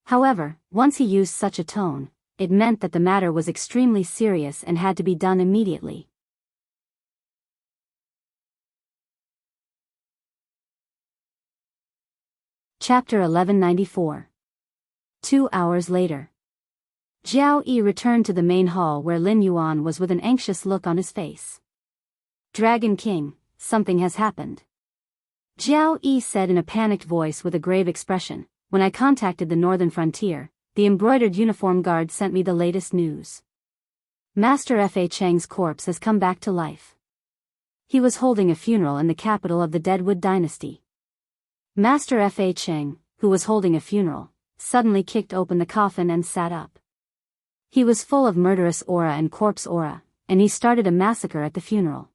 Speaker 1: However, once he used such a tone, it meant that the matter was extremely serious and had to be done immediately. Chapter 1194. 2 hours later. Jiao Yi returned to the main hall where Lin Yuan was with an anxious look on his face. "Dragon King, something has happened," Jiao Yi said in a panicked voice with a grave expression. "When I contacted the northern frontier, the embroidered uniform guard sent me the latest news. Master Fa Cheng's corpse has come back to life. He was holding a funeral in the capital of the Deadwood dynasty." Master Fa Cheng, who was holding a funeral, suddenly kicked open the coffin and sat up. He was full of murderous aura and corpse aura, and he started a massacre at the funeral.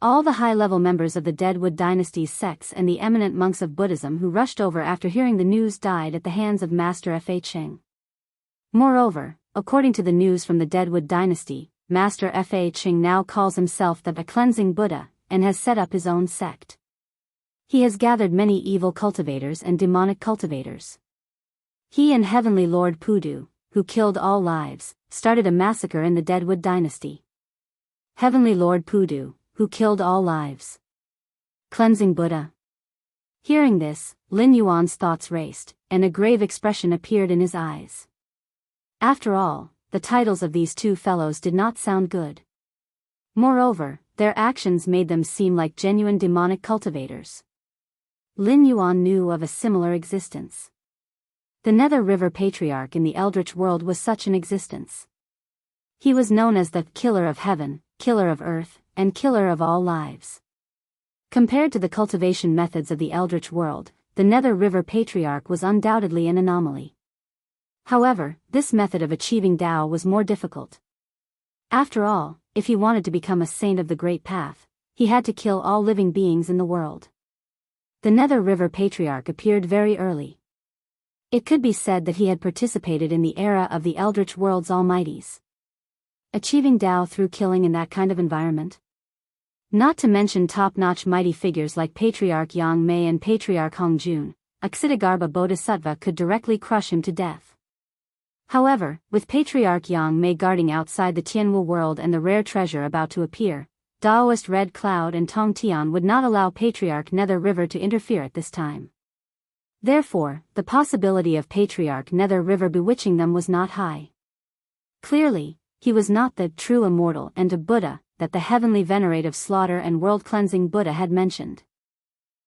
Speaker 1: All the high-level members of the Deadwood dynasty's sects and the eminent monks of Buddhism who rushed over after hearing the news died at the hands of Master Fa Cheng. Moreover, according to the news from the Deadwood dynasty, Master Fa Cheng now calls himself the Cleansing Buddha, and has set up his own sect. He has gathered many evil cultivators and demonic cultivators. He and Heavenly Lord Pudu, who killed all lives, started a massacre in the Deadwood dynasty. Heavenly Lord Pudu, who killed all lives. Cleansing Buddha. Hearing this, Lin Yuan's thoughts raced, and a grave expression appeared in his eyes. After all, the titles of these two fellows did not sound good. Moreover, their actions made them seem like genuine demonic cultivators. Lin Yuan knew of a similar existence. The Nether River Patriarch in the Eldritch world was such an existence. He was known as the Killer of Heaven, Killer of Earth, and Killer of all lives. Compared to the cultivation methods of the Eldritch world, the Nether River Patriarch was undoubtedly an anomaly. However, this method of achieving Tao was more difficult. After all, if he wanted to become a saint of the Great Path, he had to kill all living beings in the world. The Nether River Patriarch appeared very early. It could be said that he had participated in the era of the Eldritch world's almighties. Achieving Tao through killing in that kind of environment? Not to mention top-notch mighty figures like Patriarch Yang Mei and Patriarch Hong Jun, a Ksitigarbha Bodhisattva could directly crush him to death. However, with Patriarch Yang Mei guarding outside the Tianwu world and the rare treasure about to appear, Daoist Red Cloud and Tong Tian would not allow Patriarch Nether River to interfere at this time. Therefore, the possibility of Patriarch Nether River bewitching them was not high. Clearly, he was not the true immortal and a Buddha that the heavenly venerative slaughter and world-cleansing Buddha had mentioned.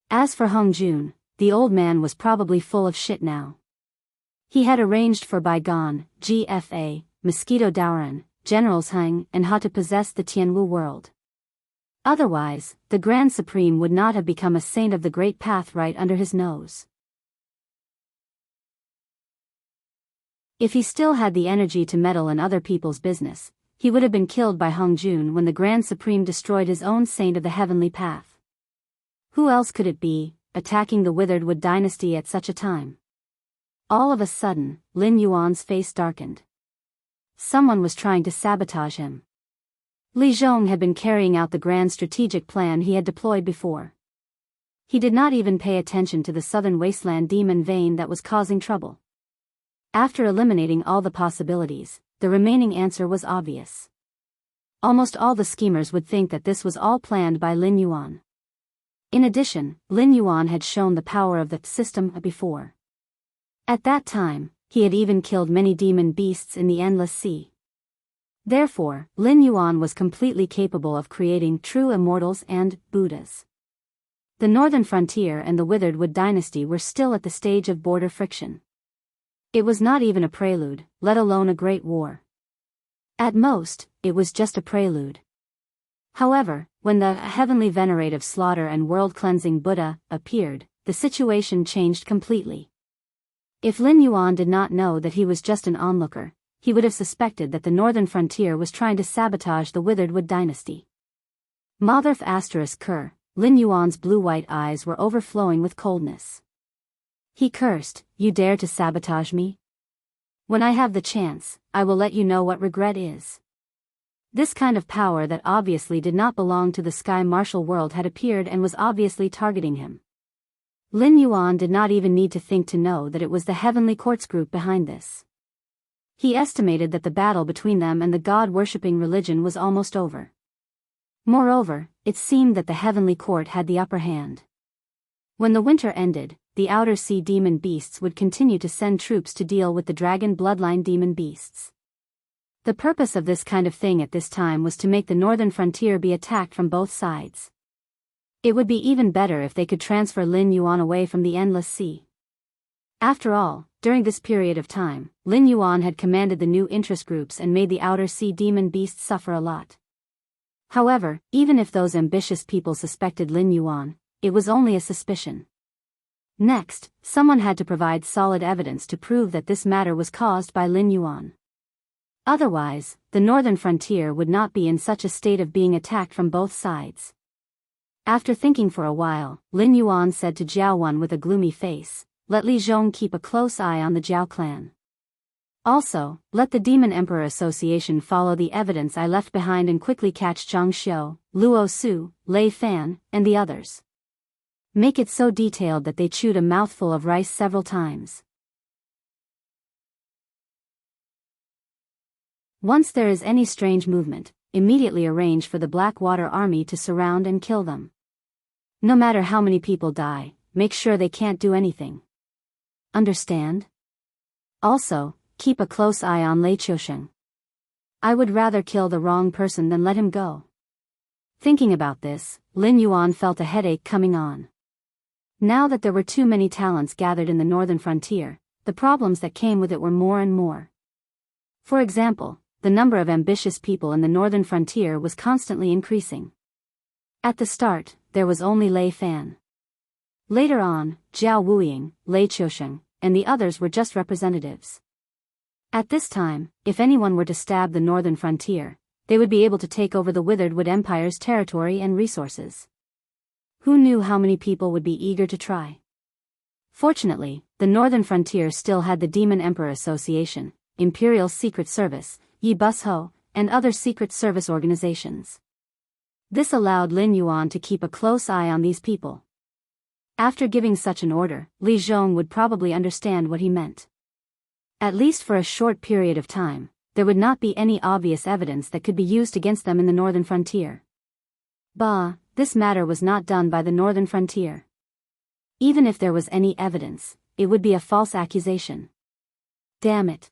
Speaker 1: As for Hong Jun, the old man was probably full of shit now. He had arranged for bygone, GFA, Mosquito Daoran, Generals Heng and Ha to possess the Tianwu world. Otherwise, the Grand Supreme would not have become a saint of the Great Path right under his nose. If he still had the energy to meddle in other people's business, he would have been killed by Hong Jun when the Grand Supreme destroyed his own saint of the heavenly path. Who else could it be, attacking the Withered Wood dynasty at such a time? All of a sudden, Lin Yuan's face darkened. Someone was trying to sabotage him. Li Zhong had been carrying out the grand strategic plan he had deployed before. He did not even pay attention to the southern wasteland demon vein that was causing trouble. After eliminating all the possibilities, the remaining answer was obvious. Almost all the schemers would think that this was all planned by Lin Yuan. In addition, Lin Yuan had shown the power of the system before. At that time, he had even killed many demon beasts in the Endless Sea. Therefore, Lin Yuan was completely capable of creating true immortals and Buddhas. The northern frontier and the Withered Wood dynasty were still at the stage of border friction. It was not even a prelude, let alone a great war. At most, it was just a prelude. However, when the heavenly venerative slaughter and world-cleansing Buddha appeared, the situation changed completely. If Lin Yuan did not know that he was just an onlooker, he would have suspected that the northern frontier was trying to sabotage the Withered Wood dynasty. Motherf *Ker, Lin Yuan's blue-white eyes were overflowing with coldness. He cursed, "You dare to sabotage me? When I have the chance, I will let you know what regret is." This kind of power that obviously did not belong to the Sky Martial world had appeared and was obviously targeting him. Lin Yuan did not even need to think to know that it was the Heavenly Courts group behind this. He estimated that the battle between them and the god-worshipping religion was almost over. Moreover, it seemed that the Heavenly Court had the upper hand. When the winter ended, the Outer Sea demon beasts would continue to send troops to deal with the dragon bloodline demon beasts. The purpose of this kind of thing at this time was to make the northern frontier be attacked from both sides. It would be even better if they could transfer Lin Yuan away from the Endless Sea. After all, during this period of time, Lin Yuan had commanded the new interest groups and made the Outer Sea demon beasts suffer a lot. However, even if those ambitious people suspected Lin Yuan, it was only a suspicion. Next, someone had to provide solid evidence to prove that this matter was caused by Lin Yuan. Otherwise, the northern frontier would not be in such a state of being attacked from both sides. After thinking for a while, Lin Yuan said to Jiao Wan with a gloomy face, "Let Li Zhong keep a close eye on the Jiao clan. Also, let the Demon Emperor Association follow the evidence I left behind and quickly catch Zhang Xiu, Luo Su, Lei Fan, and the others. Make it so detailed that they chewed a mouthful of rice several times. Once there is any strange movement, immediately arrange for the Blackwater Army to surround and kill them. No matter how many people die, make sure they can't do anything. Understand? Also, keep a close eye on Lei Qiusheng. I would rather kill the wrong person than let him go." Thinking about this, Lin Yuan felt a headache coming on. Now that there were too many talents gathered in the northern frontier, the problems that came with it were more and more. For example, the number of ambitious people in the northern frontier was constantly increasing. At the start, there was only Lei Fan. Later on, Jiao Wuying, Lei Qiusheng, and the others were just representatives. At this time, if anyone were to stab the northern frontier, they would be able to take over the Withered Wood Empire's territory and resources. Who knew how many people would be eager to try? Fortunately, the northern frontier still had the Demon Emperor Association, Imperial Secret Service, Yi Bus Ho, and other secret service organizations. This allowed Lin Yuan to keep a close eye on these people. After giving such an order, Li Zhong would probably understand what he meant. At least for a short period of time, there would not be any obvious evidence that could be used against them in the northern frontier. Bah, this matter was not done by the northern frontier. Even if there was any evidence, it would be a false accusation. Damn it.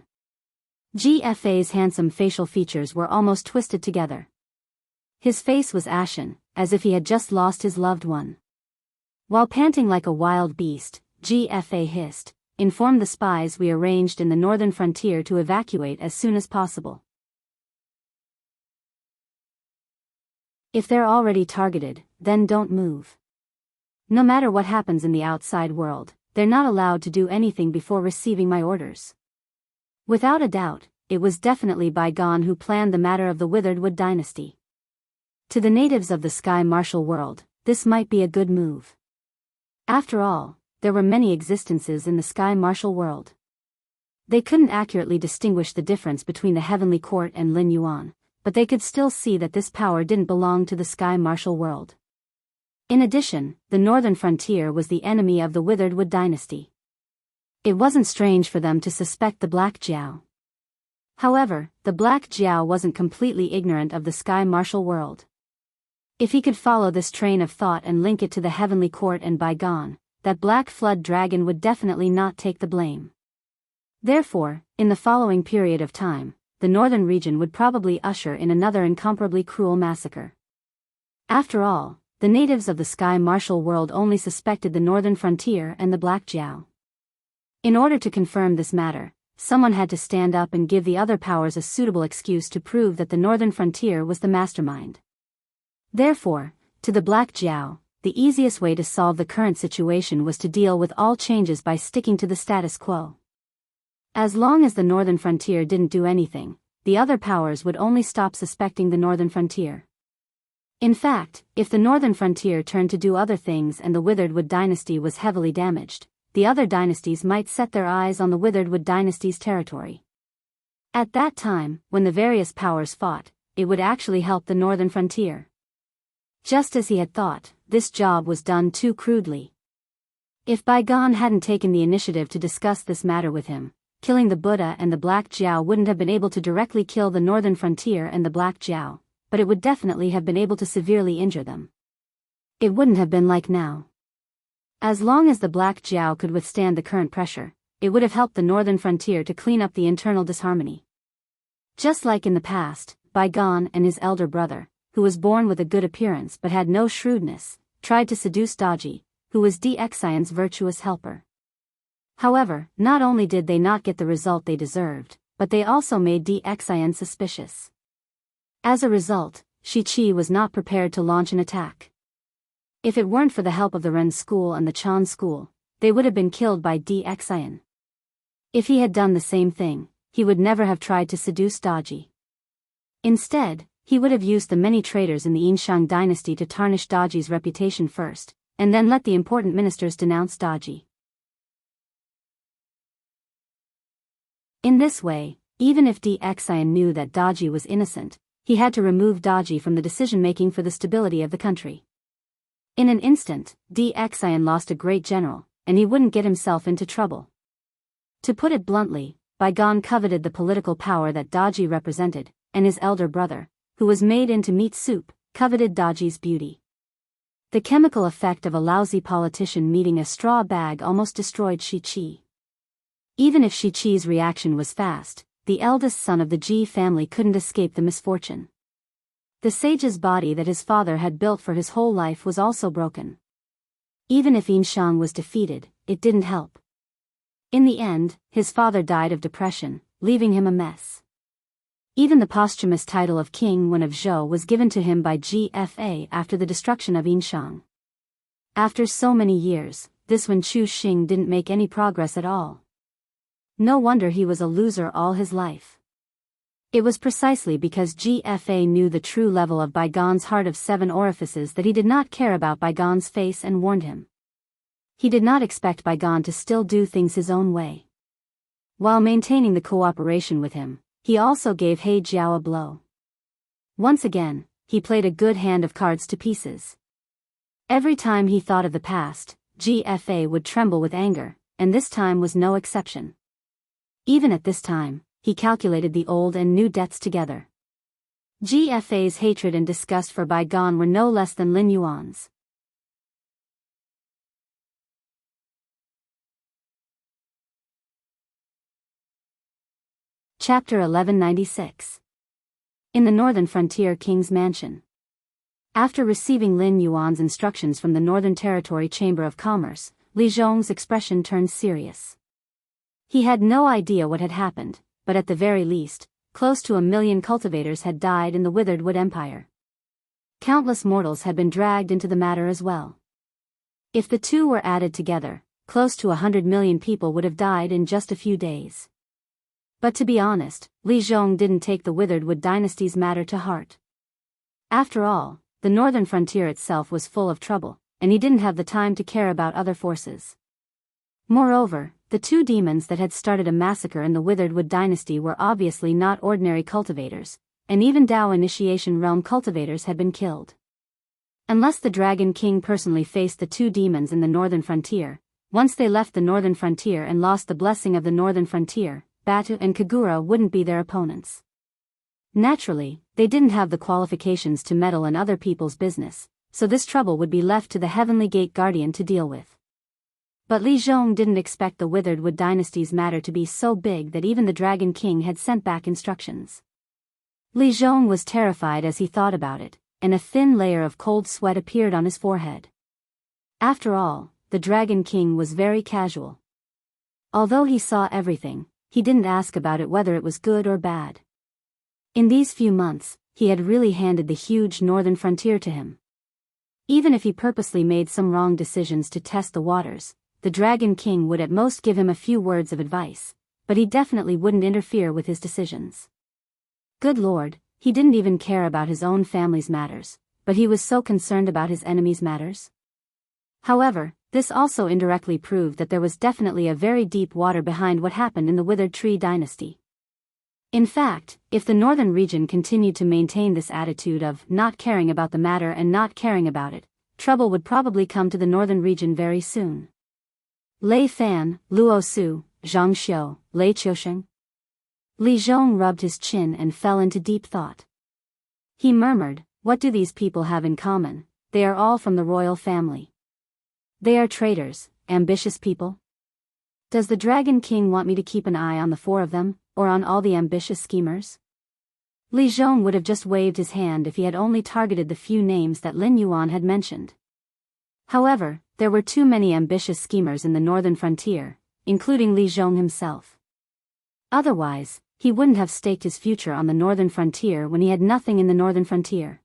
Speaker 1: Yuan. GFA's handsome facial features were almost twisted together. His face was ashen, as if he had just lost his loved one. While panting like a wild beast, GFA hissed, "Inform the spies we arranged in the northern frontier to evacuate as soon as possible. If they're already targeted, then don't move. No matter what happens in the outside world, they're not allowed to do anything before receiving my orders." Without a doubt, it was definitely Bygone who planned the matter of the Withered Wood dynasty. To the natives of the Sky Martial world, this might be a good move. After all, there were many existences in the Sky Martial world. They couldn't accurately distinguish the difference between the Heavenly Court and Lin Yuan, but they could still see that this power didn't belong to the Sky Martial world. In addition, the northern frontier was the enemy of the Withered Wood dynasty. It wasn't strange for them to suspect the Black Jiao. However, the Black Jiao wasn't completely ignorant of the Sky Martial world. If he could follow this train of thought and link it to the Heavenly Court and Bygone, that Black Flood Dragon would definitely not take the blame. Therefore, in the following period of time, the northern region would probably usher in another incomparably cruel massacre. After all, the natives of the Sky Martial world only suspected the northern frontier and the Black Jiao. In order to confirm this matter, someone had to stand up and give the other powers a suitable excuse to prove that the northern frontier was the mastermind. Therefore, to the Black Jiao, the easiest way to solve the current situation was to deal with all changes by sticking to the status quo. As long as the northern frontier didn't do anything, the other powers would only stop suspecting the northern frontier. In fact, if the northern frontier turned to do other things and the Withered Wood dynasty was heavily damaged, the other dynasties might set their eyes on the Withered Wood dynasty's territory. At that time, when the various powers fought, it would actually help the northern frontier. Just as he had thought, this job was done too crudely. If Bygone hadn't taken the initiative to discuss this matter with him, killing the Buddha and the Black Jiao wouldn't have been able to directly kill the northern frontier and the Black Jiao, but it would definitely have been able to severely injure them. It wouldn't have been like now. As long as the Black Jiao could withstand the current pressure, it would have helped the northern frontier to clean up the internal disharmony. Just like in the past, Bygone and his elder brother, who was born with a good appearance but had no shrewdness, tried to seduce Daji, who was D'Xion's virtuous helper. However, not only did they not get the result they deserved, but they also made D'Xion suspicious. As a result, Shi-Chi was not prepared to launch an attack. If it weren't for the help of the Ren school and the Chan school, they would have been killed by D'Xion. If he had done the same thing, he would never have tried to seduce Daji. Instead, he would have used the many traitors in the Yinshang dynasty to tarnish Daji's reputation first, and then let the important ministers denounce Daji. In this way, even if D'Xion knew that Daji was innocent, he had to remove Daji from the decision-making for the stability of the country. In an instant, D'Xion lost a great general, and he wouldn't get himself into trouble. To put it bluntly, Bygone coveted the political power that Daji represented, and his elder brother, who was made into meat soup, coveted Daji's beauty. The chemical effect of a lousy politician meeting a straw bag almost destroyed Shi-Chi. Even if Shi-Chi's reaction was fast, the eldest son of the Ji family couldn't escape the misfortune. The sage's body that his father had built for his whole life was also broken. Even if Yinshang was defeated, it didn't help. In the end, his father died of depression, leaving him a mess. Even the posthumous title of King Wen of Zhou was given to him by GFA after the destruction of Yinshang. After so many years, this Wen Chu Xing didn't make any progress at all. No wonder he was a loser all his life. It was precisely because GFA knew the true level of Bygone's heart of 7 orifices that he did not care about Bygone's face and warned him. He did not expect Bygone to still do things his own way. While maintaining the cooperation with him, he also gave He Jiao a blow. Once again, he played a good hand of cards to pieces. Every time he thought of the past, GFA would tremble with anger, and this time was no exception. Even at this time, he calculated the old and new debts together. GFA's hatred and disgust for Bygone were no less than Lin Yuan's. Chapter 1196. In the Northern Frontier King's Mansion. After receiving Lin Yuan's instructions from the Northern Territory Chamber of Commerce, Li Zhong's expression turned serious. He had no idea what had happened, but at the very least, close to 1 million cultivators had died in the Withered Wood Empire. Countless mortals had been dragged into the matter as well. If the two were added together, close to 100 million people would have died in just a few days. But to be honest, Li Zhong didn't take the Withered Wood dynasty's matter to heart. After all, the northern frontier itself was full of trouble, and he didn't have the time to care about other forces. Moreover, the 2 demons that had started a massacre in the Withered Wood dynasty were obviously not ordinary cultivators, and even Dao Initiation Realm cultivators had been killed. Unless the Dragon King personally faced the 2 demons in the northern frontier, once they left the northern frontier and lost the blessing of the northern frontier, Batu and Kagura wouldn't be their opponents. Naturally, they didn't have the qualifications to meddle in other people's business, so this trouble would be left to the Heavenly Gate Guardian to deal with. But Li Zhong didn't expect the Withered Wood Dynasty's matter to be so big that even the Dragon King had sent back instructions. Li Zhong was terrified as he thought about it, and a thin layer of cold sweat appeared on his forehead. After all, the Dragon King was very casual. Although he saw everything, he didn't ask about it whether it was good or bad. In these few months, he had really handed the huge northern frontier to him. Even if he purposely made some wrong decisions to test the waters, the Dragon King would at most give him a few words of advice, but he definitely wouldn't interfere with his decisions. Good Lord, he didn't even care about his own family's matters, but he was so concerned about his enemies' matters. However, this also indirectly proved that there was definitely a very deep water behind what happened in the Withered Tree Dynasty. In fact, if the northern region continued to maintain this attitude of not caring about the matter and not caring about it, trouble would probably come to the northern region very soon. Lei Fan, Luo Su, Zhang Xiu, Lei Qiusheng. Li Zhong rubbed his chin and fell into deep thought. He murmured, "What do these people have in common? They are all from the royal family. They are traitors, ambitious people. Does the Dragon King want me to keep an eye on the four of them, or on all the ambitious schemers?" Li Zhong would have just waved his hand if he had only targeted the few names that Lin Yuan had mentioned. However, there were too many ambitious schemers in the northern frontier, including Li Zhong himself. Otherwise, he wouldn't have staked his future on the northern frontier when he had nothing in the northern frontier.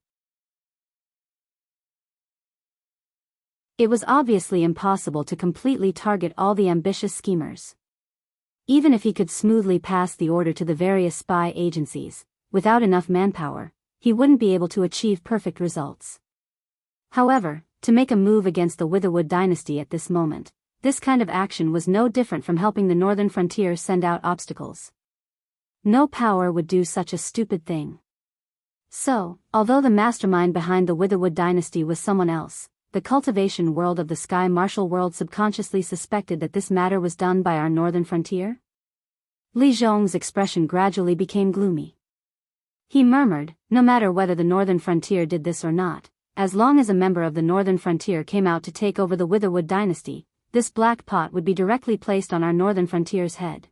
Speaker 1: It was obviously impossible to completely target all the ambitious schemers. Even if he could smoothly pass the order to the various spy agencies, without enough manpower, he wouldn't be able to achieve perfect results. However, to make a move against the Witherwood dynasty at this moment, this kind of action was no different from helping the northern frontier send out obstacles. No power would do such a stupid thing. So, although the mastermind behind the Witherwood dynasty was someone else, the cultivation world of the Sky Martial world subconsciously suspected that this matter was done by our northern frontier. Li Zhong's expression gradually became gloomy. He murmured, "No matter whether the northern frontier did this or not, as long as a member of the northern frontier came out to take over the Witherwood dynasty, this black pot would be directly placed on our northern frontier's head."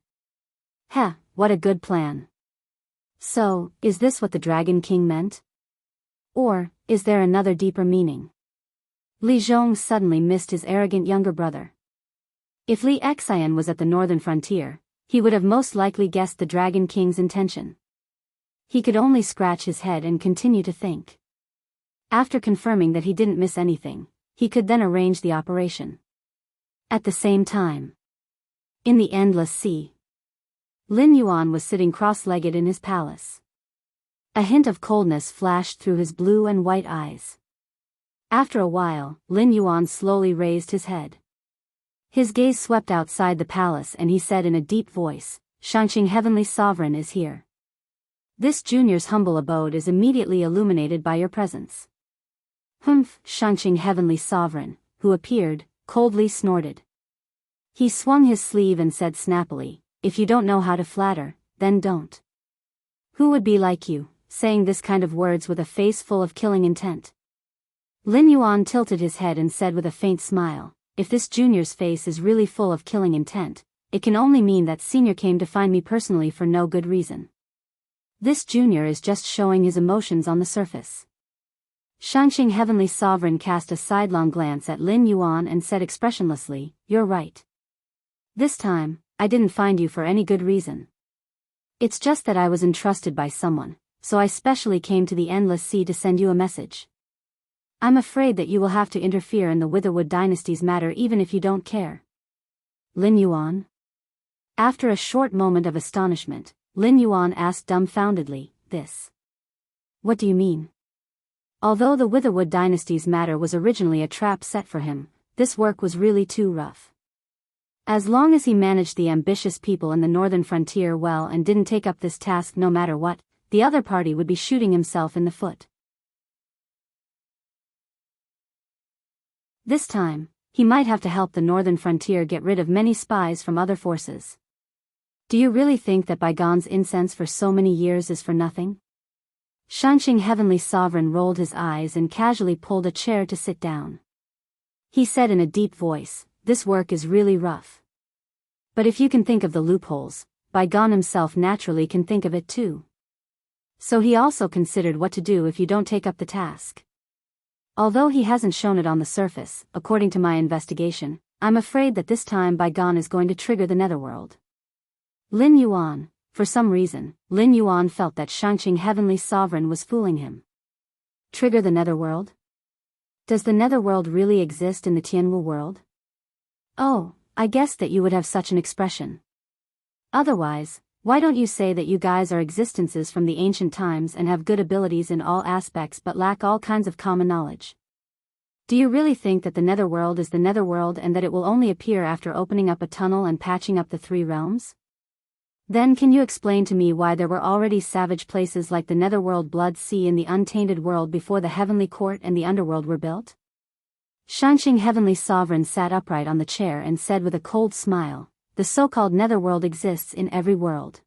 Speaker 1: Heh, what a good plan. So, is this what the Dragon King meant? Or, is there another deeper meaning? Li Zhong suddenly missed his arrogant younger brother. If Li Xian was at the northern frontier, he would have most likely guessed the Dragon King's intention. He could only scratch his head and continue to think. After confirming that he didn't miss anything, he could then arrange the operation. At the same time, in the endless sea, Lin Yuan was sitting cross-legged in his palace. A hint of coldness flashed through his blue and white eyes. After a while, Lin Yuan slowly raised his head. His gaze swept outside the palace and he said in a deep voice, "Shangqing Heavenly Sovereign is here. This junior's humble abode is immediately illuminated by your presence." Humph, Shangqing Heavenly Sovereign, who appeared, coldly snorted. He swung his sleeve and said snappily, "If you don't know how to flatter, then don't. Who would be like you, saying this kind of words with a face full of killing intent?" Lin Yuan tilted his head and said with a faint smile, "If this junior's face is really full of killing intent, it can only mean that senior came to find me personally for no good reason. This junior is just showing his emotions on the surface." Shangqing Heavenly Sovereign cast a sidelong glance at Lin Yuan and said expressionlessly, "You're right. This time, I didn't find you for any good reason. It's just that I was entrusted by someone, so I specially came to the Endless Sea to send you a message. I'm afraid that you will have to interfere in the Witherwood dynasty's matter even if you don't care." Lin Yuan? After a short moment of astonishment, Lin Yuan asked dumbfoundedly, "This? What do you mean?" Although the Witherwood dynasty's matter was originally a trap set for him, this work was really too rough. As long as he managed the ambitious people in the northern frontier well and didn't take up this task no matter what, the other party would be shooting himself in the foot. This time, he might have to help the northern frontier get rid of many spies from other forces. Do you really think that Bygone's incense for so many years is for nothing? Shangqing Heavenly Sovereign rolled his eyes and casually pulled a chair to sit down. He said in a deep voice, this work is really rough. But if you can think of the loopholes, Bygone himself naturally can think of it too. So he also considered what to do if you don't take up the task. Although he hasn't shown it on the surface, according to my investigation, I'm afraid that this time Bygone is going to trigger the netherworld. Lin Yuan. For some reason, Lin Yuan felt that Shangqing Heavenly Sovereign was fooling him. Trigger the netherworld? Does the netherworld really exist in the Tianwu world? Oh, I guessed that you would have such an expression. Otherwise, why don't you say that you guys are existences from the ancient times and have good abilities in all aspects but lack all kinds of common knowledge? Do you really think that the netherworld is the netherworld and that it will only appear after opening up a tunnel and patching up the three realms? Then can you explain to me why there were already savage places like the netherworld Blood Sea in the untainted world before the heavenly court and the underworld were built? Shangqing Heavenly Sovereign sat upright on the chair and said with a cold smile, the so-called netherworld exists in every world.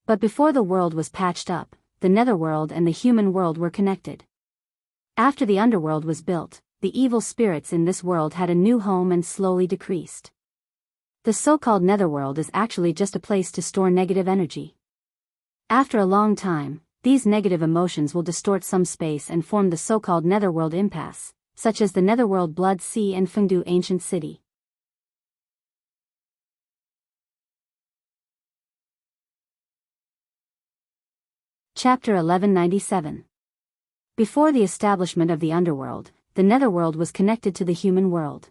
Speaker 1: But before the world was patched up, the netherworld and the human world were connected. After the underworld was built, the evil spirits in this world had a new home and slowly decreased. The so-called netherworld is actually just a place to store negative energy. After a long time, these negative emotions will distort some space and form the so-called netherworld impasse, such as the netherworld Blood Sea and Fengdu Ancient City. Chapter 1197. Before the establishment of the underworld, the netherworld was connected to the human world.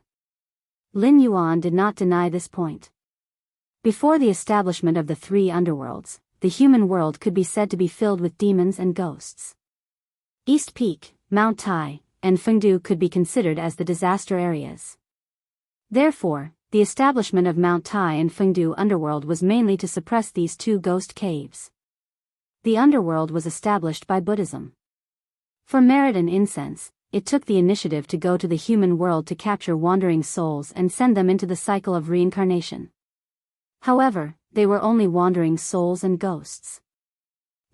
Speaker 1: Lin Yuan did not deny this point. Before the establishment of the three underworlds, the human world could be said to be filled with demons and ghosts. East Peak, Mount Tai, and Fengdu could be considered as the disaster areas. Therefore, the establishment of Mount Tai and Fengdu underworld was mainly to suppress these two ghost caves. The underworld was established by Buddhism. For merit and incense, it took the initiative to go to the human world to capture wandering souls and send them into the cycle of reincarnation. However, they were only wandering souls and ghosts.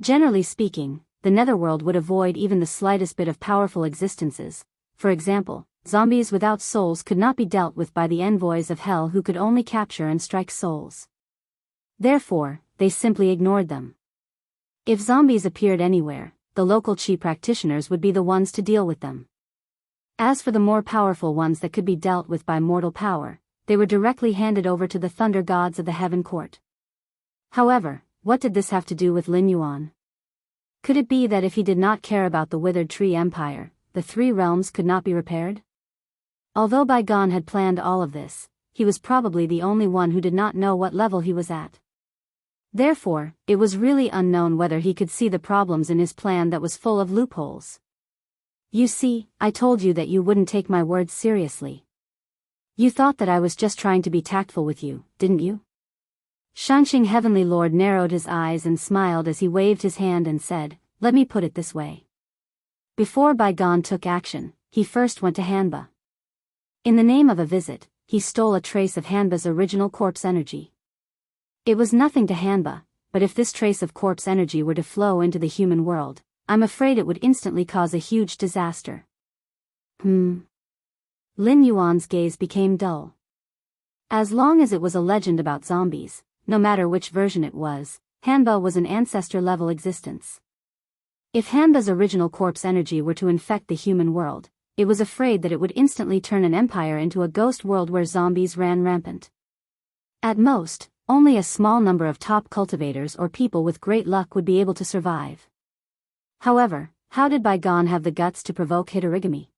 Speaker 1: Generally speaking, the netherworld would avoid even the slightest bit of powerful existences. For example, zombies without souls could not be dealt with by the envoys of hell who could only capture and strike souls. Therefore, they simply ignored them. If zombies appeared anywhere, the local chi practitioners would be the ones to deal with them. As for the more powerful ones that could be dealt with by mortal power, they were directly handed over to the thunder gods of the heaven court. However, what did this have to do with Lin Yuan? Could it be that if he did not care about the withered tree empire, the three realms could not be repaired? Although Bygone had planned all of this, he was probably the only one who did not know what level he was at. Therefore, it was really unknown whether he could see the problems in his plan that was full of loopholes. You see, I told you that you wouldn't take my words seriously. You thought that I was just trying to be tactful with you, didn't you? Shangqing Heavenly Lord narrowed his eyes and smiled as he waved his hand and said, let me put it this way. Before Bygone took action, he first went to Hanba. In the name of a visit, he stole a trace of Hanba's original corpse energy. It was nothing to Hanba, but if this trace of corpse energy were to flow into the human world, I'm afraid it would instantly cause a huge disaster. Lin Yuan's gaze became dull. As long as it was a legend about zombies, no matter which version it was, Hanba was an ancestor-level existence. If Hanba's original corpse energy were to infect the human world, it was afraid that it would instantly turn an empire into a ghost world where zombies ran rampant. At most, only a small number of top cultivators or people with great luck would be able to survive. However, how did Bygone have the guts to provoke Hitorigami?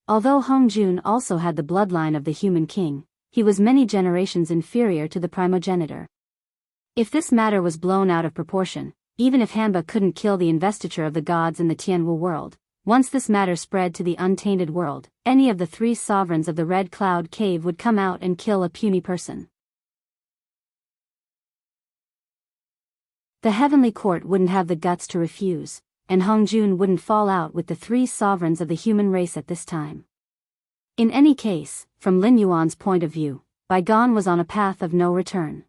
Speaker 1: Although Hongjun also had the bloodline of the human king, he was many generations inferior to the primogenitor. If this matter was blown out of proportion, even if Hanba couldn't kill the investiture of the gods in the Tianwu world, once this matter spread to the untainted world, any of the three sovereigns of the Red Cloud Cave would come out and kill a puny person. The heavenly court wouldn't have the guts to refuse, and Hongjun wouldn't fall out with the three sovereigns of the human race at this time. In any case, from Lin Yuan's point of view, Bygone was on a path of no return.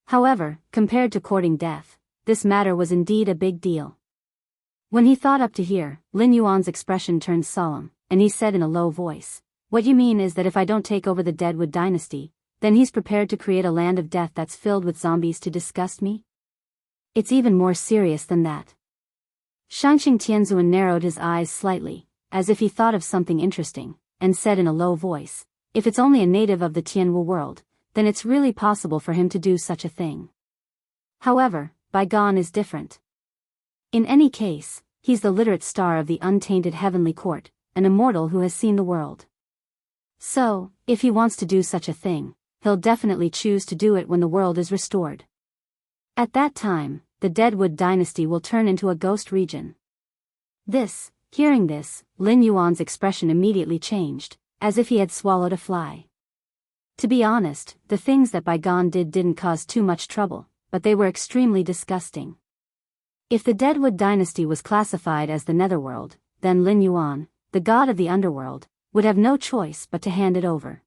Speaker 1: However, compared to courting death, this matter was indeed a big deal. When he thought up to here, Lin Yuan's expression turned solemn, and he said in a low voice, What you mean is that if I don't take over the Deadwood dynasty, then he's prepared to create a land of death that's filled with zombies to disgust me? It's even more serious than that. Shangxing Tianzuan narrowed his eyes slightly, as if he thought of something interesting, and said in a low voice, if it's only a native of the Tianwu world, then it's really possible for him to do such a thing. However, Bygone is different. In any case, he's the literate star of the untainted heavenly court, an immortal who has seen the world. So, if he wants to do such a thing, he'll definitely choose to do it when the world is restored. At that time, the Deadwood dynasty will turn into a ghost region. Hearing this, Lin Yuan's expression immediately changed, as if he had swallowed a fly. To be honest, the things that Bygone did didn't cause too much trouble, but they were extremely disgusting. If the Deadwood dynasty was classified as the Netherworld, then Lin Yuan, the god of the underworld, would have no choice but to hand it over.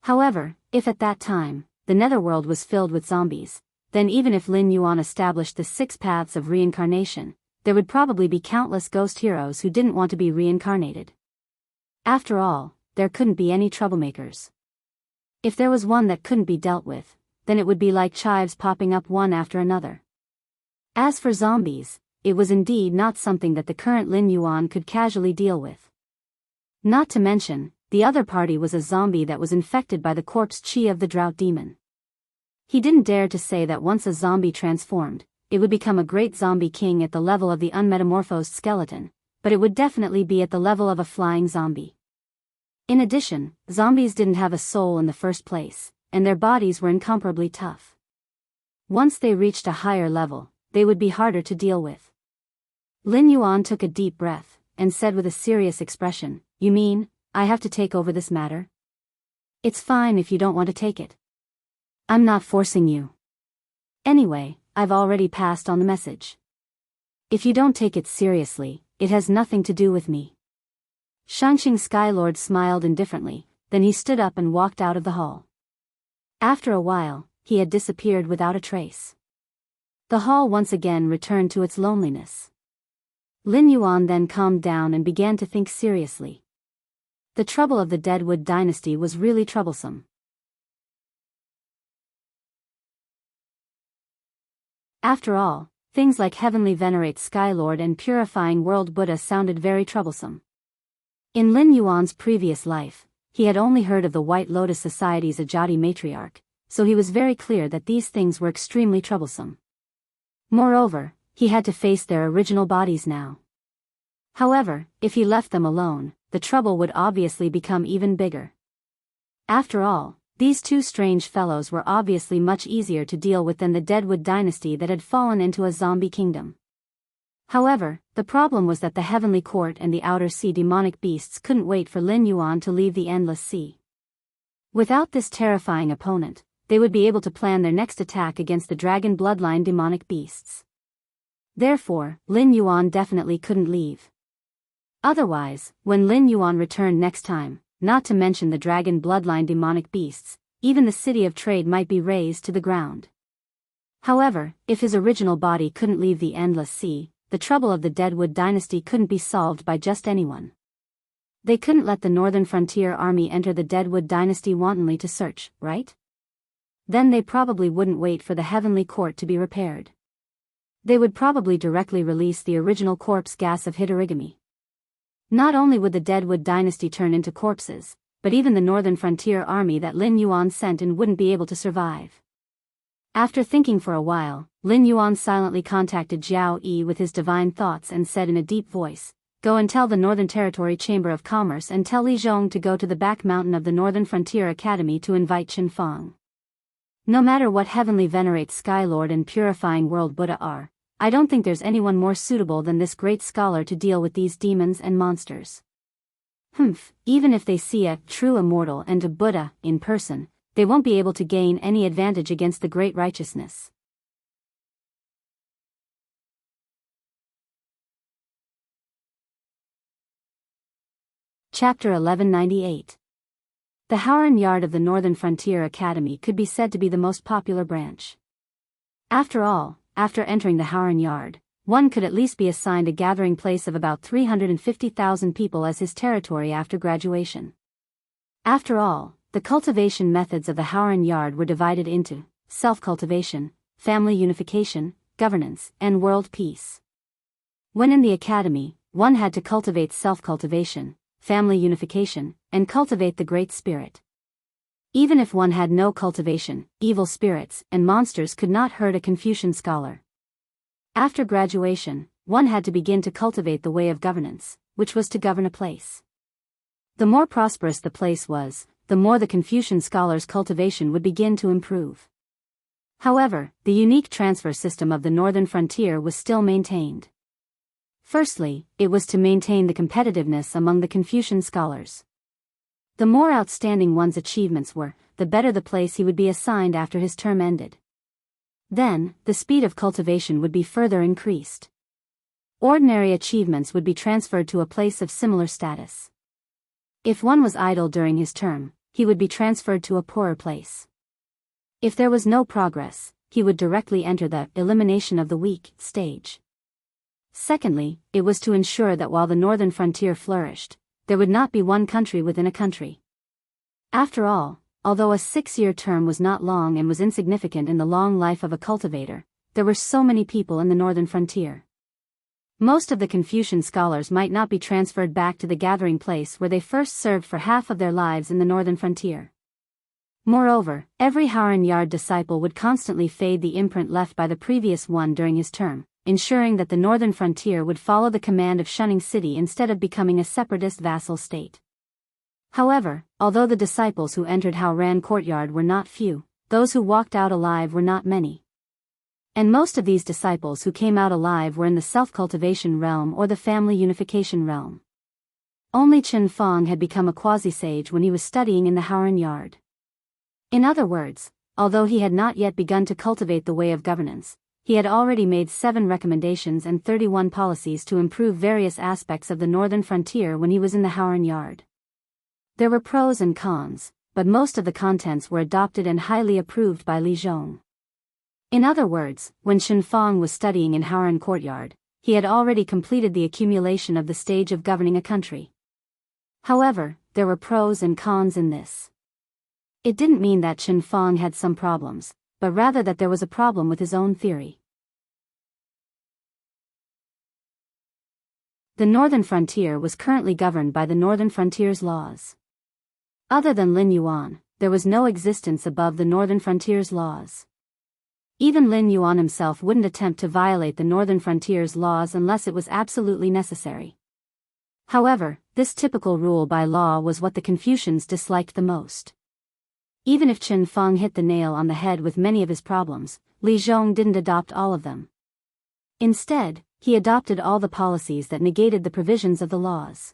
Speaker 1: However, if at that time, the Netherworld was filled with zombies, then even if Lin Yuan established the 6 paths of reincarnation, there would probably be countless ghost heroes who didn't want to be reincarnated. After all, there couldn't be any troublemakers. If there was one that couldn't be dealt with, then it would be like chives popping up one after another. As for zombies, it was indeed not something that the current Lin Yuan could casually deal with. Not to mention, the other party was a zombie that was infected by the corpse chi of the drought demon. He didn't dare to say that once a zombie transformed, it would become a great zombie king at the level of the unmetamorphosed skeleton, but it would definitely be at the level of a flying zombie. In addition, zombies didn't have a soul in the first place, and their bodies were incomparably tough. Once they reached a higher level, they would be harder to deal with. Lin Yuan took a deep breath, and said with a serious expression, "You mean, I have to take over this matter? It's fine if you don't want to take it. I'm not forcing you. Anyway, I've already passed on the message. If you don't take it seriously, it has nothing to do with me." Shangxing Skylord smiled indifferently, then he stood up and walked out of the hall. After a while, he had disappeared without a trace. The hall once again returned to its loneliness. Lin Yuan then calmed down and began to think seriously. The trouble of the Deadwood dynasty was really troublesome. After all, things like Heavenly Venerate Skylord and Purifying World Buddha sounded very troublesome. In Lin Yuan's previous life, he had only heard of the White Lotus Society's Ajati matriarch, so he was very clear that these things were extremely troublesome. Moreover, he had to face their original bodies now. However, if he left them alone, the trouble would obviously become even bigger. After all, these two strange fellows were obviously much easier to deal with than the Deadwood dynasty that had fallen into a zombie kingdom. However, the problem was that the Heavenly Court and the Outer Sea demonic beasts couldn't wait for Lin Yuan to leave the Endless Sea. Without this terrifying opponent, they would be able to plan their next attack against the dragon bloodline demonic beasts. Therefore, Lin Yuan definitely couldn't leave. Otherwise, when Lin Yuan returned next time, not to mention the dragon bloodline demonic beasts, even the city of trade might be razed to the ground. However, if his original body couldn't leave the Endless Sea, the trouble of the Deadwood dynasty couldn't be solved by just anyone. They couldn't let the Northern Frontier Army enter the Deadwood dynasty wantonly to search, right? Then they probably wouldn't wait for the Heavenly Court to be repaired. They would probably directly release the original corpse gas of Hitorigami. Not only would the Deadwood dynasty turn into corpses, but even the Northern Frontier Army that Lin Yuan sent in wouldn't be able to survive. After thinking for a while, Lin Yuan silently contacted Jiao Yi with his divine thoughts and said in a deep voice, "Go and tell the Northern Territory Chamber of Commerce and tell Li Zhong to go to the back mountain of the Northern Frontier Academy to invite Chen Fang. No matter what Heavenly Venerate Skylord and Purifying World Buddha are, I don't think there's anyone more suitable than this great scholar to deal with these demons and monsters. Even if they see a true immortal and a Buddha in person, they won't be able to gain any advantage against the great righteousness." Chapter 1198. The Howren Yard of the Northern Frontier Academy could be said to be the most popular branch. After all, after entering the Howren Yard, one could at least be assigned a gathering place of about 350,000 people as his territory after graduation. After all, the cultivation methods of the Howren Yard were divided into self-cultivation, family unification, governance, and world peace. When in the academy, one had to cultivate self-cultivation, family unification, and cultivate the Great Spirit. Even if one had no cultivation, evil spirits and monsters could not hurt a Confucian scholar. After graduation, one had to begin to cultivate the way of governance, which was to govern a place. The more prosperous the place was, the more the Confucian scholar's cultivation would begin to improve. However, the unique transfer system of the northern frontier was still maintained. Firstly, it was to maintain the competitiveness among the Confucian scholars. The more outstanding one's achievements were, the better the place he would be assigned after his term ended. Then, the speed of cultivation would be further increased. Ordinary achievements would be transferred to a place of similar status. If one was idle during his term, he would be transferred to a poorer place. If there was no progress, he would directly enter the elimination of the weak stage. Secondly, it was to ensure that while the northern frontier flourished, there would not be one country within a country. After all, although a 6-year term was not long and was insignificant in the long life of a cultivator, there were so many people in the northern frontier. Most of the Confucian scholars might not be transferred back to the gathering place where they first served for half of their lives in the northern frontier. Moreover, every Howren Yard disciple would constantly fade the imprint left by the previous one during his term, ensuring that the northern frontier would follow the command of shunning city instead of becoming a separatist vassal state. However, although the disciples who entered Howren courtyard were not few, those who walked out alive were not many. And most of these disciples who came out alive were in the self-cultivation realm or the family unification realm. Only Chen Fong had become a quasi-sage when he was studying in the Howren Yard. In other words, although he had not yet begun to cultivate the way of governance, he had already made 7 recommendations and 31 policies to improve various aspects of the northern frontier when he was in the Howren Yard. There were pros and cons, but most of the contents were adopted and highly approved by Li Zhong. In other words, when Chen Fong was studying in Howren courtyard, he had already completed the accumulation of the stage of governing a country. However, there were pros and cons in this. It didn't mean that Chen Fong had some problems, but rather that there was a problem with his own theory. The northern frontier was currently governed by the northern frontier's laws. Other than Lin Yuan, there was no existence above the northern frontier's laws. Even Lin Yuan himself wouldn't attempt to violate the northern frontier's laws unless it was absolutely necessary. However, this typical rule by law was what the Confucians disliked the most. Even if Chen Fong hit the nail on the head with many of his problems, Li Zhong didn't adopt all of them. Instead, he adopted all the policies that negated the provisions of the laws.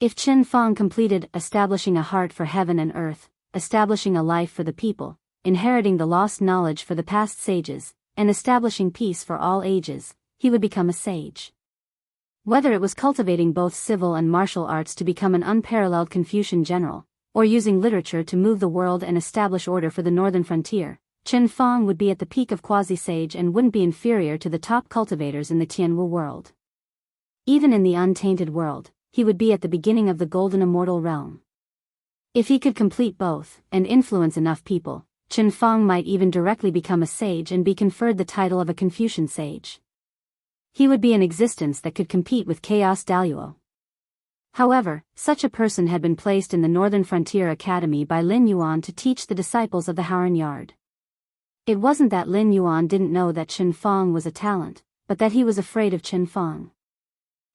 Speaker 1: If Chen Fong completed establishing a heart for heaven and earth, establishing a life for the people, inheriting the lost knowledge for the past sages, and establishing peace for all ages, he would become a sage. Whether it was cultivating both civil and martial arts to become an unparalleled Confucian general, or using literature to move the world and establish order for the northern frontier, Chen Fong would be at the peak of quasi-sage and wouldn't be inferior to the top cultivators in the Tianwu world. Even in the untainted world, he would be at the beginning of the golden immortal realm. If he could complete both, and influence enough people, Chen Fong might even directly become a sage and be conferred the title of a Confucian sage. He would be an existence that could compete with Chaos Daluo. However, such a person had been placed in the Northern Frontier Academy by Lin Yuan to teach the disciples of the Howren Yard. It wasn't that Lin Yuan didn't know that Chen Fong was a talent, but that he was afraid of Chen Fong.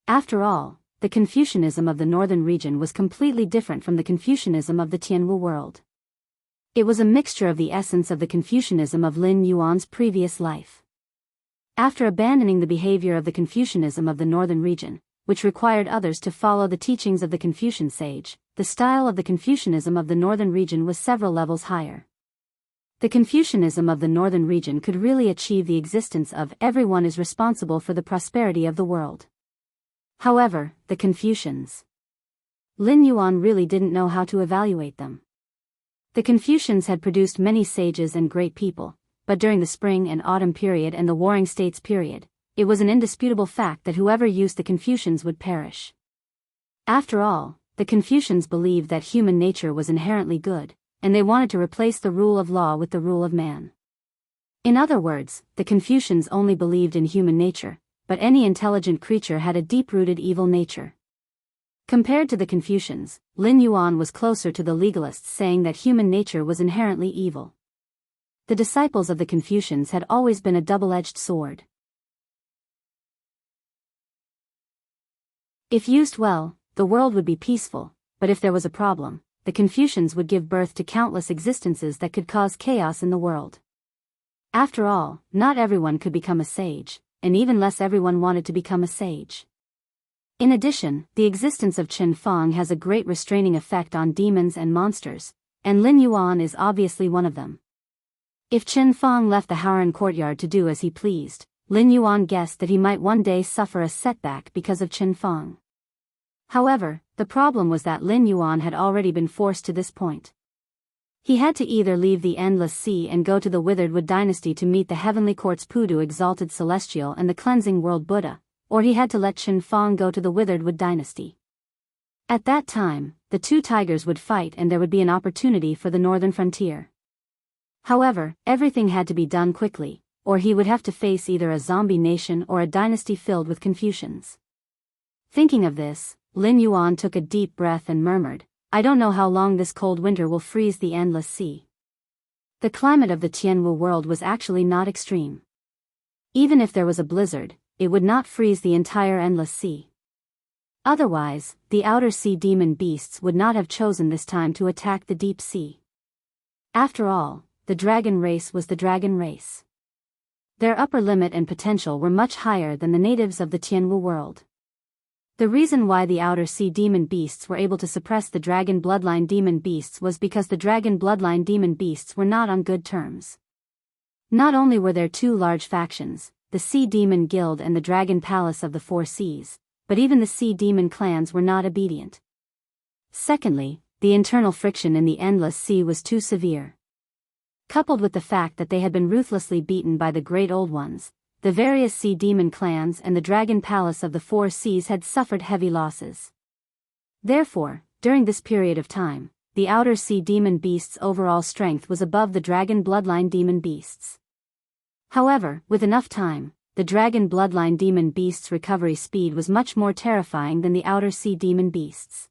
Speaker 1: After all, the Confucianism of the northern region was completely different from the Confucianism of the Tianwu world. It was a mixture of the essence of the Confucianism of Lin Yuan's previous life. After abandoning the behavior of the Confucianism of the northern region, which required others to follow the teachings of the Confucian sage, the style of the Confucianism of the northern region was several levels higher. The Confucianism of the northern region could really achieve the existence of everyone is responsible for the prosperity of the world. However, the Confucians. Lin Yuan really didn't know how to evaluate them. The Confucians had produced many sages and great people, but during the spring and autumn period and the warring states period, it was an indisputable fact that whoever used the Confucians would perish. After all, the the Confucians believed that human nature was inherently good, and they wanted to replace the rule of law with the rule of man. In other words, the Confucians only believed in human nature, but any intelligent creature had a deep-rooted evil nature. Compared to the Confucians, Lin Yuan was closer to the legalists, saying that human nature was inherently evil. The disciples of the Confucians had always been a double-edged sword. If used well, the world would be peaceful, but if there was a problem, the Confucians would give birth to countless existences that could cause chaos in the world. After all, not everyone could become a sage, and even less everyone wanted to become a sage. In addition, the existence of Qin Fang has a great restraining effect on demons and monsters, and Lin Yuan is obviously one of them. If Qin Fang left the Haoran courtyard to do as he pleased, Lin Yuan guessed that he might one day suffer a setback because of Qin Fang. However, the problem was that Lin Yuan had already been forced to this point. He had to either leave the Endless Sea and go to the Withered Wood dynasty to meet the Heavenly Court's Pudu Exalted Celestial and the Cleansing World Buddha, or he had to let Qin Fang go to the Withered Wood dynasty. At that time, the two tigers would fight and there would be an opportunity for the northern frontier. However, everything had to be done quickly, or he would have to face either a zombie nation or a dynasty filled with Confucians. Thinking of this, Lin Yuan took a deep breath and murmured, "I don't know how long this cold winter will freeze the Endless Sea." The climate of the Tianwu world was actually not extreme. Even if there was a blizzard, it would not freeze the entire Endless Sea. Otherwise, the outer sea demon beasts would not have chosen this time to attack the deep sea. After all, the dragon race was the dragon race. Their upper limit and potential were much higher than the natives of the Tianwu world. The reason why the outer sea demon beasts were able to suppress the dragon bloodline demon beasts was because the dragon bloodline demon beasts were not on good terms. Not only were there two large factions, the Sea Demon Guild and the Dragon Palace of the Four Seas, but even the Sea Demon clans were not obedient. Secondly, the internal friction in the Endless Sea was too severe. Coupled with the fact that they had been ruthlessly beaten by the Great Old Ones, the various Sea Demon clans and the Dragon Palace of the Four Seas had suffered heavy losses. Therefore, during this period of time, the outer sea demon beasts' overall strength was above the dragon bloodline demon beasts. However, with enough time, the dragon bloodline demon beasts' recovery speed was much more terrifying than the outer sea demon beasts.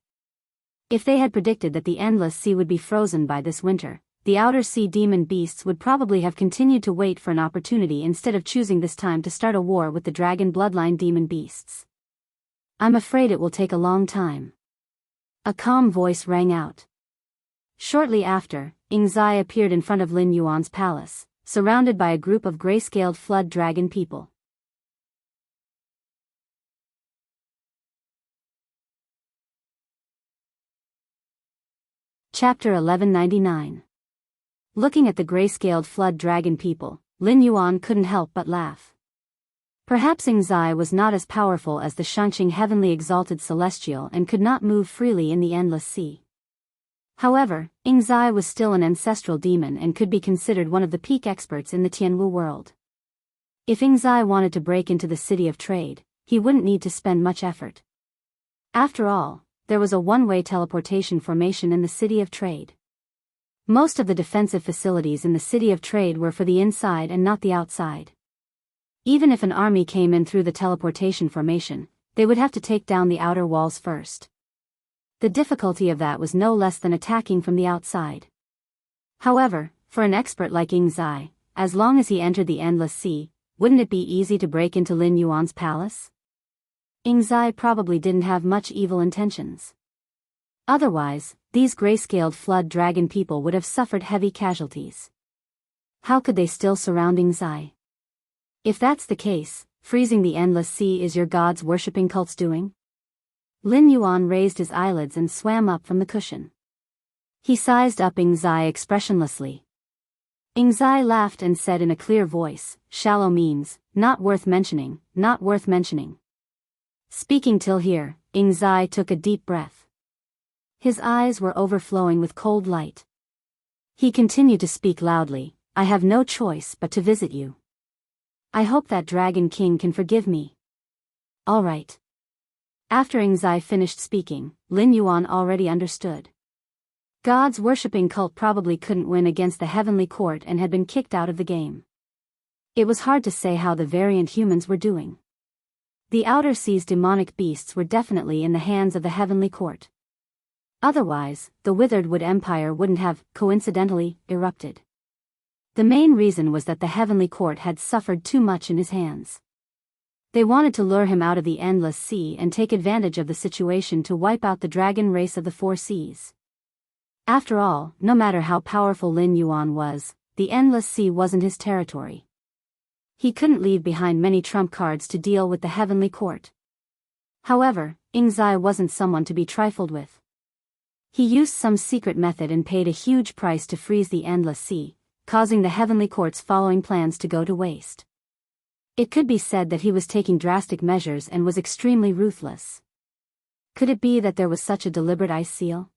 Speaker 1: If they had predicted that the Endless Sea would be frozen by this winter, the outer sea demon beasts would probably have continued to wait for an opportunity instead of choosing this time to start a war with the dragon bloodline demon beasts. "I'm afraid it will take a long time." A calm voice rang out. Shortly after, Zai appeared in front of Lin Yuan's palace, surrounded by a group of gray-scaled flood dragon people. Chapter 1199. Looking at the gray-scaled flood dragon people, Lin Yuan couldn't help but laugh. Perhaps Zai was not as powerful as the Shangqing Heavenly Exalted Celestial and could not move freely in the Endless Sea. However, Zai was still an ancestral demon and could be considered one of the peak experts in the Tianwu world. If Zai wanted to break into the City of Trade, he wouldn't need to spend much effort. After all, there was a one-way teleportation formation in the City of Trade. Most of the defensive facilities in the City of Trade were for the inside and not the outside. Even if an army came in through the teleportation formation, they would have to take down the outer walls first. The difficulty of that was no less than attacking from the outside. However, for an expert like Zai, as long as he entered the Endless Sea, wouldn't it be easy to break into Lin Yuan's palace? Zai probably didn't have much evil intentions. Otherwise, these gray-scaled flood dragon people would have suffered heavy casualties. How could they still surround Zai? If that's the case, freezing the Endless Sea is your gods worshipping cult's doing? Lin Yuan raised his eyelids and swam up from the cushion. He sized up Zai expressionlessly. Zai laughed and said in a clear voice, "Shallow means, not worth mentioning, not worth mentioning." Speaking till here, Zai took a deep breath. His eyes were overflowing with cold light. He continued to speak loudly, "I have no choice but to visit you. I hope that Dragon King can forgive me." "All right." After Zai finished speaking, Lin Yuan already understood. God's worshipping cult probably couldn't win against the heavenly court and had been kicked out of the game. It was hard to say how the variant humans were doing. The outer sea's demonic beasts were definitely in the hands of the heavenly court. Otherwise, the Withered Wood Empire wouldn't have, coincidentally, erupted. The main reason was that the heavenly court had suffered too much in his hands. They wanted to lure him out of the endless sea and take advantage of the situation to wipe out the dragon race of the four seas. After all, no matter how powerful Lin Yuan was, the endless sea wasn't his territory. He couldn't leave behind many trump cards to deal with the heavenly court. However, Ingzai wasn't someone to be trifled with. He used some secret method and paid a huge price to freeze the endless sea, causing the heavenly court's following plans to go to waste. It could be said that he was taking drastic measures and was extremely ruthless. Could it be that there was such a deliberate ice seal?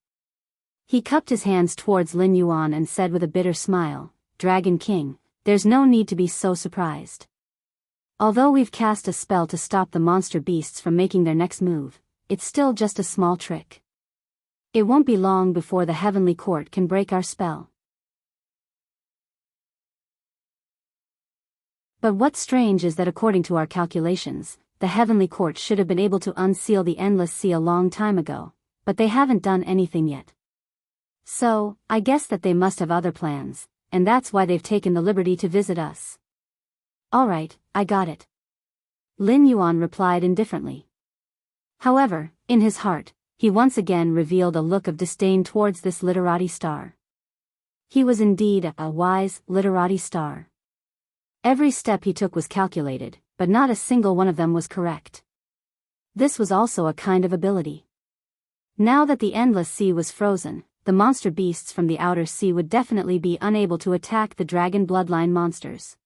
Speaker 1: He cupped his hands towards Lin Yuan and said with a bitter smile, "Dragon King, there's no need to be so surprised. Although we've cast a spell to stop the monster beasts from making their next move, it's still just a small trick. It won't be long before the heavenly court can break our spell." But what's strange is that according to our calculations, the heavenly court should have been able to unseal the endless sea a long time ago, but they haven't done anything yet. So, I guess that they must have other plans, and that's why they've taken the liberty to visit us. Alright, I got it. Lin Yuan replied indifferently. However, in his heart, he once again revealed a look of disdain towards this literati star. He was indeed a wise literati star. Every step he took was calculated, but not a single one of them was correct. This was also a kind of ability. Now that the endless sea was frozen, the monster beasts from the outer sea would definitely be unable to attack the dragon bloodline monsters.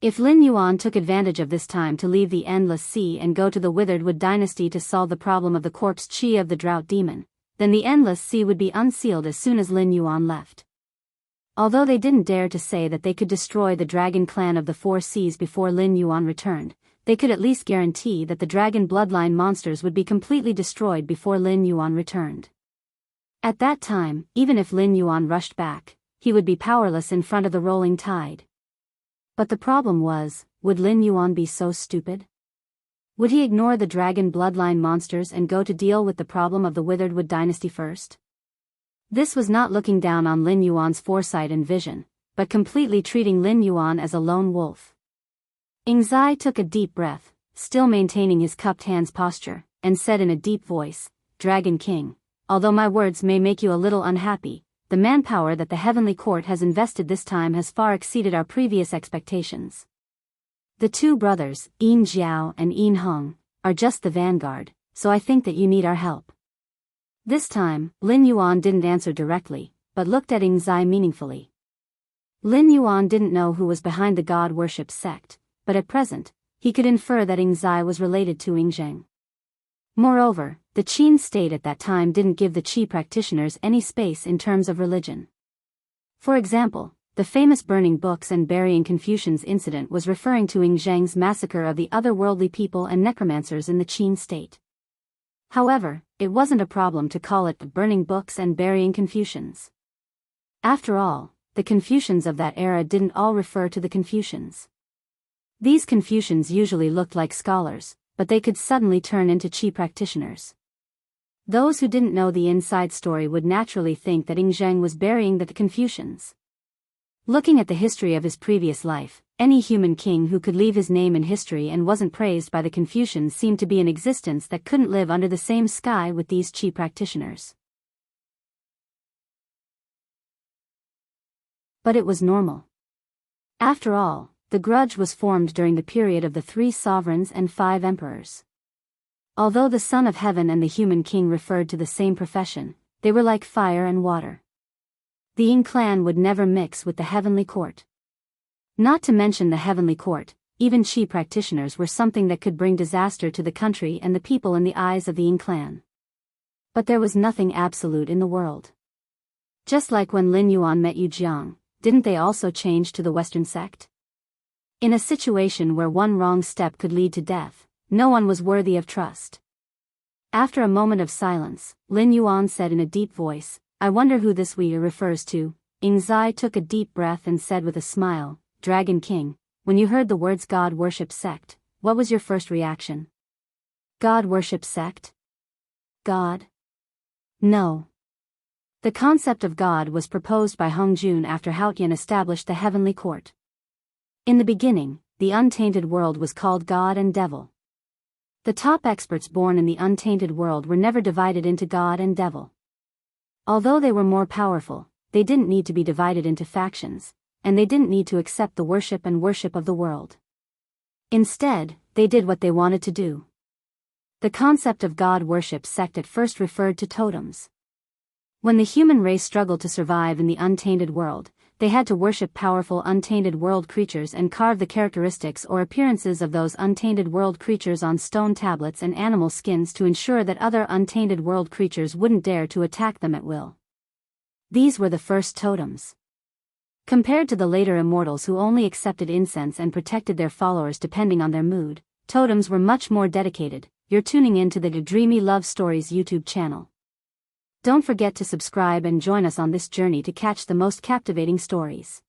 Speaker 1: If Lin Yuan took advantage of this time to leave the endless sea and go to the Withered Wood dynasty to solve the problem of the corpse chi of the drought demon, then the endless sea would be unsealed as soon as Lin Yuan left. Although they didn't dare to say that they could destroy the dragon clan of the four seas before Lin Yuan returned, they could at least guarantee that the dragon bloodline monsters would be completely destroyed before Lin Yuan returned. At that time, even if Lin Yuan rushed back, he would be powerless in front of the rolling tide. But the problem was, would Lin Yuan be so stupid? Would he ignore the dragon bloodline monsters and go to deal with the problem of the Withered Wood dynasty first? This was not looking down on Lin Yuan's foresight and vision, but completely treating Lin Yuan as a lone wolf. Ingzai took a deep breath, still maintaining his cupped hands posture, and said in a deep voice, "Dragon King, although my words may make you a little unhappy, the manpower that the heavenly court has invested this time has far exceeded our previous expectations. The two brothers, Yin Jiao and Yin Heng, are just the vanguard, so I think that you need our help." This time, Lin Yuan didn't answer directly, but looked at Ingzai meaningfully. Lin Yuan didn't know who was behind the god worship sect, but at present, he could infer that Ingzai was related to Ingzheng. Moreover, the Qin state at that time didn't give the Qi practitioners any space in terms of religion. For example, the famous burning books and burying Confucians incident was referring to Ingzheng's massacre of the otherworldly people and necromancers in the Qin state. However, it wasn't a problem to call it burning books and burying Confucians. After all, the Confucians of that era didn't all refer to the Confucians. These Confucians usually looked like scholars, but they could suddenly turn into Qi practitioners. Those who didn't know the inside story would naturally think that Ingzheng was burying the Confucians. Looking at the history of his previous life, any human king who could leave his name in history and wasn't praised by the Confucians seemed to be an existence that couldn't live under the same sky with these Qi practitioners. But it was normal. After all, the grudge was formed during the period of the 3 sovereigns and 5 emperors. Although the Son of Heaven and the human king referred to the same profession, they were like fire and water. The Ying clan would never mix with the heavenly court. Not to mention the heavenly court, even Qi practitioners were something that could bring disaster to the country and the people in the eyes of the Ying clan. But there was nothing absolute in the world. Just like when Lin Yuan met Yu Jiang, didn't they also change to the Western sect? In a situation where one wrong step could lead to death, no one was worthy of trust. After a moment of silence, Lin Yuan said in a deep voice, "I wonder who this we refers to." Ing Zai took a deep breath and said with a smile, "Dragon King, when you heard the words God worship sect, what was your first reaction?" God worship sect? God? No. The concept of God was proposed by Hong Jun after Haotian established the heavenly court. In the beginning, the untainted world was called God and Devil. The top experts born in the untainted world were never divided into God and Devil. Although they were more powerful, they didn't need to be divided into factions, and they didn't need to accept the worship of the world. Instead, they did what they wanted to do. The concept of God worship sect at first referred to totems. When the human race struggled to survive in the untainted world, they had to worship powerful untainted world creatures and carve the characteristics or appearances of those untainted world creatures on stone tablets and animal skins to ensure that other untainted world creatures wouldn't dare to attack them at will. These were the first totems. Compared to the later immortals who only accepted incense and protected their followers depending on their mood, totems were much more dedicated. You're tuning in to the Dreamy Love Stories YouTube channel. Don't forget to subscribe and join us on this journey to catch the most captivating stories.